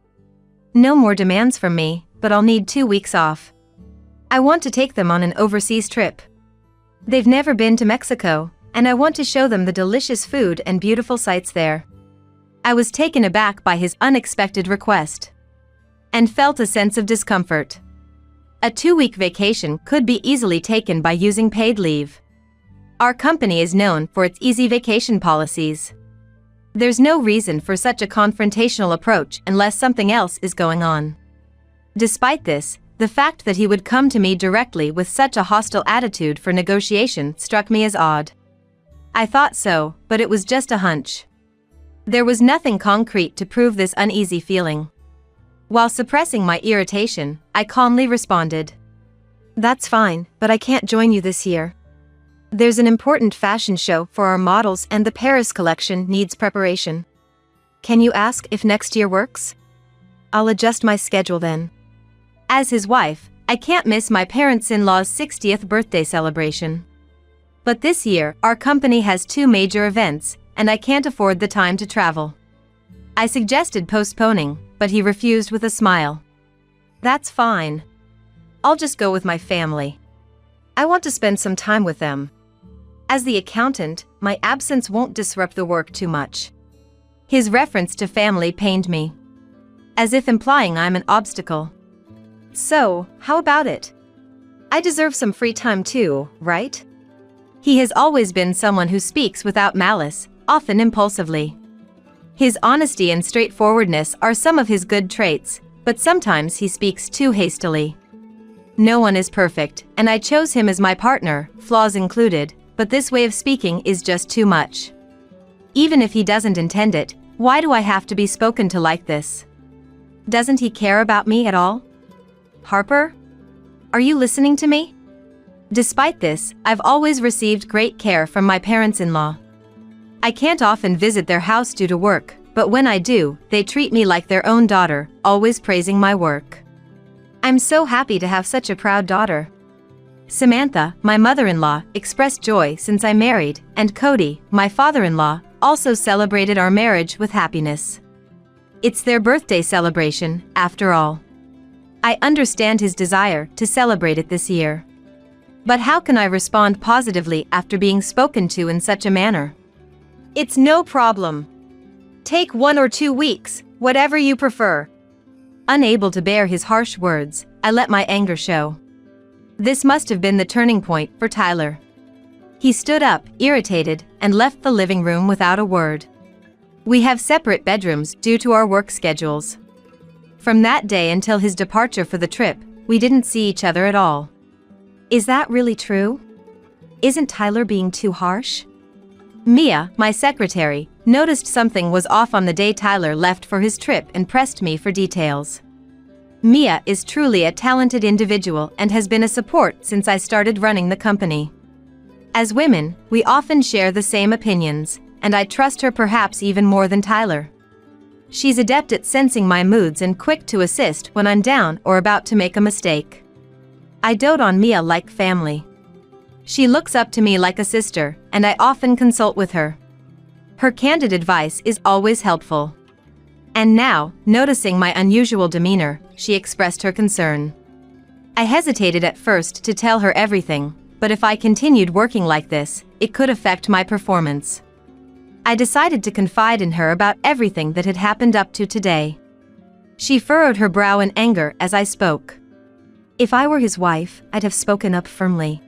No more demands from me, but I'll need 2 weeks off. I want to take them on an overseas trip. They've never been to Mexico, and I want to show them the delicious food and beautiful sights there. I was taken aback by his unexpected request and felt a sense of discomfort. A 2-week vacation could be easily taken by using paid leave. Our company is known for its easy vacation policies. There's no reason for such a confrontational approach unless something else is going on. Despite this, the fact that he would come to me directly with such a hostile attitude for negotiation struck me as odd. I thought so, but it was just a hunch. There was nothing concrete to prove this uneasy feeling. While suppressing my irritation, I calmly responded, "That's fine, but I can't join you this year. There's an important fashion show for our models and the Paris collection needs preparation. Can you ask if next year works? I'll adjust my schedule then." As his wife, I can't miss my parents-in-law's 60th birthday celebration. But this year, our company has 2 major events, and I can't afford the time to travel. I suggested postponing, but he refused with a smile. "That's fine. I'll just go with my family. I want to spend some time with them. As the accountant, my absence won't disrupt the work too much." His reference to family pained me, as if implying I'm an obstacle. "So, how about it? I deserve some free time too, right?" He has always been someone who speaks without malice, often impulsively. His honesty and straightforwardness are some of his good traits, but sometimes he speaks too hastily. No one is perfect, and I chose him as my partner, flaws included, but this way of speaking is just too much. Even if he doesn't intend it, why do I have to be spoken to like this? Doesn't he care about me at all? Harper? Are you listening to me? Despite this, I've always received great care from my parents-in-law. I can't often visit their house due to work, but when I do, they treat me like their own daughter, always praising my work. I'm so happy to have such a proud daughter. Samantha, my mother-in-law, expressed joy since I married, and Cody, my father-in-law, also celebrated our marriage with happiness. It's their birthday celebration, after all. I understand his desire to celebrate it this year. But how can I respond positively after being spoken to in such a manner? "It's no problem. Take 1 or 2 weeks, whatever you prefer." Unable to bear his harsh words, I let my anger show. This must have been the turning point for Tyler. He stood up, irritated, and left the living room without a word. We have separate bedrooms due to our work schedules. From that day until his departure for the trip, we didn't see each other at all. Is that really true? Isn't Tyler being too harsh? Mia, my secretary, noticed something was off on the day Tyler left for his trip and pressed me for details. Mia is truly a talented individual and has been a support since I started running the company. As women, we often share the same opinions, and I trust her perhaps even more than Tyler. She's adept at sensing my moods and quick to assist when I'm down or about to make a mistake. I dote on Mia like family. She looks up to me like a sister, and I often consult with her. Her candid advice is always helpful. And now, noticing my unusual demeanor, she expressed her concern. I hesitated at first to tell her everything, but if I continued working like this, it could affect my performance. I decided to confide in her about everything that had happened up to today. She furrowed her brow in anger as I spoke. If I were his wife, I'd have spoken up firmly.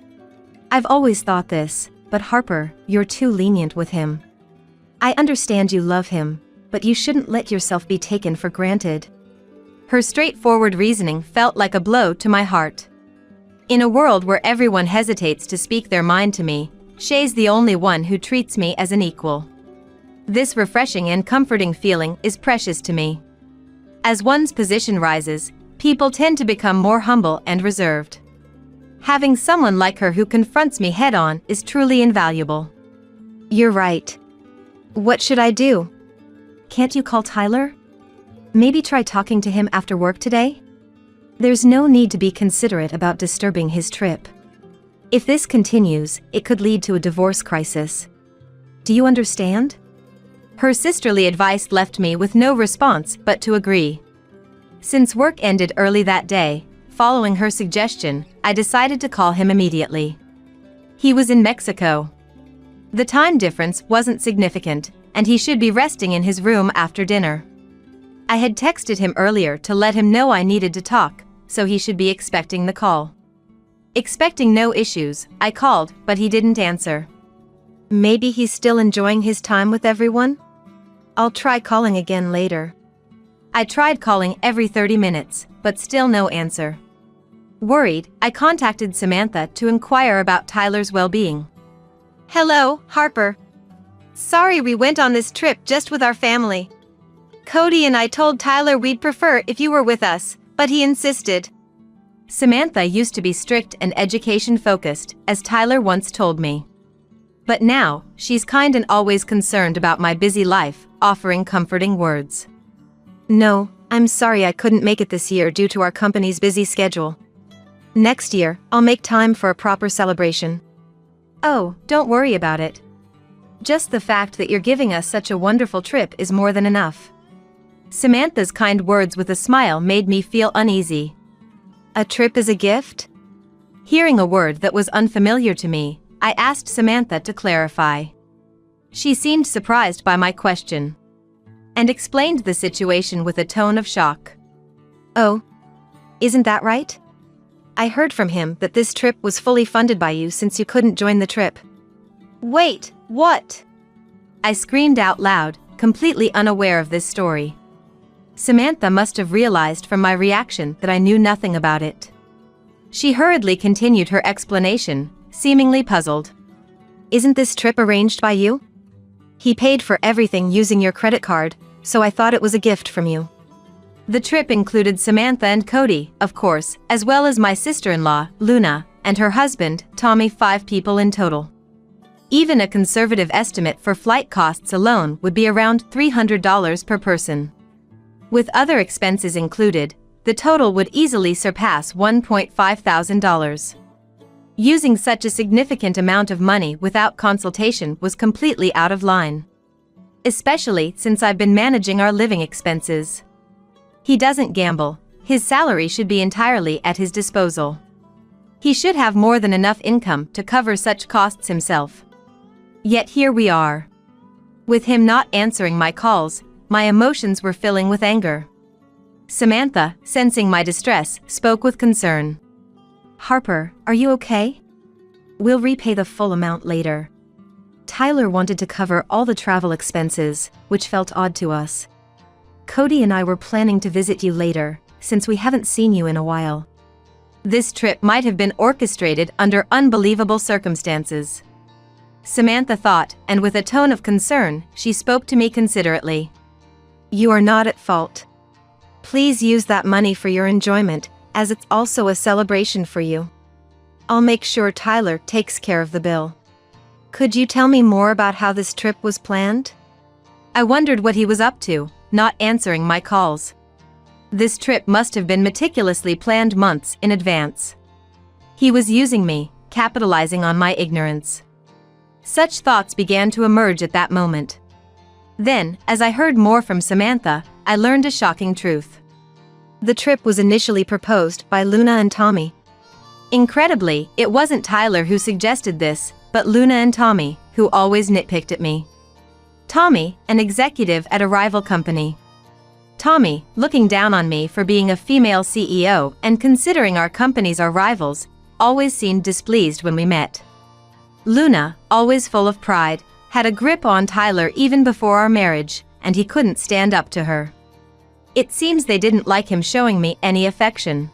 I've always thought this, but Harper, you're too lenient with him. I understand you love him, but you shouldn't let yourself be taken for granted. Her straightforward reasoning felt like a blow to my heart. In a world where everyone hesitates to speak their mind to me, Shay's the only one who treats me as an equal. This refreshing and comforting feeling is precious to me. As one's position rises, people tend to become more humble and reserved. Having someone like her who confronts me head-on is truly invaluable. You're right. What should I do? Can't you call Tyler? Maybe try talking to him after work today? There's no need to be considerate about disturbing his trip. If this continues, it could lead to a divorce crisis. Do you understand? Her sisterly advice left me with no response but to agree. Since work ended early that day, following her suggestion, I decided to call him immediately. He was in Mexico. The time difference wasn't significant, and he should be resting in his room after dinner. I had texted him earlier to let him know I needed to talk, so he should be expecting the call. Expecting no issues, I called, but he didn't answer. Maybe he's still enjoying his time with everyone? I'll try calling again later. I tried calling every 30 minutes, but still no answer. Worried, I contacted Samantha to inquire about Tyler's well-being. Hello, Harper. Sorry we went on this trip just with our family. Cody and I told Tyler we'd prefer if you were with us, but he insisted. Samantha used to be strict and education-focused, as Tyler once told me. But now, she's kind and always concerned about my busy life, offering comforting words. No, I'm sorry I couldn't make it this year due to our company's busy schedule. Next year, I'll make time for a proper celebration. Oh, don't worry about it. Just the fact that you're giving us such a wonderful trip is more than enough. Samantha's kind words with a smile made me feel uneasy. A trip is a gift? Hearing a word that was unfamiliar to me, I asked Samantha to clarify. She seemed surprised by my question and explained the situation with a tone of shock. Oh, isn't that right? I heard from him that this trip was fully funded by you since you couldn't join the trip. Wait, what? I screamed out loud, completely unaware of this story. Samantha must have realized from my reaction that I knew nothing about it. She hurriedly continued her explanation, seemingly puzzled. Isn't this trip arranged by you? He paid for everything using your credit card, so I thought it was a gift from you. The trip included Samantha and Cody, of course, as well as my sister-in-law, Luna, and her husband, Tommy. 5 people in total. Even a conservative estimate for flight costs alone would be around $300 per person. With other expenses included, the total would easily surpass $1,500. Using such a significant amount of money without consultation was completely out of line. Especially since I've been managing our living expenses. He doesn't gamble, his salary should be entirely at his disposal. He should have more than enough income to cover such costs himself. Yet here we are. With him not answering my calls, my emotions were filling with anger. Samantha, sensing my distress, spoke with concern. Harper, are you okay? We'll repay the full amount later. Tyler wanted to cover all the travel expenses, which felt odd to us. Cody and I were planning to visit you later, since we haven't seen you in a while. This trip might have been orchestrated under unbelievable circumstances. Samantha thought, and with a tone of concern, she spoke to me considerately. You are not at fault. Please use that money for your enjoyment, as it's also a celebration for you. I'll make sure Tyler takes care of the bill. Could you tell me more about how this trip was planned? I wondered what he was up to, not answering my calls. This trip must have been meticulously planned months in advance. He was using me, capitalizing on my ignorance. Such thoughts began to emerge at that moment. Then, as I heard more from Samantha, I learned a shocking truth. The trip was initially proposed by Luna and Tommy. Incredibly, it wasn't Tyler who suggested this, but Luna and Tommy, who always nitpicked at me. Tommy, an executive at a rival company. Tommy, looking down on me for being a female CEO and considering our companies our rivals, always seemed displeased when we met. Luna, always full of pride, had a grip on Tyler even before our marriage, and he couldn't stand up to her. It seems they didn't like him showing me any affection.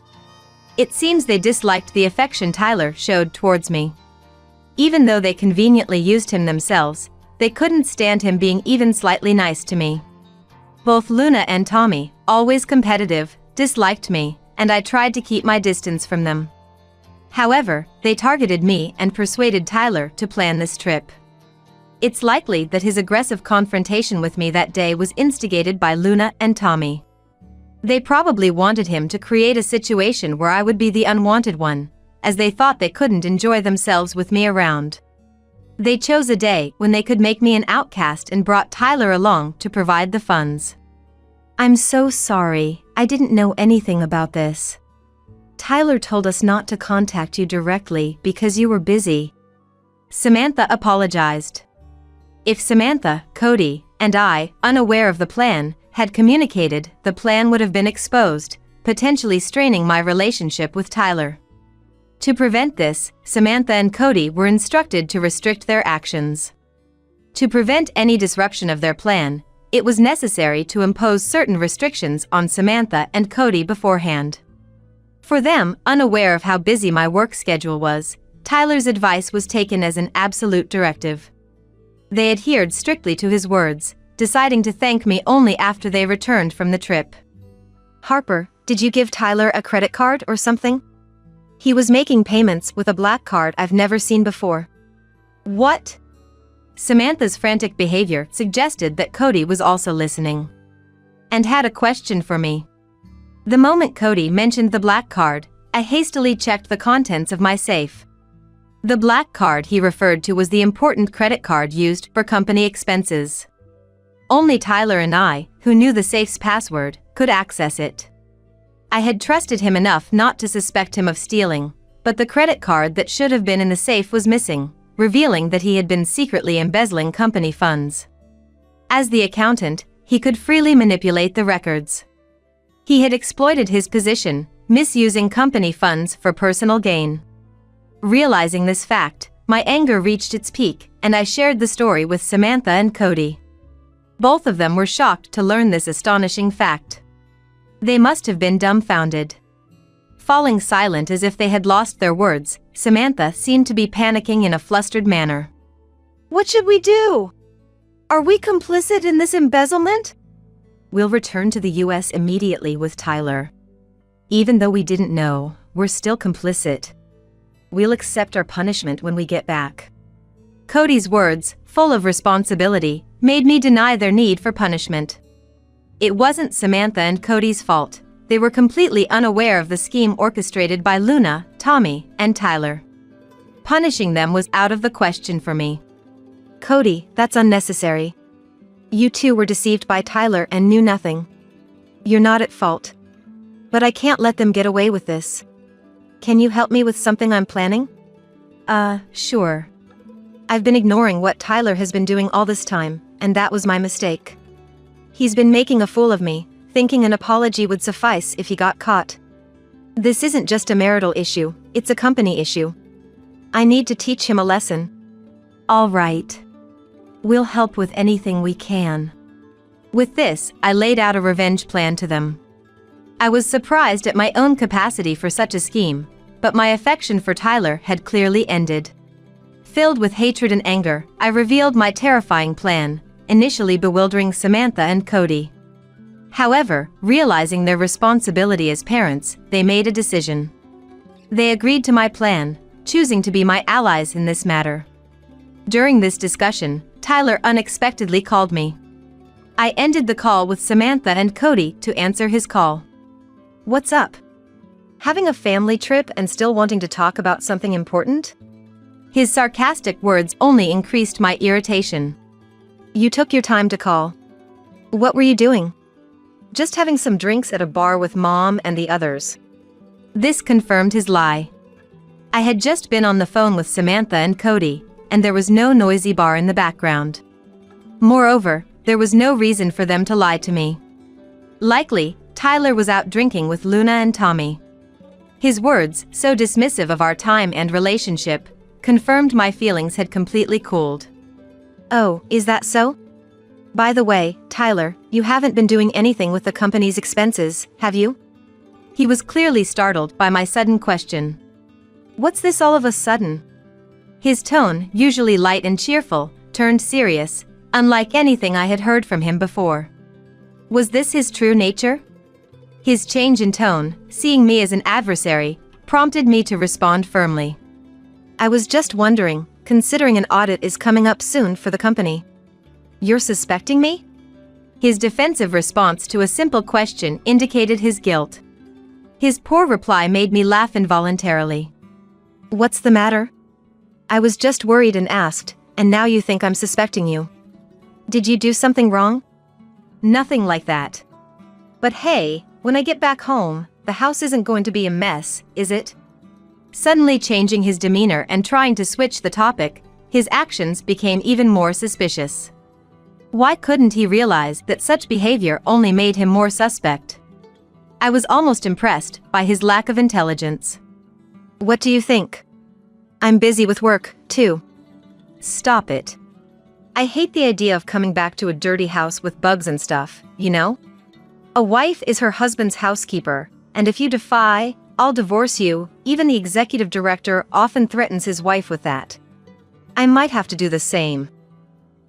It seems they disliked the affection Tyler showed towards me. Even though they conveniently used him themselves, they couldn't stand him being even slightly nice to me. Both Luna and Tommy, always competitive, disliked me, and I tried to keep my distance from them. However, they targeted me and persuaded Tyler to plan this trip. It's likely that his aggressive confrontation with me that day was instigated by Luna and Tommy. They probably wanted him to create a situation where I would be the unwanted one, as they thought they couldn't enjoy themselves with me around. They chose a day when they could make me an outcast and brought Tyler along to provide the funds. I'm so sorry, I didn't know anything about this. Tyler told us not to contact you directly because you were busy. Samantha apologized. If Samantha, Cody, and I, unaware of the plan, had communicated, the plan would have been exposed, potentially straining my relationship with Tyler. To prevent this, Samantha and Cody were instructed to restrict their actions. To prevent any disruption of their plan, it was necessary to impose certain restrictions on Samantha and Cody beforehand. For them, unaware of how busy my work schedule was, Tyler's advice was taken as an absolute directive. They adhered strictly to his words, deciding to thank me only after they returned from the trip. Harper, did you give Tyler a credit card or something? He was making payments with a black card I've never seen before. What? Samantha's frantic behavior suggested that Cody was also listening and had a question for me. The moment Cody mentioned the black card, I hastily checked the contents of my safe. The black card he referred to was the important credit card used for company expenses. Only Tyler and I, who knew the safe's password, could access it. I had trusted him enough not to suspect him of stealing, but the credit card that should have been in the safe was missing, revealing that he had been secretly embezzling company funds. As the accountant, he could freely manipulate the records. He had exploited his position, misusing company funds for personal gain. Realizing this fact, my anger reached its peak, and I shared the story with Samantha and Cody. Both of them were shocked to learn this astonishing fact. They must have been dumbfounded. Falling silent as if they had lost their words, Samantha seemed to be panicking in a flustered manner. What should we do? Are we complicit in this embezzlement? We'll return to the US immediately with Tyler. Even though we didn't know, we're still complicit. We'll accept our punishment when we get back. Cody's words, full of responsibility, made me deny their need for punishment. It wasn't Samantha and Cody's fault. They were completely unaware of the scheme orchestrated by Luna, Tommy, and Tyler. Punishing them was out of the question for me. Cody, that's unnecessary. You two were deceived by Tyler and knew nothing. You're not at fault. But I can't let them get away with this. Can you help me with something I'm planning? Sure. I've been ignoring what Tyler has been doing all this time, and that was my mistake. He's been making a fool of me, thinking an apology would suffice if he got caught. This isn't just a marital issue, it's a company issue. I need to teach him a lesson. All right. We'll help with anything we can. With this, I laid out a revenge plan to them. I was surprised at my own capacity for such a scheme, but my affection for Tyler had clearly ended. Filled with hatred and anger, I revealed my terrifying plan, initially bewildering Samantha and Cody. However, realizing their responsibility as parents, they made a decision. They agreed to my plan, choosing to be my allies in this matter. During this discussion, Tyler unexpectedly called me. I ended the call with Samantha and Cody to answer his call. What's up? Having a family trip and still wanting to talk about something important? His sarcastic words only increased my irritation. You took your time to call. What were you doing? Just having some drinks at a bar with Mom and the others. This confirmed his lie. I had just been on the phone with Samantha and Cody, and there was no noisy bar in the background. Moreover, there was no reason for them to lie to me. Likely, Tyler was out drinking with Luna and Tommy. His words, so dismissive of our time and relationship, confirmed my feelings had completely cooled. Oh, is that so? By the way, Tyler, you haven't been doing anything with the company's expenses, have you? He was clearly startled by my sudden question. What's this all of a sudden? His tone, usually light and cheerful, turned serious, unlike anything I had heard from him before. Was this his true nature? His change in tone, seeing me as an adversary, prompted me to respond firmly. I was just wondering, considering an audit is coming up soon for the company. You're suspecting me? His defensive response to a simple question indicated his guilt. His poor reply made me laugh involuntarily. What's the matter? I was just worried and asked, and now you think I'm suspecting you. Did you do something wrong? Nothing like that. But hey, when I get back home, the house isn't going to be a mess, is it? Suddenly changing his demeanor and trying to switch the topic, his actions became even more suspicious. Why couldn't he realize that such behavior only made him more suspect? I was almost impressed by his lack of intelligence. What do you think? I'm busy with work, too. Stop it. I hate the idea of coming back to a dirty house with bugs and stuff, you know? A wife is her husband's housekeeper, and if you defy, I'll divorce you. Even the executive director often threatens his wife with that. I might have to do the same.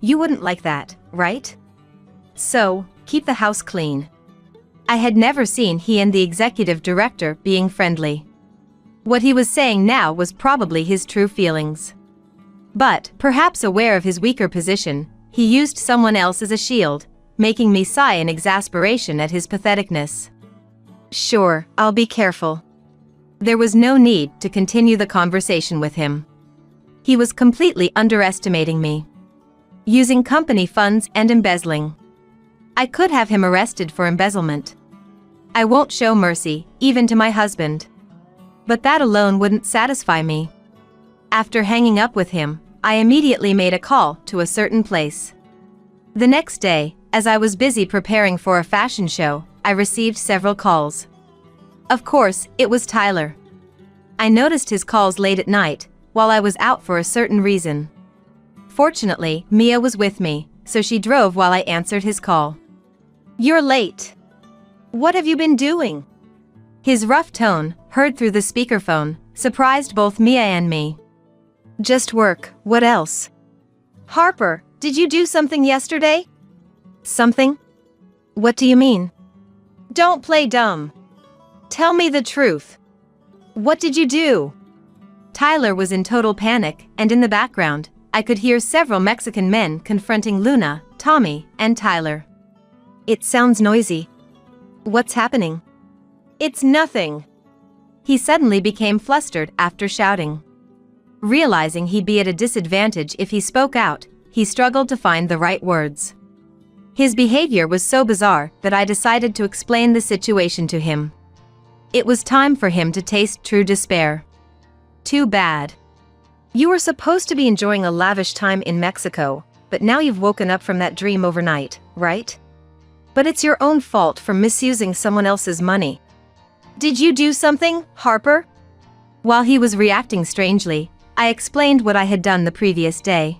You wouldn't like that, right? So, keep the house clean. I had never seen he and the executive director being friendly. What he was saying now was probably his true feelings. But, perhaps aware of his weaker position, he used someone else as a shield, making me sigh in exasperation at his patheticness. Sure, I'll be careful. There was no need to continue the conversation with him. He was completely underestimating me. Using company funds and embezzling. I could have him arrested for embezzlement. I won't show mercy, even to my husband. But that alone wouldn't satisfy me. After hanging up with him, I immediately made a call to a certain place. The next day, as I was busy preparing for a fashion show, I received several calls. Of course, it was Tyler. I noticed his calls late at night, while I was out for a certain reason. Fortunately, Mia was with me, so she drove while I answered his call. You're late. What have you been doing? His rough tone, heard through the speakerphone, surprised both Mia and me. Just work, what else? Harper, did you do something yesterday? Something? What do you mean? Don't play dumb. Tell me the truth. What did you do? Tyler was in total panic, and in the background, I could hear several Mexican men confronting Luna, Tommy, and Tyler. It sounds noisy. What's happening? It's nothing. He suddenly became flustered after shouting. Realizing he'd be at a disadvantage if he spoke out, he struggled to find the right words. His behavior was so bizarre that I decided to explain the situation to him. It was time for him to taste true despair. Too bad. You were supposed to be enjoying a lavish time in Mexico, but now you've woken up from that dream overnight, right? But it's your own fault for misusing someone else's money. Did you do something, Harper? While he was reacting strangely, I explained what I had done the previous day.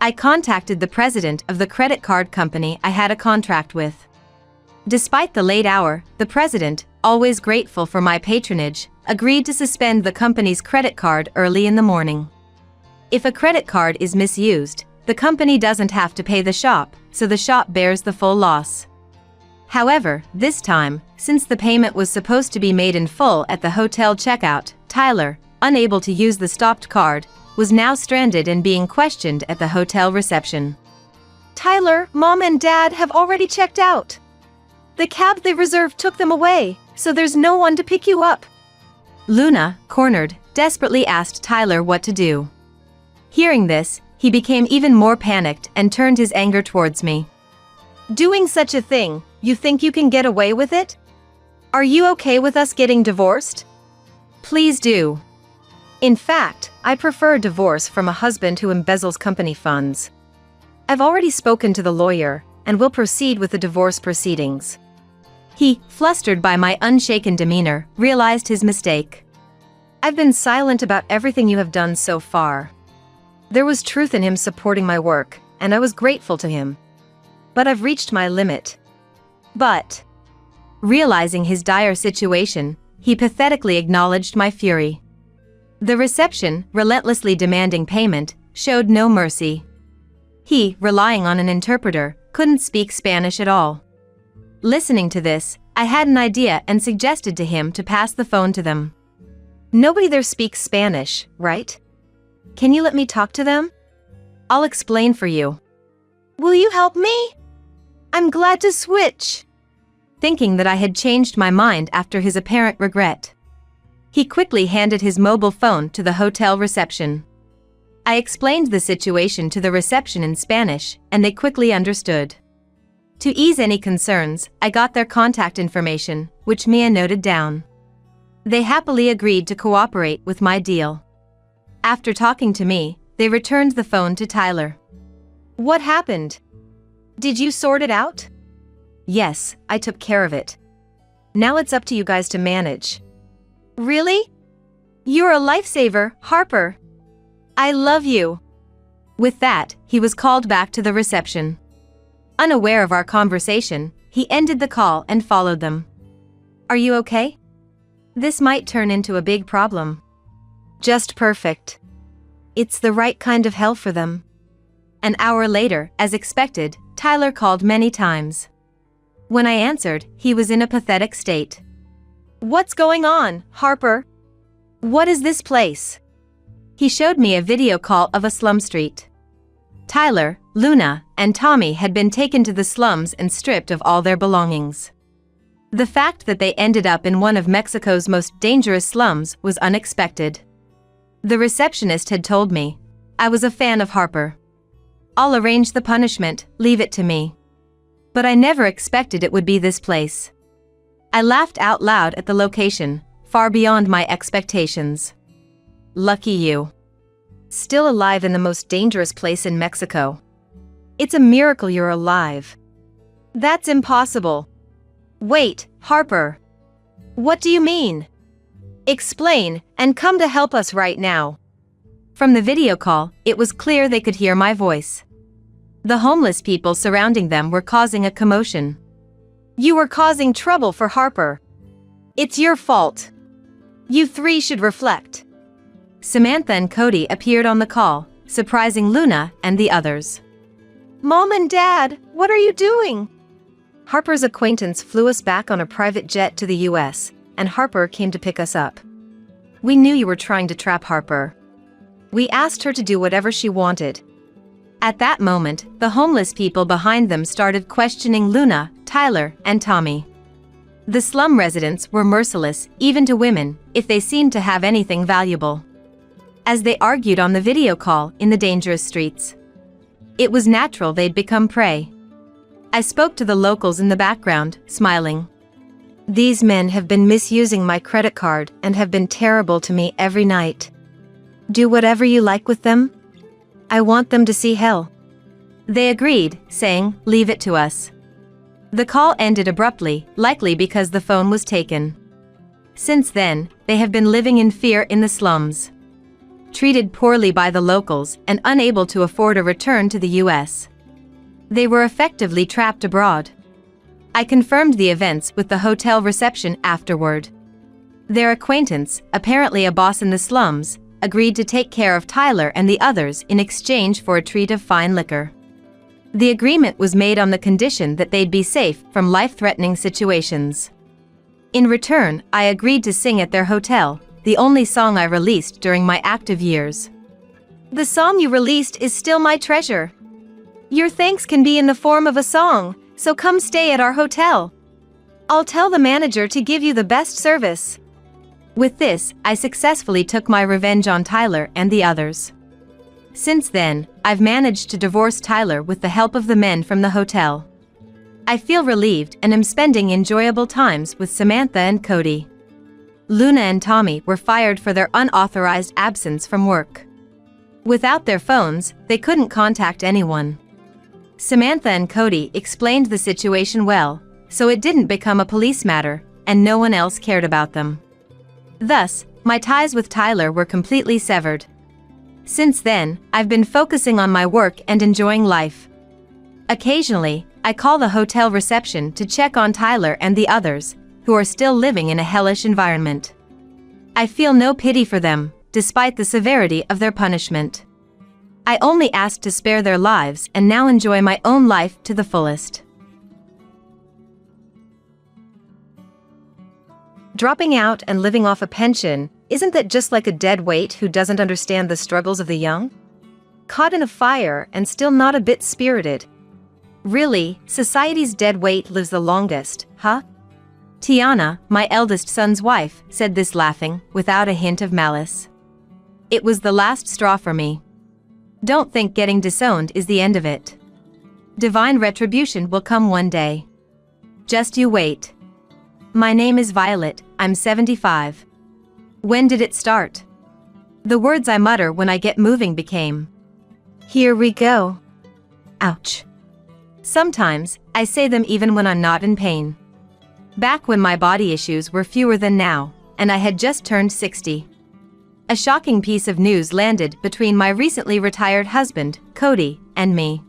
I contacted the president of the credit card company I had a contract with. Despite the late hour, the president, always grateful for my patronage, agreed to suspend the company's credit card early in the morning. If a credit card is misused, the company doesn't have to pay the shop, so the shop bears the full loss. However, this time, since the payment was supposed to be made in full at the hotel checkout, Tyler, unable to use the stopped card, was now stranded and being questioned at the hotel reception. Tyler, Mom and Dad have already checked out. The cab they reserved took them away, so there's no one to pick you up. Luna, cornered, desperately asked Tyler what to do. Hearing this, he became even more panicked and turned his anger towards me. Doing such a thing, you think you can get away with it? Are you okay with us getting divorced? Please do. In fact, I prefer a divorce from a husband who embezzles company funds. I've already spoken to the lawyer, and will proceed with the divorce proceedings. He, flustered by my unshaken demeanor, realized his mistake. I've been silent about everything you have done so far. There was truth in him supporting my work, and I was grateful to him. But I've reached my limit. But, realizing his dire situation, he pathetically acknowledged my fury. The reception, relentlessly demanding payment, showed no mercy. He, relying on an interpreter, couldn't speak Spanish at all. Listening to this, I had an idea and suggested to him to pass the phone to them. Nobody there speaks Spanish, right? Can you let me talk to them? I'll explain for you. Will you help me? I'm glad to switch. Thinking that I had changed my mind after his apparent regret, he quickly handed his mobile phone to the hotel reception. I explained the situation to the reception in Spanish, and they quickly understood. To ease any concerns, I got their contact information, which Mia noted down. They happily agreed to cooperate with my deal. After talking to me, they returned the phone to Tyler. What happened? Did you sort it out? Yes, I took care of it. Now it's up to you guys to manage. Really? You're a lifesaver, Harper. I love you. With that, he was called back to the reception. Unaware of our conversation, he ended the call and followed them. Are you okay? This might turn into a big problem. Just perfect. It's the right kind of hell for them. An hour later, as expected, Tyler called many times. When I answered, he was in a pathetic state. What's going on, Harper? What is this place? He showed me a video call of a slum street. Tyler, Luna, and Tommy had been taken to the slums and stripped of all their belongings. The fact that they ended up in one of Mexico's most dangerous slums was unexpected. The receptionist had told me. I was a fan of Harper. I'll arrange the punishment, leave it to me. But I never expected it would be this place. I laughed out loud at the location, far beyond my expectations. Lucky you. Still alive in the most dangerous place in Mexico. It's a miracle you're alive. That's impossible. Wait, Harper. What do you mean? Explain, and come to help us right now. From the video call, it was clear they could hear my voice. The homeless people surrounding them were causing a commotion. You were causing trouble for Harper. It's your fault. You three should reflect. Samantha and Cody appeared on the call, surprising Luna and the others. Mom and Dad, what are you doing? Harper's acquaintance flew us back on a private jet to the US, and Harper came to pick us up. We knew you were trying to trap Harper. We asked her to do whatever she wanted. At that moment, the homeless people behind them started questioning Luna, Tyler, and Tommy. The slum residents were merciless, even to women, if they seemed to have anything valuable. As they argued on the video call in the dangerous streets, it was natural they'd become prey. I spoke to the locals in the background, smiling. These men have been misusing my credit card and have been terrible to me every night. Do whatever you like with them. I want them to see hell. They agreed, saying, leave it to us. The call ended abruptly, likely because the phone was taken. Since then, they have been living in fear in the slums. Treated poorly by the locals and unable to afford a return to the US. They were effectively trapped abroad. I confirmed the events with the hotel reception afterward. Their acquaintance, apparently a boss in the slums, agreed to take care of Tyler and the others in exchange for a treat of fine liquor. The agreement was made on the condition that they'd be safe from life-threatening situations. In return, I agreed to sing at their hotel, the only song I released during my active years. The song you released is still my treasure. Your thanks can be in the form of a song, so come stay at our hotel. I'll tell the manager to give you the best service. With this, I successfully took my revenge on Tyler and the others. Since then, I've managed to divorce Tyler with the help of the men from the hotel. I feel relieved and am spending enjoyable times with Samantha and Cody. Luna and Tommy were fired for their unauthorized absence from work. Without their phones, they couldn't contact anyone. Samantha and Cody explained the situation well, so it didn't become a police matter, and no one else cared about them. Thus, my ties with Tyler were completely severed. Since then, I've been focusing on my work and enjoying life. Occasionally, I call the hotel reception to check on Tyler and the others, who are still living in a hellish environment. I feel no pity for them, despite the severity of their punishment. I only asked to spare their lives and now enjoy my own life to the fullest. Dropping out and living off a pension, isn't that just like a dead weight who doesn't understand the struggles of the young? Caught in a fire and still not a bit spirited. Really, society's dead weight lives the longest, huh? Tiana, my eldest son's wife, said this laughing, without a hint of malice. It was the last straw for me. Don't think getting disowned is the end of it. Divine retribution will come one day. Just you wait. My name is Violet, I'm 75. When did it start? The words I mutter when I get moving became, here we go. Ouch. Sometimes, I say them even when I'm not in pain. Back when my body issues were fewer than now, and I had just turned 60. A shocking piece of news landed between my recently retired husband, Cody, and me.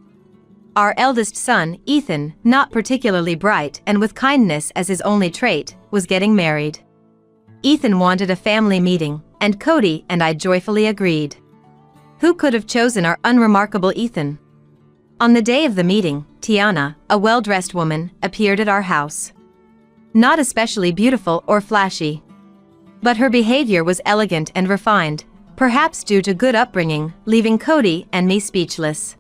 Our eldest son, Ethan, not particularly bright and with kindness as his only trait, was getting married. Ethan wanted a family meeting, and Cody and I joyfully agreed. Who could have chosen our unremarkable Ethan? On the day of the meeting, Tiana, a well-dressed woman, appeared at our house. Not especially beautiful or flashy, but her behavior was elegant and refined, perhaps due to good upbringing, leaving Cody and me speechless.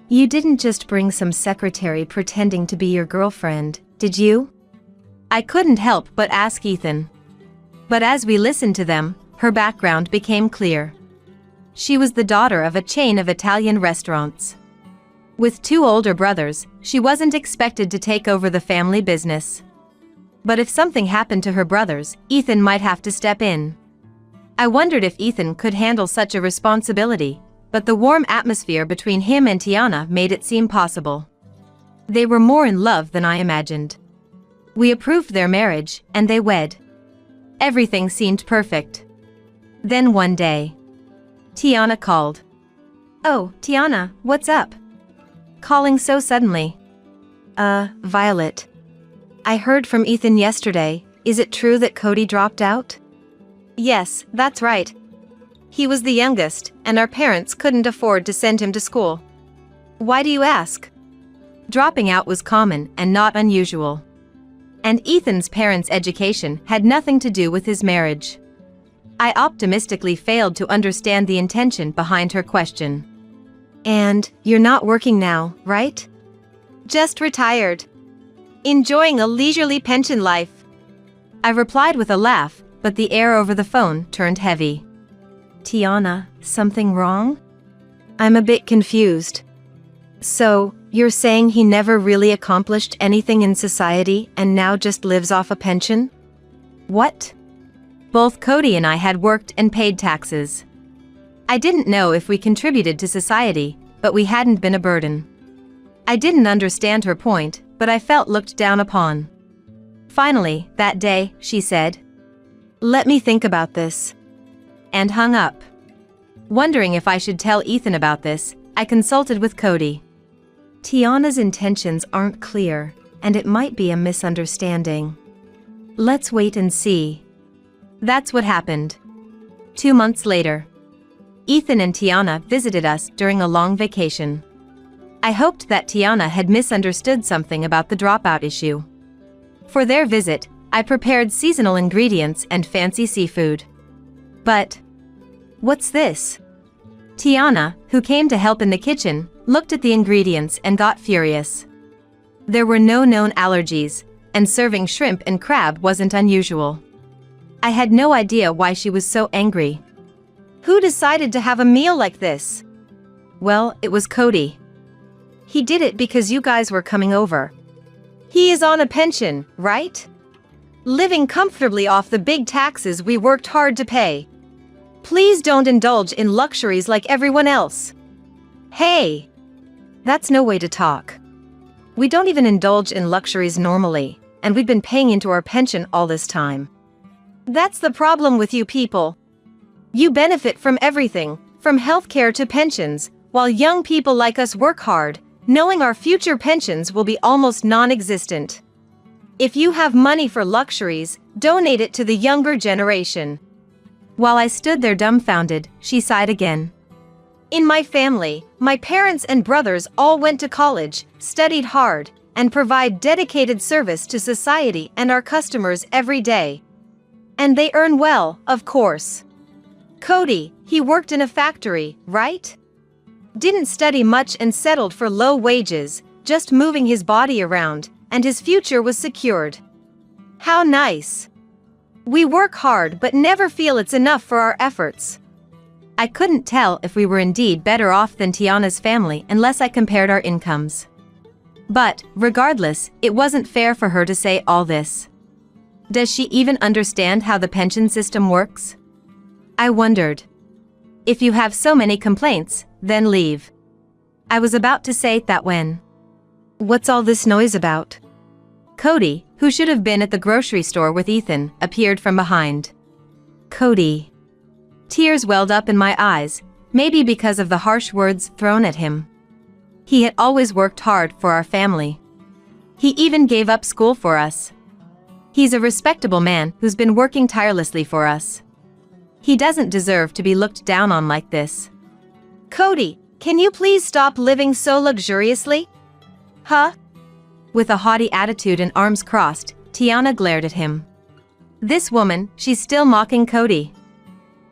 "You didn't just bring some secretary pretending to be your girlfriend, did you?" I couldn't help but ask Ethan. But as we listened to them, her background became clear. She was the daughter of a chain of Italian restaurants. With 2 older brothers, she wasn't expected to take over the family business. But if something happened to her brothers, Ethan might have to step in. I wondered if Ethan could handle such a responsibility, but the warm atmosphere between him and Tiana made it seem possible. They were more in love than I imagined. We approved their marriage, and they wed. Everything seemed perfect. Then one day, Tiana called. "Oh, Tiana, what's up? Calling so suddenly?" Violet. I heard from Ethan yesterday. Is it true that Cody dropped out?" "Yes, that's right. He was the youngest, and our parents couldn't afford to send him to school." "Why do you ask?" Dropping out was common and not unusual. And Ethan's parents' education had nothing to do with his marriage. I optimistically failed to understand the intention behind her question. "And you're not working now, right?" "Just retired. Enjoying a leisurely pension life," I replied with a laugh, but the air over the phone turned heavy. "Tiana, something wrong?" I'm a bit confused. "So, you're saying he never really accomplished anything in society and now just lives off a pension?" "What?" Both Cody and I had worked and paid taxes. I didn't know if we contributed to society, but we hadn't been a burden. I didn't understand her point, but I felt looked down upon. Finally, that day, she said, "Let me think about this," and hung up. Wondering if I should tell Ethan about this, I consulted with Cody. "Tiana's intentions aren't clear, and it might be a misunderstanding. Let's wait and see." That's what happened. 2 months later, Ethan and Tiana visited us during a long vacation. I hoped that Tiana had misunderstood something about the dropout issue. For their visit, I prepared seasonal ingredients and fancy seafood. But, "What's this?" Tiana, who came to help in the kitchen, looked at the ingredients and got furious. There were no known allergies, and serving shrimp and crab wasn't unusual. I had no idea why she was so angry. "Who decided to have a meal like this?" "Well, it was Cody. He did it because you guys were coming over. He is on a pension, right? Living comfortably off the big taxes we worked hard to pay. Please don't indulge in luxuries like everyone else." "Hey! That's no way to talk. We don't even indulge in luxuries normally, and we've been paying into our pension all this time. That's the problem with you people. You benefit from everything, from healthcare to pensions, while young people like us work hard, knowing our future pensions will be almost non-existent. If you have money for luxuries, donate it to the younger generation." While I stood there dumbfounded, she sighed again. "In my family, my parents and brothers all went to college, studied hard, and provide dedicated service to society and our customers every day. And they earn well, of course. Cody, he worked in a factory, right? Didn't study much and settled for low wages, just moving his body around, and his future was secured. How nice. We work hard but never feel it's enough for our efforts." I couldn't tell if we were indeed better off than Tiana's family unless I compared our incomes. But, regardless, it wasn't fair for her to say all this. Does she even understand how the pension system works? I wondered. If you have so many complaints, then leave. I was about to say that when What's all this noise about? Cody, who should have been at the grocery store with Ethan, appeared from behind. Cody. Tears welled up in my eyes, maybe because of the harsh words thrown at him. He had always worked hard for our family. He even gave up school for us. He's a respectable man who's been working tirelessly for us. He doesn't deserve to be looked down on like this. Cody, can you please stop living so luxuriously? Huh? With a haughty attitude and arms crossed, Tiana glared at him. This woman, she's still mocking Cody.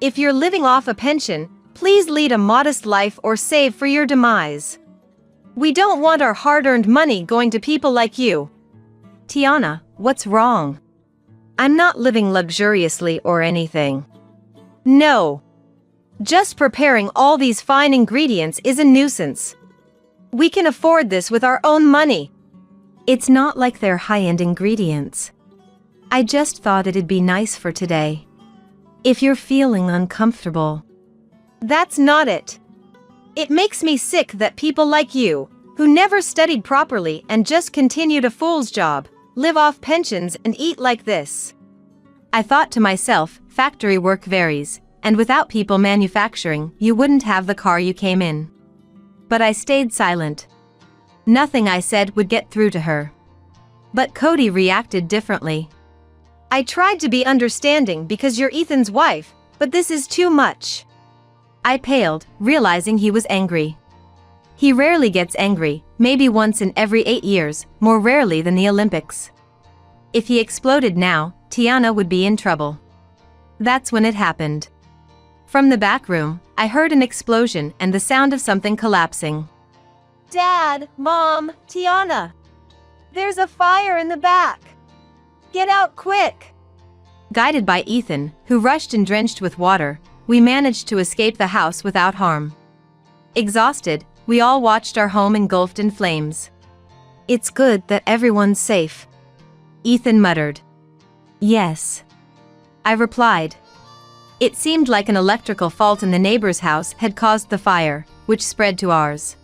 If you're living off a pension, please lead a modest life or save for your demise. We don't want our hard-earned money going to people like you. Tiana, what's wrong? I'm not living luxuriously or anything. No. Just preparing all these fine ingredients is a nuisance. We can afford this with our own money. It's not like they're high-end ingredients. I just thought it'd be nice for today. If you're feeling uncomfortable. That's not it. It makes me sick that people like you, who never studied properly and just continued a fool's job, live off pensions and eat like this. I thought to myself, factory work varies, and without people manufacturing, you wouldn't have the car you came in. But I stayed silent. Nothing I said would get through to her. But Cody reacted differently. I tried to be understanding because you're Ethan's wife, but this is too much. I paled, realizing he was angry. He rarely gets angry, maybe once in every 8 years, more rarely than the Olympics. If he exploded now, Tiana would be in trouble. That's when it happened. From the back room, I heard an explosion and the sound of something collapsing. Dad, Mom, Tiana. There's a fire in the back. Get out quick. Guided by Ethan, who rushed and drenched with water, we managed to escape the house without harm. Exhausted, we all watched our home engulfed in flames. It's good that everyone's safe, Ethan muttered. Yes, I replied. It seemed like an electrical fault in the neighbor's house had caused the fire, which spread to ours.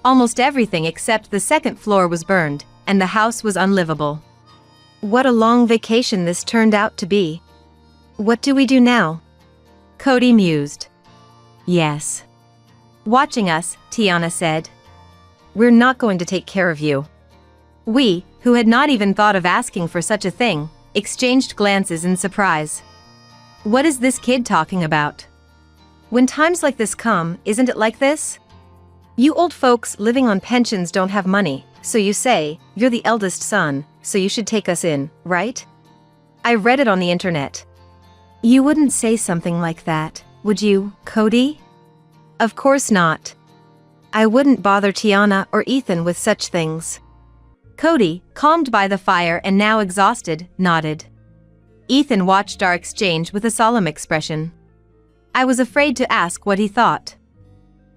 Almost everything except the second floor was burned, and the house was unlivable. What a long vacation this turned out to be. What do we do now? Cody mused. Yes. Watching us, Tiana said. We're not going to take care of you. We, who had not even thought of asking for such a thing, exchanged glances in surprise. What is this kid talking about? When times like this come, isn't it like this? You old folks living on pensions don't have money, so you say, you're the eldest son, so you should take us in, right? I read it on the internet. You wouldn't say something like that, would you, Cody? Of course not. I wouldn't bother Tiana or Ethan with such things. Cody, calmed by the fire and now exhausted, nodded. Ethan watched our exchange with a solemn expression. I was afraid to ask what he thought.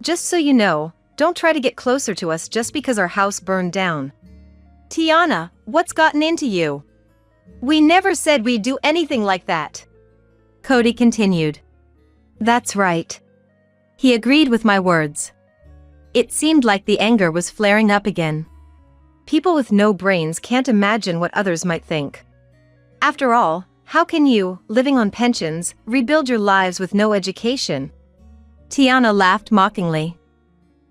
Just so you know, don't try to get closer to us just because our house burned down. Tiana, what's gotten into you? We never said we'd do anything like that. Cody continued. That's right. He agreed with my words. It seemed like the anger was flaring up again. People with no brains can't imagine what others might think. After all, how can you, living on pensions, rebuild your lives with no education? Tiana laughed mockingly.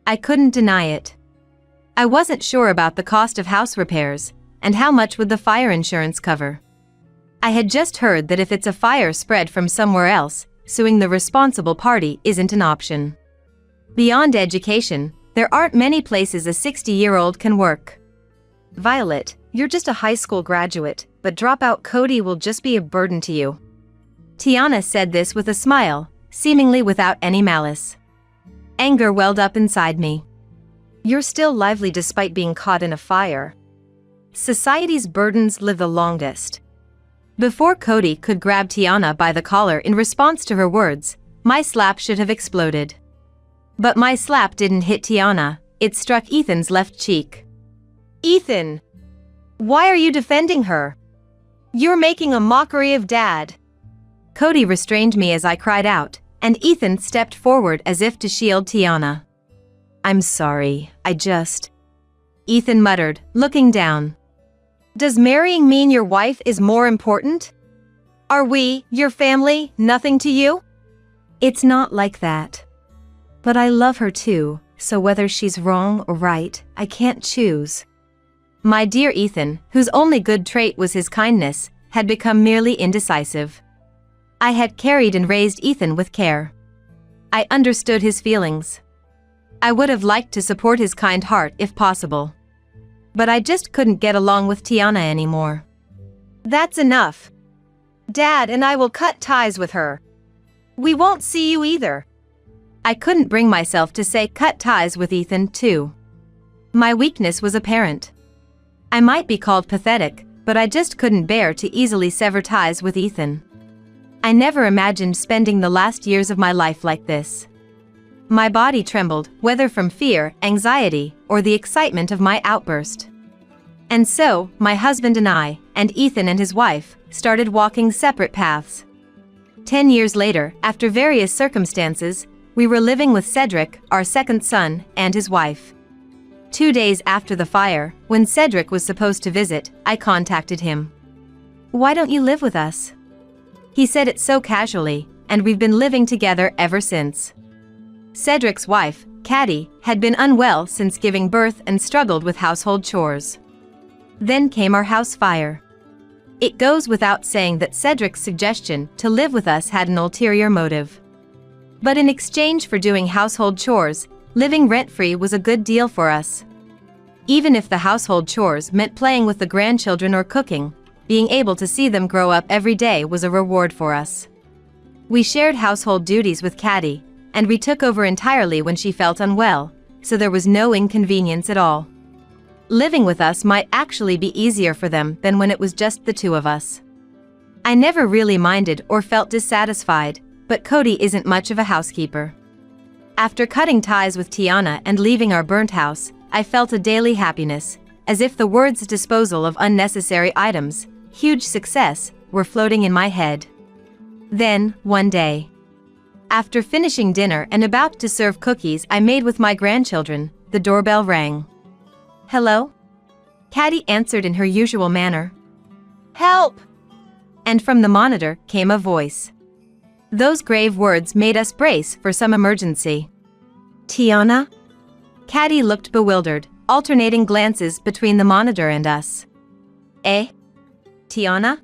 I couldn't deny it. I wasn't sure about the cost of house repairs, and how much would the fire insurance cover. I had just heard that if it's a fire spread from somewhere else, suing the responsible party isn't an option. Beyond education, there aren't many places a 60-year-old can work. Violet, you're just a high school graduate, but dropout Cody will just be a burden to you. Tiana said this with a smile, seemingly without any malice. Anger welled up inside me. You're still lively despite being caught in a fire. Society's burdens live the longest. Before Cody could grab Tiana by the collar in response to her words, my slap should have exploded. But my slap didn't hit Tiana, it struck Ethan's left cheek. Ethan! Why are you defending her? You're making a mockery of Dad. Cody restrained me as I cried out, and Ethan stepped forward as if to shield Tiana. I'm sorry, Ethan muttered, looking down. Does marrying mean your wife is more important? Are we, your family, nothing to you? It's not like that. But I love her too, so whether she's wrong or right, I can't choose. My dear Ethan, whose only good trait was his kindness, had become merely indecisive. I had carried and raised Ethan with care. I understood his feelings. I would have liked to support his kind heart if possible. But I just couldn't get along with Tiana anymore. That's enough. Dad and I will cut ties with her. We won't see you either. I couldn't bring myself to say cut ties with Ethan too. My weakness was apparent. I might be called pathetic, but I just couldn't bear to easily sever ties with Ethan. I never imagined spending the last years of my life like this. My body trembled, whether from fear, anxiety, or the excitement of my outburst. And so, my husband and I, and Ethan and his wife, started walking separate paths. 10 years later, after various circumstances, we were living with Cedric, our second son, and his wife. 2 days after the fire, when Cedric was supposed to visit, I contacted him. "Why don't you live with us?" He said it so casually, and we've been living together ever since. Cedric's wife, Caddy, had been unwell since giving birth and struggled with household chores. Then came our house fire. It goes without saying that Cedric's suggestion to live with us had an ulterior motive. But in exchange for doing household chores, living rent-free was a good deal for us. Even if the household chores meant playing with the grandchildren or cooking, being able to see them grow up every day was a reward for us. We shared household duties with Caddy, and we took over entirely when she felt unwell, so there was no inconvenience at all. Living with us might actually be easier for them than when it was just the two of us. I never really minded or felt dissatisfied, but Cody isn't much of a housekeeper. After cutting ties with Tiana and leaving our burnt house, I felt a daily happiness, as if the words disposal of unnecessary items, huge success, were floating in my head. Then, one day, after finishing dinner and about to serve cookies I made with my grandchildren, the doorbell rang. "Hello?" Caddy answered in her usual manner. "Help!" And from the monitor came a voice. Those grave words made us brace for some emergency. "Tiana?" Caddy looked bewildered, alternating glances between the monitor and us. "Eh? Tiana?"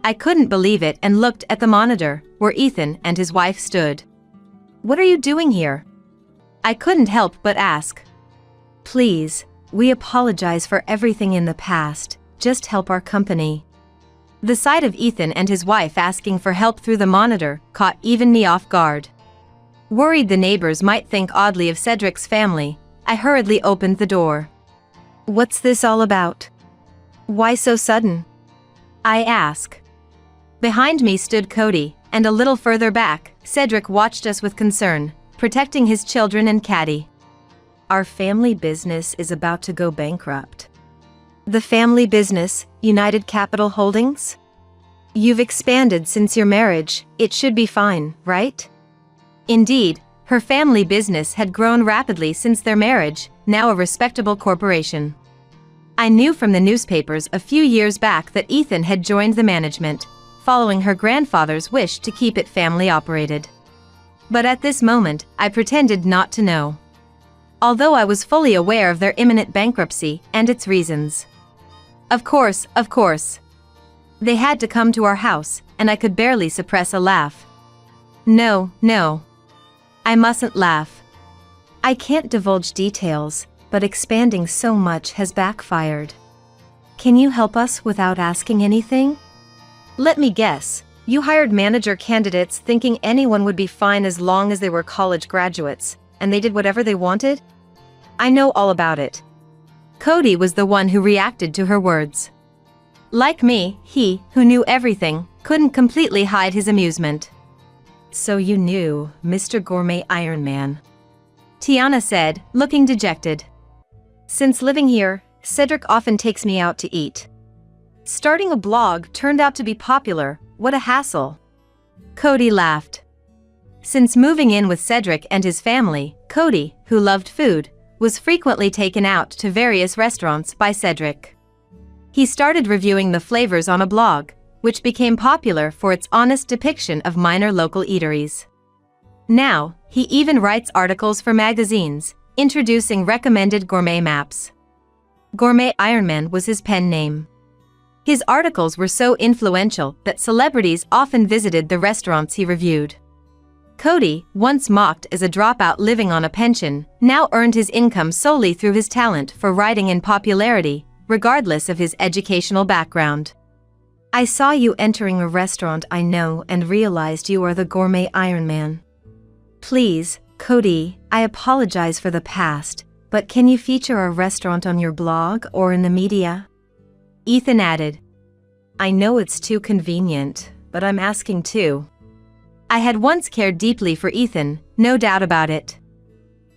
I couldn't believe it and looked at the monitor, where Ethan and his wife stood. "What are you doing here?" I couldn't help but ask. "Please, we apologize for everything in the past, just help our company." The sight of Ethan and his wife asking for help through the monitor caught even me off guard. Worried the neighbors might think oddly of Cedric's family, I hurriedly opened the door. "What's this all about? Why so sudden?" I asked. Behind me stood Cody, and a little further back, Cedric watched us with concern, protecting his children and Caddy. "Our family business is about to go bankrupt." "The family business, United Capital Holdings? You've expanded since your marriage, it should be fine, right?" Indeed, her family business had grown rapidly since their marriage, now a respectable corporation. I knew from the newspapers a few years back that Ethan had joined the management, following her grandfather's wish to keep it family-operated. But at this moment, I pretended not to know. Although I was fully aware of their imminent bankruptcy and its reasons. Of course. They had to come to our house, and I could barely suppress a laugh. No. I mustn't laugh. I can't divulge details, but expanding so much has backfired. Can you help us without asking anything? Let me guess, you hired manager candidates thinking anyone would be fine as long as they were college graduates, and they did whatever they wanted? I know all about it. Cody was the one who reacted to her words. Like me, he, who knew everything, couldn't completely hide his amusement. "So you knew, Mr. Gourmet Iron Man," Tiana said, looking dejected. "Since living here, Cedric often takes me out to eat. Starting a blog turned out to be popular, what a hassle." Cody laughed. Since moving in with Cedric and his family, Cody, who loved food, was frequently taken out to various restaurants by Cedric. He started reviewing the flavors on a blog, which became popular for its honest depiction of minor local eateries. Now, he even writes articles for magazines, introducing recommended gourmet maps. Gourmet Ironman was his pen name. His articles were so influential that celebrities often visited the restaurants he reviewed. Cody, once mocked as a dropout living on a pension, now earned his income solely through his talent for writing and popularity, regardless of his educational background. I saw you entering a restaurant I know and realized you are the Gourmet Ironman. Please, Cody, I apologize for the past, but can you feature our restaurant on your blog or in the media? Ethan added, I know it's too convenient, but I'm asking too. I had once cared deeply for Ethan, no doubt about it.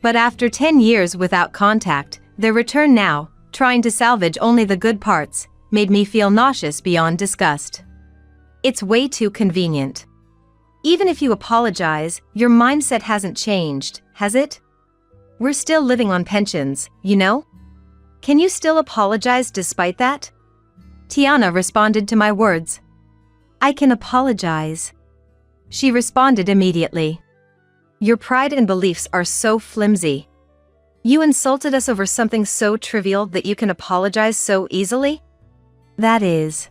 But after 10 years without contact, their return now, trying to salvage only the good parts, made me feel nauseous beyond disgust. It's way too convenient. Even if you apologize, your mindset hasn't changed, has it? We're still living on pensions, you know? Can you still apologize despite that? Tiana responded to my words. I can apologize. She responded immediately. Your pride and beliefs are so flimsy. You insulted us over something so trivial that you can apologize so easily? That is.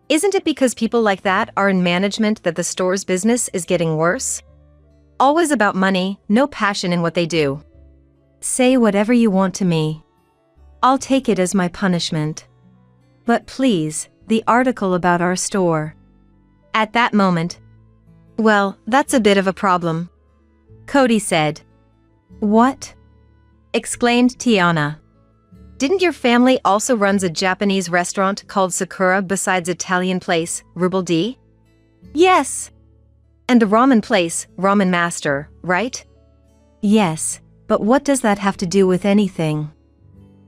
Isn't it because people like that are in management that the store's business is getting worse? Always about money, no passion in what they do. Say whatever you want to me. I'll take it as my punishment. But please, the article about our store. At that moment, well, that's a bit of a problem. Cody said. What? Exclaimed Tiana. Didn't your family also runs a Japanese restaurant called Sakura besides Italian place, Ruble D? Yes. And the ramen place, Ramen Master, right? Yes, but what does that have to do with anything?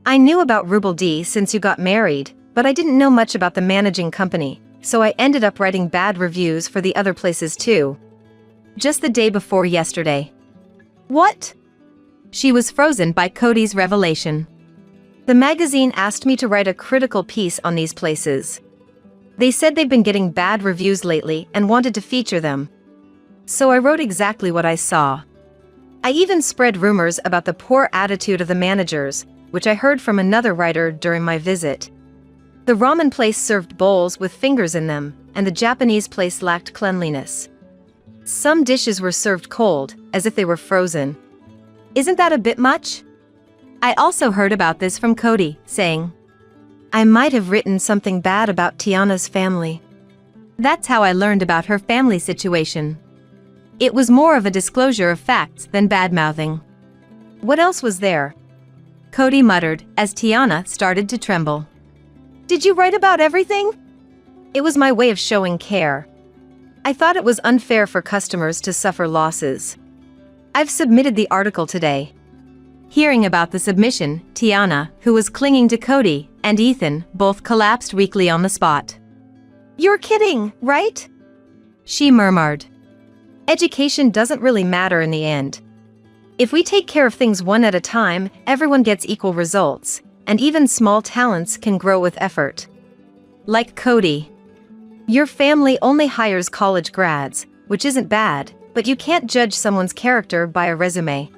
I knew about Ruble D since you got married, but I didn't know much about the managing company, so I ended up writing bad reviews for the other places too. Just the day before yesterday. What? She was frozen by Cody's revelation. The magazine asked me to write a critical piece on these places. They said they've been getting bad reviews lately and wanted to feature them. So I wrote exactly what I saw. I even spread rumors about the poor attitude of the managers, which I heard from another writer during my visit. The ramen place served bowls with fingers in them, and the Japanese place lacked cleanliness. Some dishes were served cold, as if they were frozen. Isn't that a bit much? I also heard about this from Cody, saying, I might have written something bad about Tiana's family. That's how I learned about her family situation. It was more of a disclosure of facts than bad-mouthing. What else was there? Cody muttered as Tiana started to tremble. Did you write about everything? It was my way of showing care. I thought it was unfair for customers to suffer losses. I've submitted the article today. Hearing about the submission, Tiana, who was clinging to Cody, and Ethan both collapsed weakly on the spot. You're kidding, right? She murmured. Education doesn't really matter in the end. If we take care of things one at a time, everyone gets equal results, and even small talents can grow with effort. Like Cody. Your family only hires college grads, which isn't bad, but you can't judge someone's character by a resume.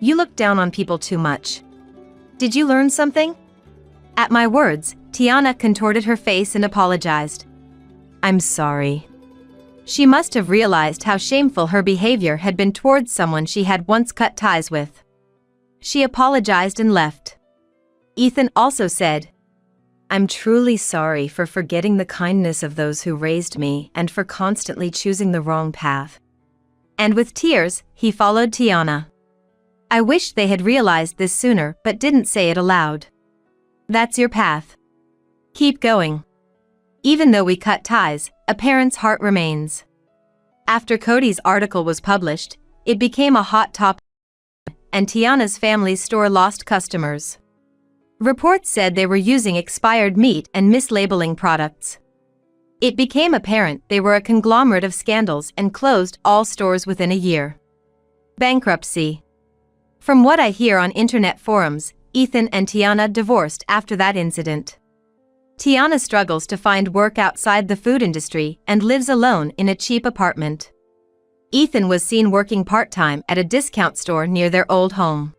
You look down on people too much. Did you learn something? At my words, Tiana contorted her face and apologized. I'm sorry. She must have realized how shameful her behavior had been towards someone she had once cut ties with. She apologized and left. Ethan also said, I'm truly sorry for forgetting the kindness of those who raised me and for constantly choosing the wrong path. And with tears, he followed Tiana. I wished they had realized this sooner but didn't say it aloud. That's your path. Keep going. Even though we cut ties, a parent's heart remains. After Cody's article was published, it became a hot topic, and Tiana's family's store lost customers. Reports said they were using expired meat and mislabeling products. It became apparent they were a conglomerate of scandals and closed all stores within a year. Bankruptcy. From what I hear on internet forums, Ethan and Tiana divorced after that incident. Tiana struggles to find work outside the food industry and lives alone in a cheap apartment. Ethan was seen working part-time at a discount store near their old home.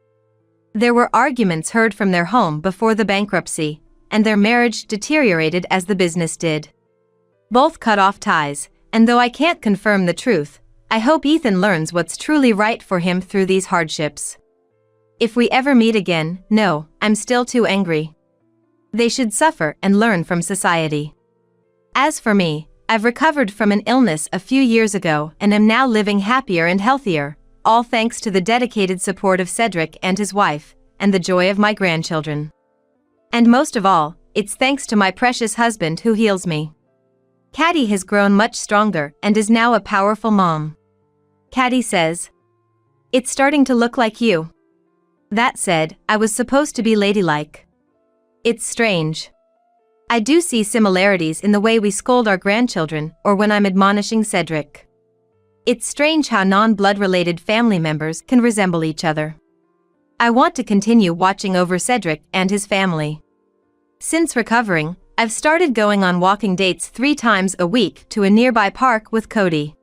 There were arguments heard from their home before the bankruptcy, and their marriage deteriorated as the business did. Both cut off ties, and though I can't confirm the truth, I hope Ethan learns what's truly right for him through these hardships. If we ever meet again, no, I'm still too angry. They should suffer and learn from society. As for me, I've recovered from an illness a few years ago and am now living happier and healthier, all thanks to the dedicated support of Cedric and his wife, and the joy of my grandchildren. And most of all, it's thanks to my precious husband who heals me. Caddy has grown much stronger and is now a powerful mom. Caddy says, "It's starting to look like you." That said, I was supposed to be ladylike. It's strange. I do see similarities in the way we scold our grandchildren or when I'm admonishing Cedric. It's strange how non-blood-related family members can resemble each other. I want to continue watching over Cedric and his family. Since recovering, I've started going on walking dates 3 times a week to a nearby park with Cody.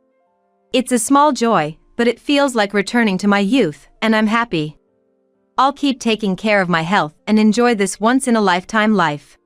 It's a small joy, but it feels like returning to my youth, and I'm happy. I'll keep taking care of my health and enjoy this once-in-a-lifetime life.